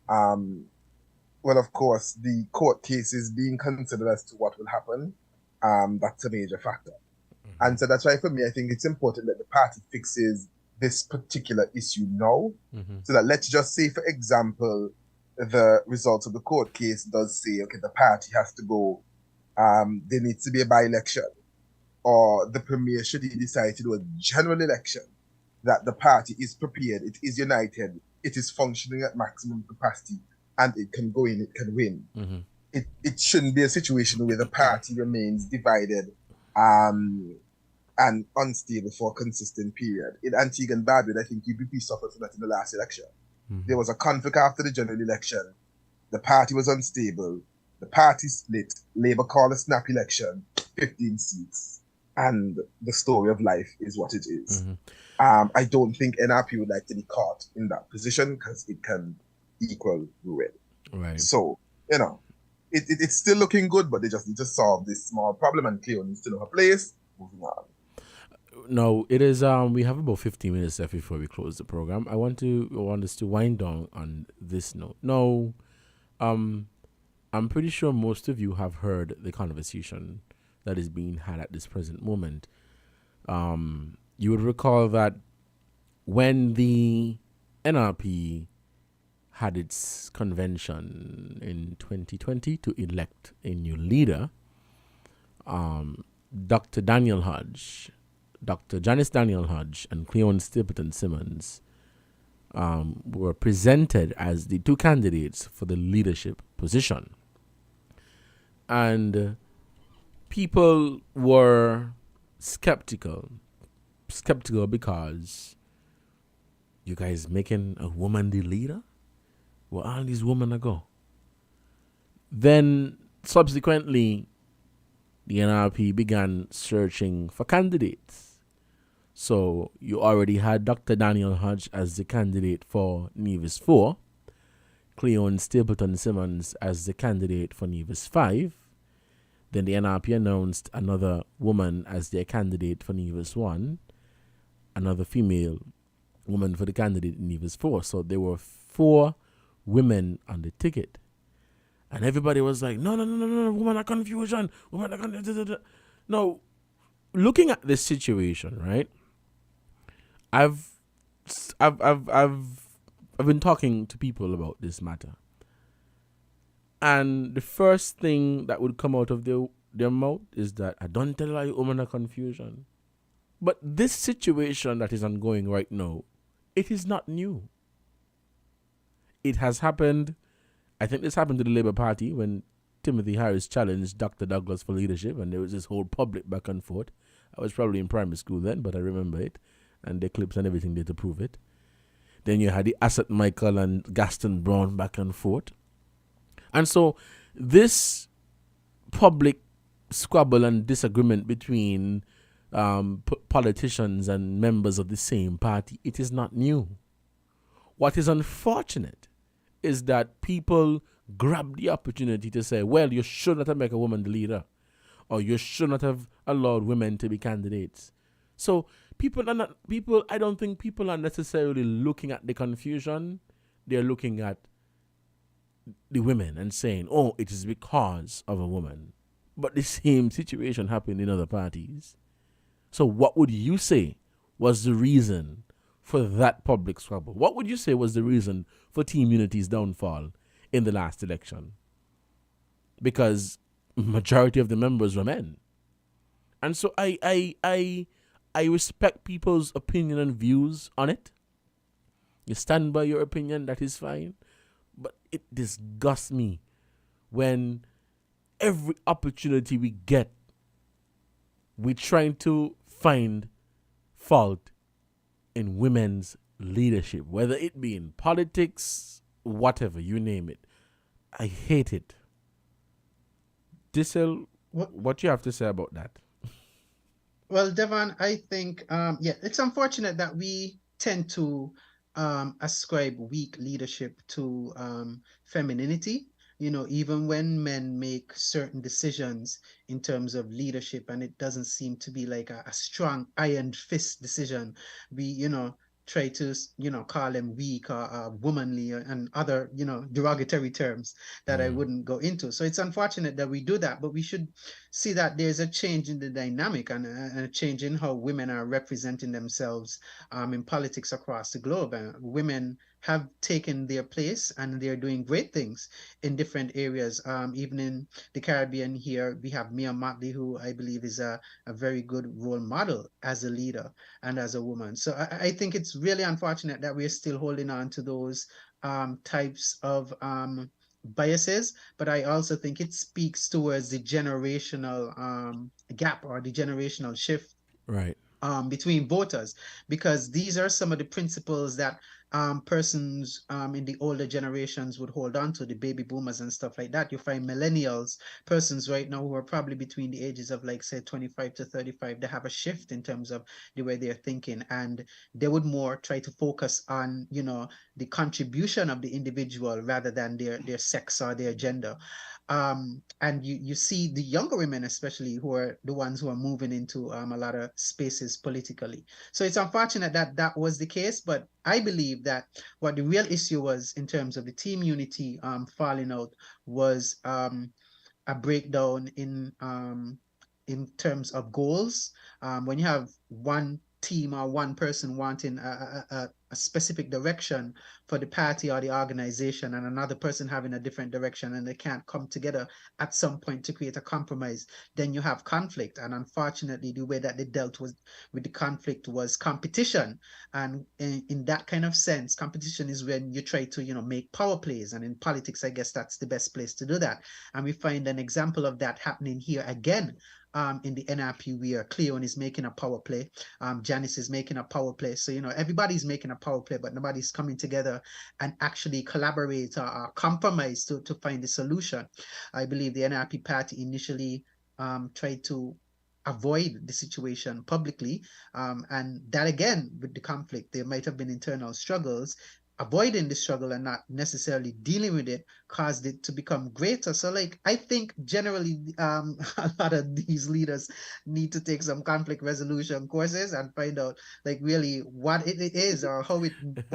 Well, of course, the court case is being considered as to what will happen. That's a major factor. And so that's why, for me, I think it's important that the party fixes this particular issue now. So that, let's just say, for example, the results of the court case does say, okay, the party has to go, there needs to be a by-election, or the premier, should he decide to do a general election, that the party is prepared, it is united, it is functioning at maximum capacity, and it can go in, it can win. It shouldn't be a situation where the party remains divided and unstable for a consistent period. In Antigua and Barbuda, I think UPP suffered from that in the last election. There was a conflict after the general election. The party was unstable. The party split. Labour called a snap election, 15 seats. And the story of life is what it is. I don't think NRP would like to be caught in that position because it can equal ruin. Right. So, it's still looking good, but they just need to solve this small problem, and Cleon needs to know her place. Moving on. No, it is. We have about 15 minutes left before we close the program. I want us to wind down on this note. No, I'm pretty sure most of you have heard the conversation that is being had at this present moment. You would recall that when the NRP had its convention in 2020 to elect a new leader, Dr. Daniel Hodge, Dr. Janice Daniel Hodge, and Cleon Simmons were presented as the two candidates for the leadership position. And people were skeptical because you guys making a woman the leader? Well, all these women ago. Then subsequently, the NRP began searching for candidates. So you already had Dr. Daniel Hodge as the candidate for Nevis 4, Cleon Simmons as the candidate for Nevis 5. Then the NRP announced another woman as their candidate for Nevis 1, another female woman for the candidate in Nevis 4. So there were 4 women on the ticket. And everybody was like, no, woman are confusion. No, looking at this situation, right? I've been talking to people about this matter. And the first thing that would come out of their mouth is that I don't tell you woman are confusion. But this situation that is ongoing right now, it is not new. It has happened. I think this happened to the Labour Party when Timothy Harris challenged Dr. Douglas for leadership, and there was this whole public back and forth. I was probably in primary school then, but I remember it, and the clips and everything there to prove it. Then you had the Asset Michael and Gaston Brown back and forth. And so this public squabble and disagreement between politicians and members of the same party, it is not new. What is unfortunate is that people grab the opportunity to say, well, you should not have made a woman the leader, or you should not have allowed women to be candidates. So I don't think people are necessarily looking at the confusion. They're looking at the women and saying, oh, it is because of a woman. But the same situation happened in other parties. So what would you say was the reason for that public squabble? What would you say was the reason for Team Unity's downfall in the last election? Because majority of the members were men. And so I respect people's opinion and views on it. You stand by your opinion, that is fine. But it disgusts me when every opportunity we get, we're trying to find fault in women's leadership, whether it be in politics, whatever, you name it. I hate it. Dissel, what you have to say about that? Well, Devon, I think, it's unfortunate that we tend to ascribe weak leadership to femininity. even when men make certain decisions in terms of leadership, and it doesn't seem to be like a strong iron fist decision, we, try to, call them weak or womanly and other, derogatory terms that I wouldn't go into. So it's unfortunate that we do that, but we should see that there's a change in the dynamic and a change in how women are representing themselves in politics across the globe. And women have taken their place and they're doing great things in different areas. Even in the Caribbean here, we have Mia Mottley, who I believe is a very good role model as a leader and as a woman. So I think it's really unfortunate that we're still holding on to those types of biases, but I also think it speaks towards the generational gap or the generational shift Right. between voters, because these are some of the principles that persons in the older generations would hold on to, the baby boomers and stuff like that. You find millennials, persons right now who are probably between the ages of like say 25 to 35, they have a shift in terms of the way they're thinking, and they would more try to focus on, the contribution of the individual rather than their sex or their gender. And you see the younger women, especially, who are the ones who are moving into a lot of spaces politically. So it's unfortunate that that was the case, but I believe that what the real issue was in terms of the team unity falling out was a breakdown in terms of goals. When you have one team or one person wanting a specific direction for the party or the organization, and another person having a different direction, and they can't come together at some point to create a compromise, then you have conflict. And unfortunately, the way that they dealt with the conflict was competition. And in that kind of sense, competition is when you try to, make power plays. And in politics, I guess that's the best place to do that. And we find an example of that happening here again. In the NRP, where Cleon is making a power play, Janice is making a power play. So, everybody's making a power play, but nobody's coming together and actually collaborate or compromise to find a solution. I believe the NRP party initially tried to avoid the situation publicly. And that again, with the conflict, there might have been internal struggles. Avoiding the struggle and not necessarily dealing with it caused it to become greater. So like, I think generally a lot of these leaders need to take some conflict resolution courses and find out like really what it is, or what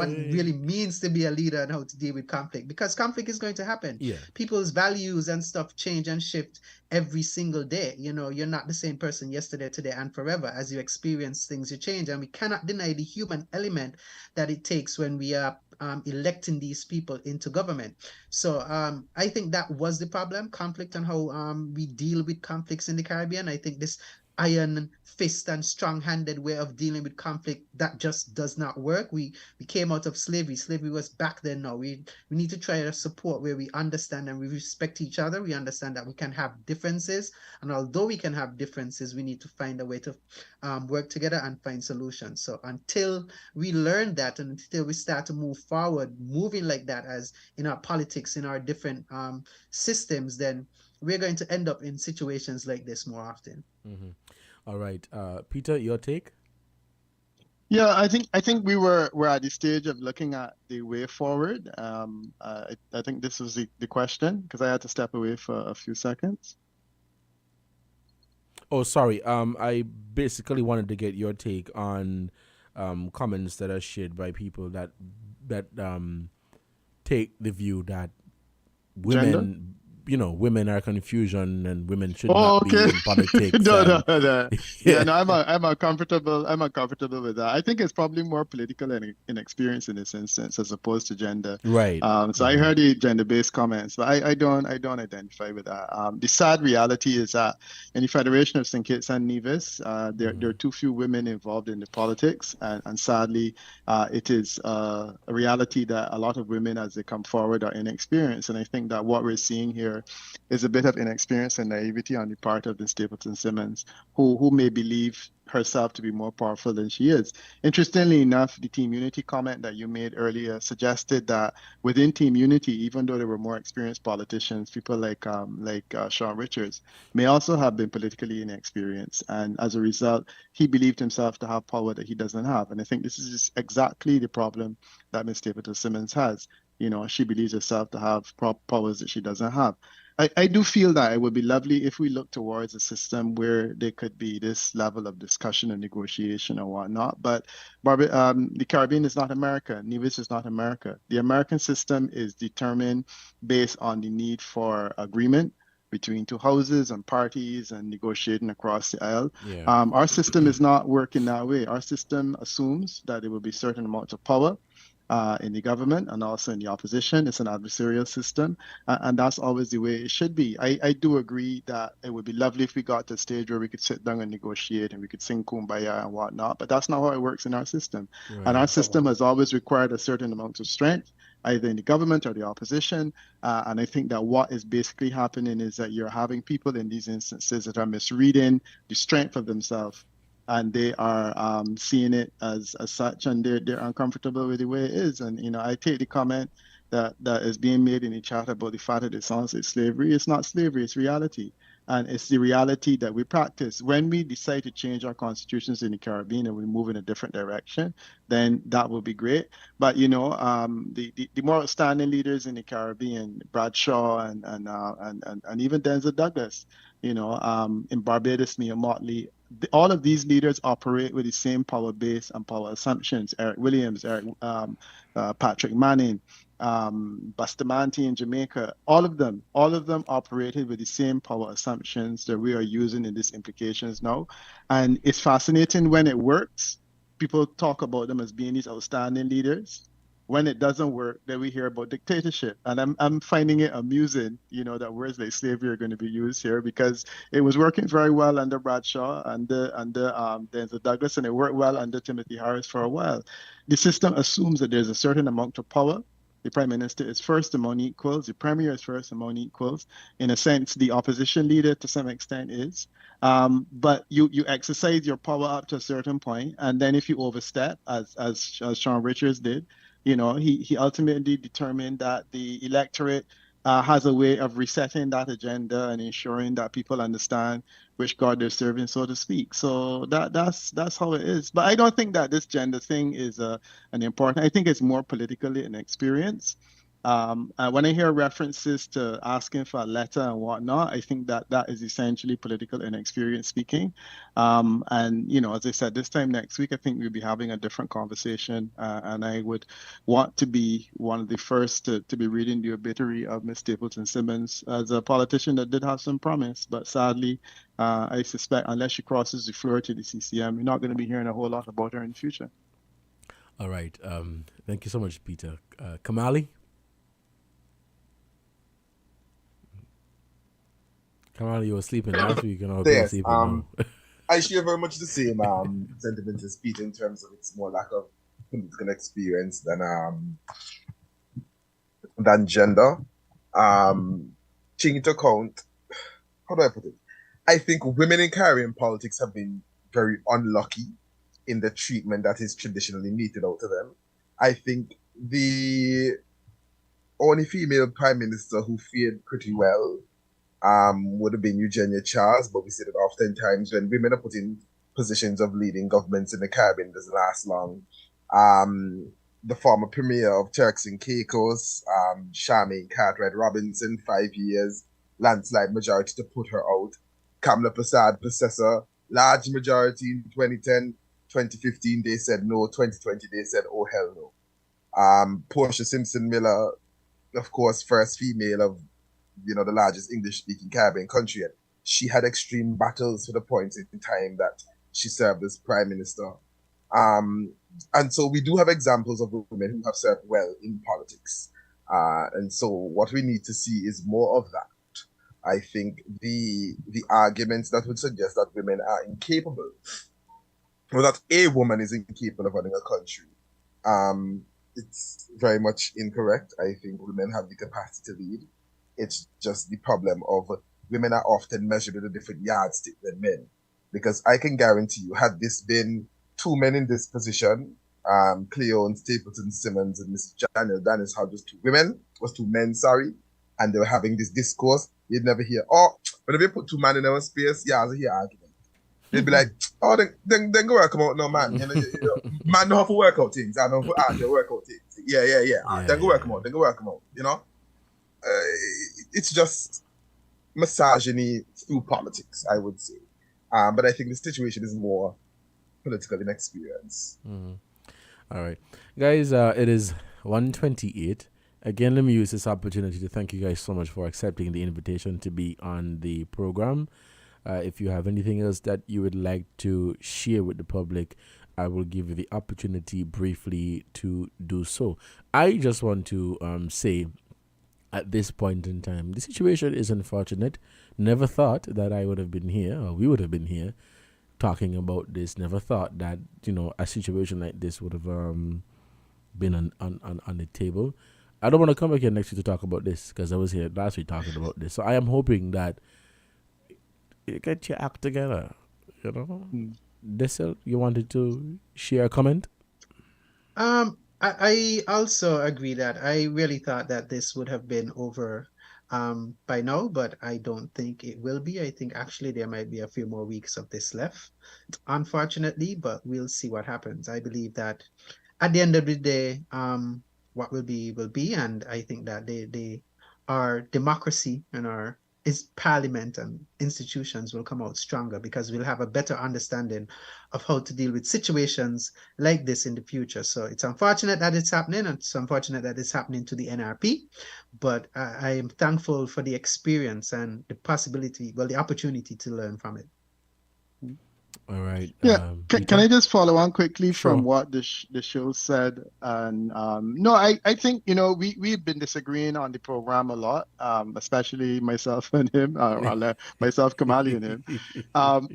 it really means to be a leader and how to deal with conflict, because conflict is going to happen. Yeah. People's values and stuff change and shift every single day. You're not the same person yesterday, today, and forever. As you experience things, you change, and we cannot deny the human element that it takes when we are electing these people into government. So I think that was the problem, conflict, and how we deal with conflicts in the Caribbean. I think this iron fist and strong-handed way of dealing with conflict, that just does not work. We came out of slavery. Slavery was back then. Now we need to try to support where we understand and we respect each other. We understand that we can have differences, and although we can have differences, we need to find a way to work together and find solutions. So until we learn that, and until we start to move forward, moving like that as in our politics, in our different systems, then we're going to end up in situations like this more often. Mm-hmm. All right, Peter, your take? Yeah, I think we're at the stage of looking at the way forward. I think this was the question, because I had to step away for a few seconds. Oh, sorry. I basically wanted to get your take on comments that are shared by people that take the view that women. Gender? Women are confusion and women should not be in politics. No. Yeah, no, I'm comfortable with that. I think it's probably more political and inexperience in this instance as opposed to gender. Right. So I heard the gender-based comments, but I don't identify with that. The sad reality is that in the Federation of St. Kitts and Nevis, there are too few women involved in the politics, and sadly, it is a reality that a lot of women, as they come forward, are inexperienced. And I think that what we're seeing here is a bit of inexperience and naivety on the part of the Stapleton Simmons, who may believe herself to be more powerful than she is. Interestingly enough, the Team Unity comment that you made earlier suggested that within Team Unity, even though there were more experienced politicians, people like Sean Richards may also have been politically inexperienced, and as a result, he believed himself to have power that he doesn't have. And I think this is exactly the problem that Ms. Stapleton Simmons has. she believes herself to have powers that she doesn't have. I do feel that it would be lovely if we look towards a system where there could be this level of discussion and negotiation and whatnot. But the Caribbean is not America. Nevis is not America. The American system is determined based on the need for agreement between two houses and parties and negotiating across the aisle. Yeah. Our system is not working that way. Our system assumes that there will be certain amounts of power in the government and also in the opposition. It's an adversarial system, and that's always the way it should be. I do agree that it would be lovely if we got to a stage where we could sit down and negotiate and we could sing Kumbaya and whatnot, but that's not how it works in our system. Right. And our system has always required a certain amount of strength, either in the government or the opposition. And I think that what is basically happening is that you're having people in these instances that are misreading the strength of themselves, and they are seeing it as such, and they're uncomfortable with the way it is. And I take the comment that is being made in the chat about the fact that it sounds like slavery. It's not slavery, it's reality. And it's the reality that we practice. When we decide to change our constitutions in the Caribbean and we move in a different direction, then that will be great. But the more outstanding leaders in the Caribbean, Bradshaw and even Denzel Douglas, in Barbados, Mia Motley, all of these leaders operate with the same power base and power assumptions. Eric Williams, Patrick Manning, Bustamante in Jamaica, all of them operated with the same power assumptions that we are using in these implications now. And it's fascinating when it works. People talk about them as being these outstanding leaders. When it doesn't work, then we hear about dictatorship. And I'm finding it amusing, that words like slavery are going to be used here, because it was working very well under Bradshaw, under Denzel Douglas, and it worked well under Timothy Harris for a while. The system assumes that there's a certain amount of power. The prime minister is first among equals. The premier is first among equals. In a sense, the opposition leader to some extent is. But you exercise your power up to a certain point, and then if you overstep, as Sean Richards did, he ultimately determined that the electorate has a way of resetting that agenda and ensuring that people understand which God they're serving, so to speak. So that's how it is. But I don't think that this gender thing is an important. I think it's more politically an experience. When I hear references to asking for a letter and whatnot, I think that is essentially political inexperience speaking. And as I said, this time next week, I think we'll be having a different conversation. And I would want to be one of the first to be reading the obituary of Ms. Stapleton Simmons as a politician that did have some promise. But sadly, I suspect unless she crosses the floor to the CCM, you're not going to be hearing a whole lot about her in the future. All right. Thank you so much, Peter. Kamali? Kamali, you were sleeping last week and I was sleeping now. I share very much the same sentiment as Peter in terms of it's more lack of political experience than gender. Taking into account, how do I put it? I think women in Caribbean politics have been very unlucky in the treatment that is traditionally meted out to them. I think the only female prime minister who fared pretty well would have been Eugenia Charles, but we see that oftentimes when women are put in positions of leading governments in the Caribbean, it doesn't last long. The former premier of Turks and Caicos, Charmaine Cartwright Robinson, 5 years, landslide majority to put her out. Kamala Prasad, possessor, large majority in 2010, 2015 they said no, 2020 they said oh hell no. Portia Simpson Miller, of course, first female of the largest English-speaking Caribbean country, and she had extreme battles to the point in time that she served as prime minister. And so we do have examples of women who have served well in politics. And so what we need to see is more of that. I think the arguments that would suggest that women are incapable, or that a woman is incapable of running a country, it's very much incorrect. I think women have the capacity to lead. It's just the problem of women are often measured with a different yardstick than men. Because I can guarantee you, had this been two men in this position, Cleon, Stapleton, Simmons, and Mrs. Daniels had just two men, and they were having this discourse, you'd never hear, but if you put two men in our space, yeah, I hear argument. They'd be like, then go work out, no man. Man don't have to work out things. I don't have to work out things. Yeah. Then go work them out. You know, it's just misogyny through politics, I would say. But I think the situation is more political inexperience. All right, guys. It is 1:28. Again, let me use this opportunity to thank you guys so much for accepting the invitation to be on the program. If you have anything else that you would like to share with the public, I will give you the opportunity briefly to do so. I just want to say at this point in time, the situation is unfortunate. Never thought that I would have been here, or we would have been here, talking about this. Never thought that, a situation like this would have been on the table. I don't want to come back here next week to talk about this, because I was here last week talking about this. So I am hoping that you get your act together, Dessel, you wanted to share a comment? I also agree that I really thought that this would have been over by now, but I don't think it will be. I think actually there might be a few more weeks of this left, unfortunately, but we'll see what happens. I believe that at the end of the day, what will be, and I think that our democracy and our parliament and institutions will come out stronger, because we'll have a better understanding of how to deal with situations like this in the future. So it's unfortunate that it's happening, and it's unfortunate that it's happening to the NRP, but I am thankful for the experience and the opportunity to learn from it. All right. Yeah. Can I just follow on quickly Sure. from what the show said? And no, I think, we've been disagreeing on the program a lot, especially myself and him, myself, Kamali and him.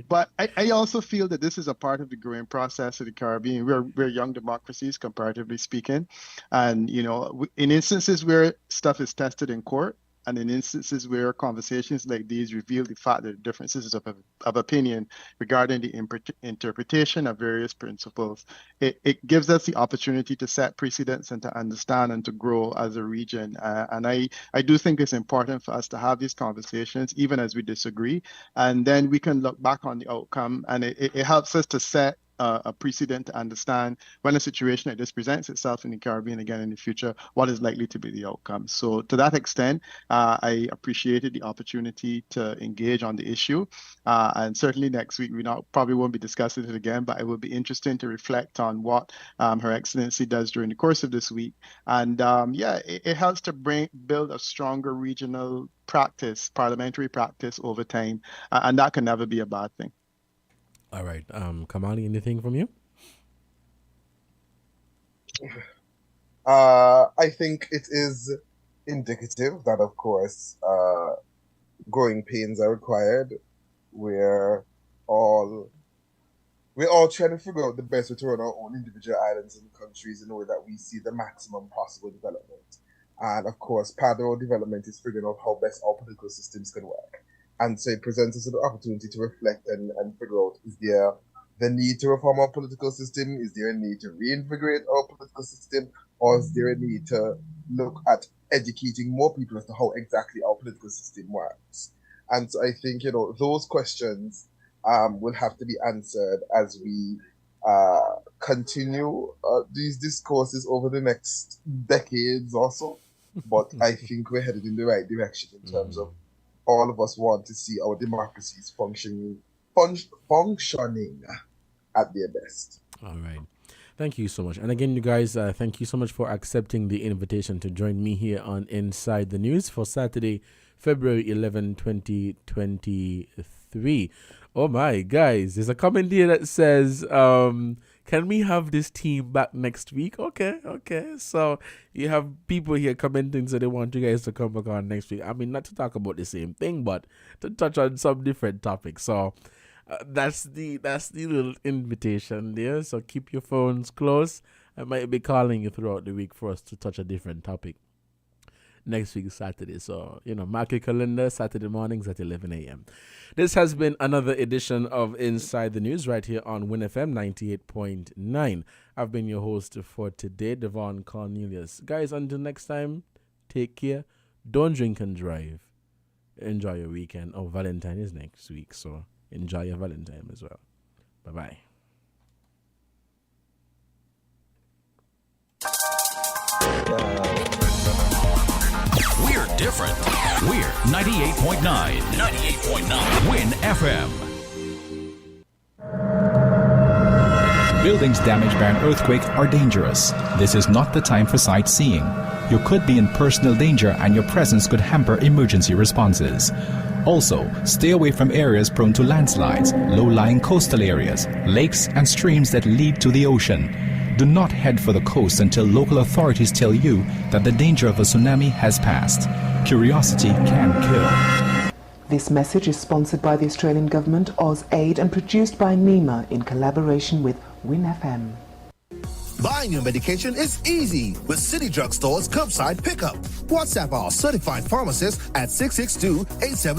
But I also feel that this is a part of the growing process of the Caribbean. We're young democracies, comparatively speaking. And, in instances where stuff is tested in court, and in instances where conversations like these reveal the fact that differences of opinion regarding the interpretation of various principles, it gives us the opportunity to set precedents and to understand and to grow as a region. And I do think it's important for us to have these conversations, even as we disagree, and then we can look back on the outcome, and it helps us to set a precedent to understand when a situation like this presents itself in the Caribbean again in the future, what is likely to be the outcome. So to that extent, I appreciated the opportunity to engage on the issue. And certainly next week, probably won't be discussing it again, but it will be interesting to reflect on what Her Excellency does during the course of this week. And it helps to build a stronger regional practice, parliamentary practice over time. And that can never be a bad thing. All right. Kamali, anything from you? I think it is indicative that, of course, growing pains are required. We're all trying to figure out the best way to run our own individual islands and countries in order that we see the maximum possible development. And of course, part of our development is figuring out how best our political systems can work. And so it presents us with the opportunity to reflect and figure out, is there the need to reform our political system? Is there a need to reinvigorate our political system? Or is there a need to look at educating more people as to how exactly our political system works? And so I think, those questions will have to be answered as we continue these discourses over the next decades or so. But I think we're headed in the right direction in terms of all of us want to see our democracies functioning at their best. All right. Thank you so much. And again, you guys, thank you so much for accepting the invitation to join me here on Inside the News for Saturday, February 11, 2023. Oh my, guys, there's a comment here that says, can we have this team back next week? Okay. So you have people here commenting, so they want you guys to come back on next week. I mean, not to talk about the same thing, but to touch on some different topics. So that's the little invitation there. So keep your phones close. I might be calling you throughout the week for us to touch a different topic next week, Saturday. So, mark your calendar, Saturday mornings at 11 a.m. This has been another edition of Inside the News right here on WinFM 98.9. I've been your host for today, Devon Cornelius. Guys, until next time, take care. Don't drink and drive. Enjoy your weekend. Oh, Valentine is next week, so enjoy your Valentine as well. Bye-bye. different. We're 98.9. 98.9. Win FM. Buildings damaged by an earthquake are dangerous. This is not the time for sightseeing. You could be in personal danger and your presence could hamper emergency responses. Also, stay away from areas prone to landslides, low-lying coastal areas, lakes and streams that lead to the ocean. Do not head for the coast until local authorities tell you that the danger of a tsunami has passed. Curiosity can kill. This message is sponsored by the Australian Government, AusAid, and produced by NEMA in collaboration with Win FM. Buying your medication is easy with City Drug Store's curbside pickup. WhatsApp our certified pharmacist at 662-87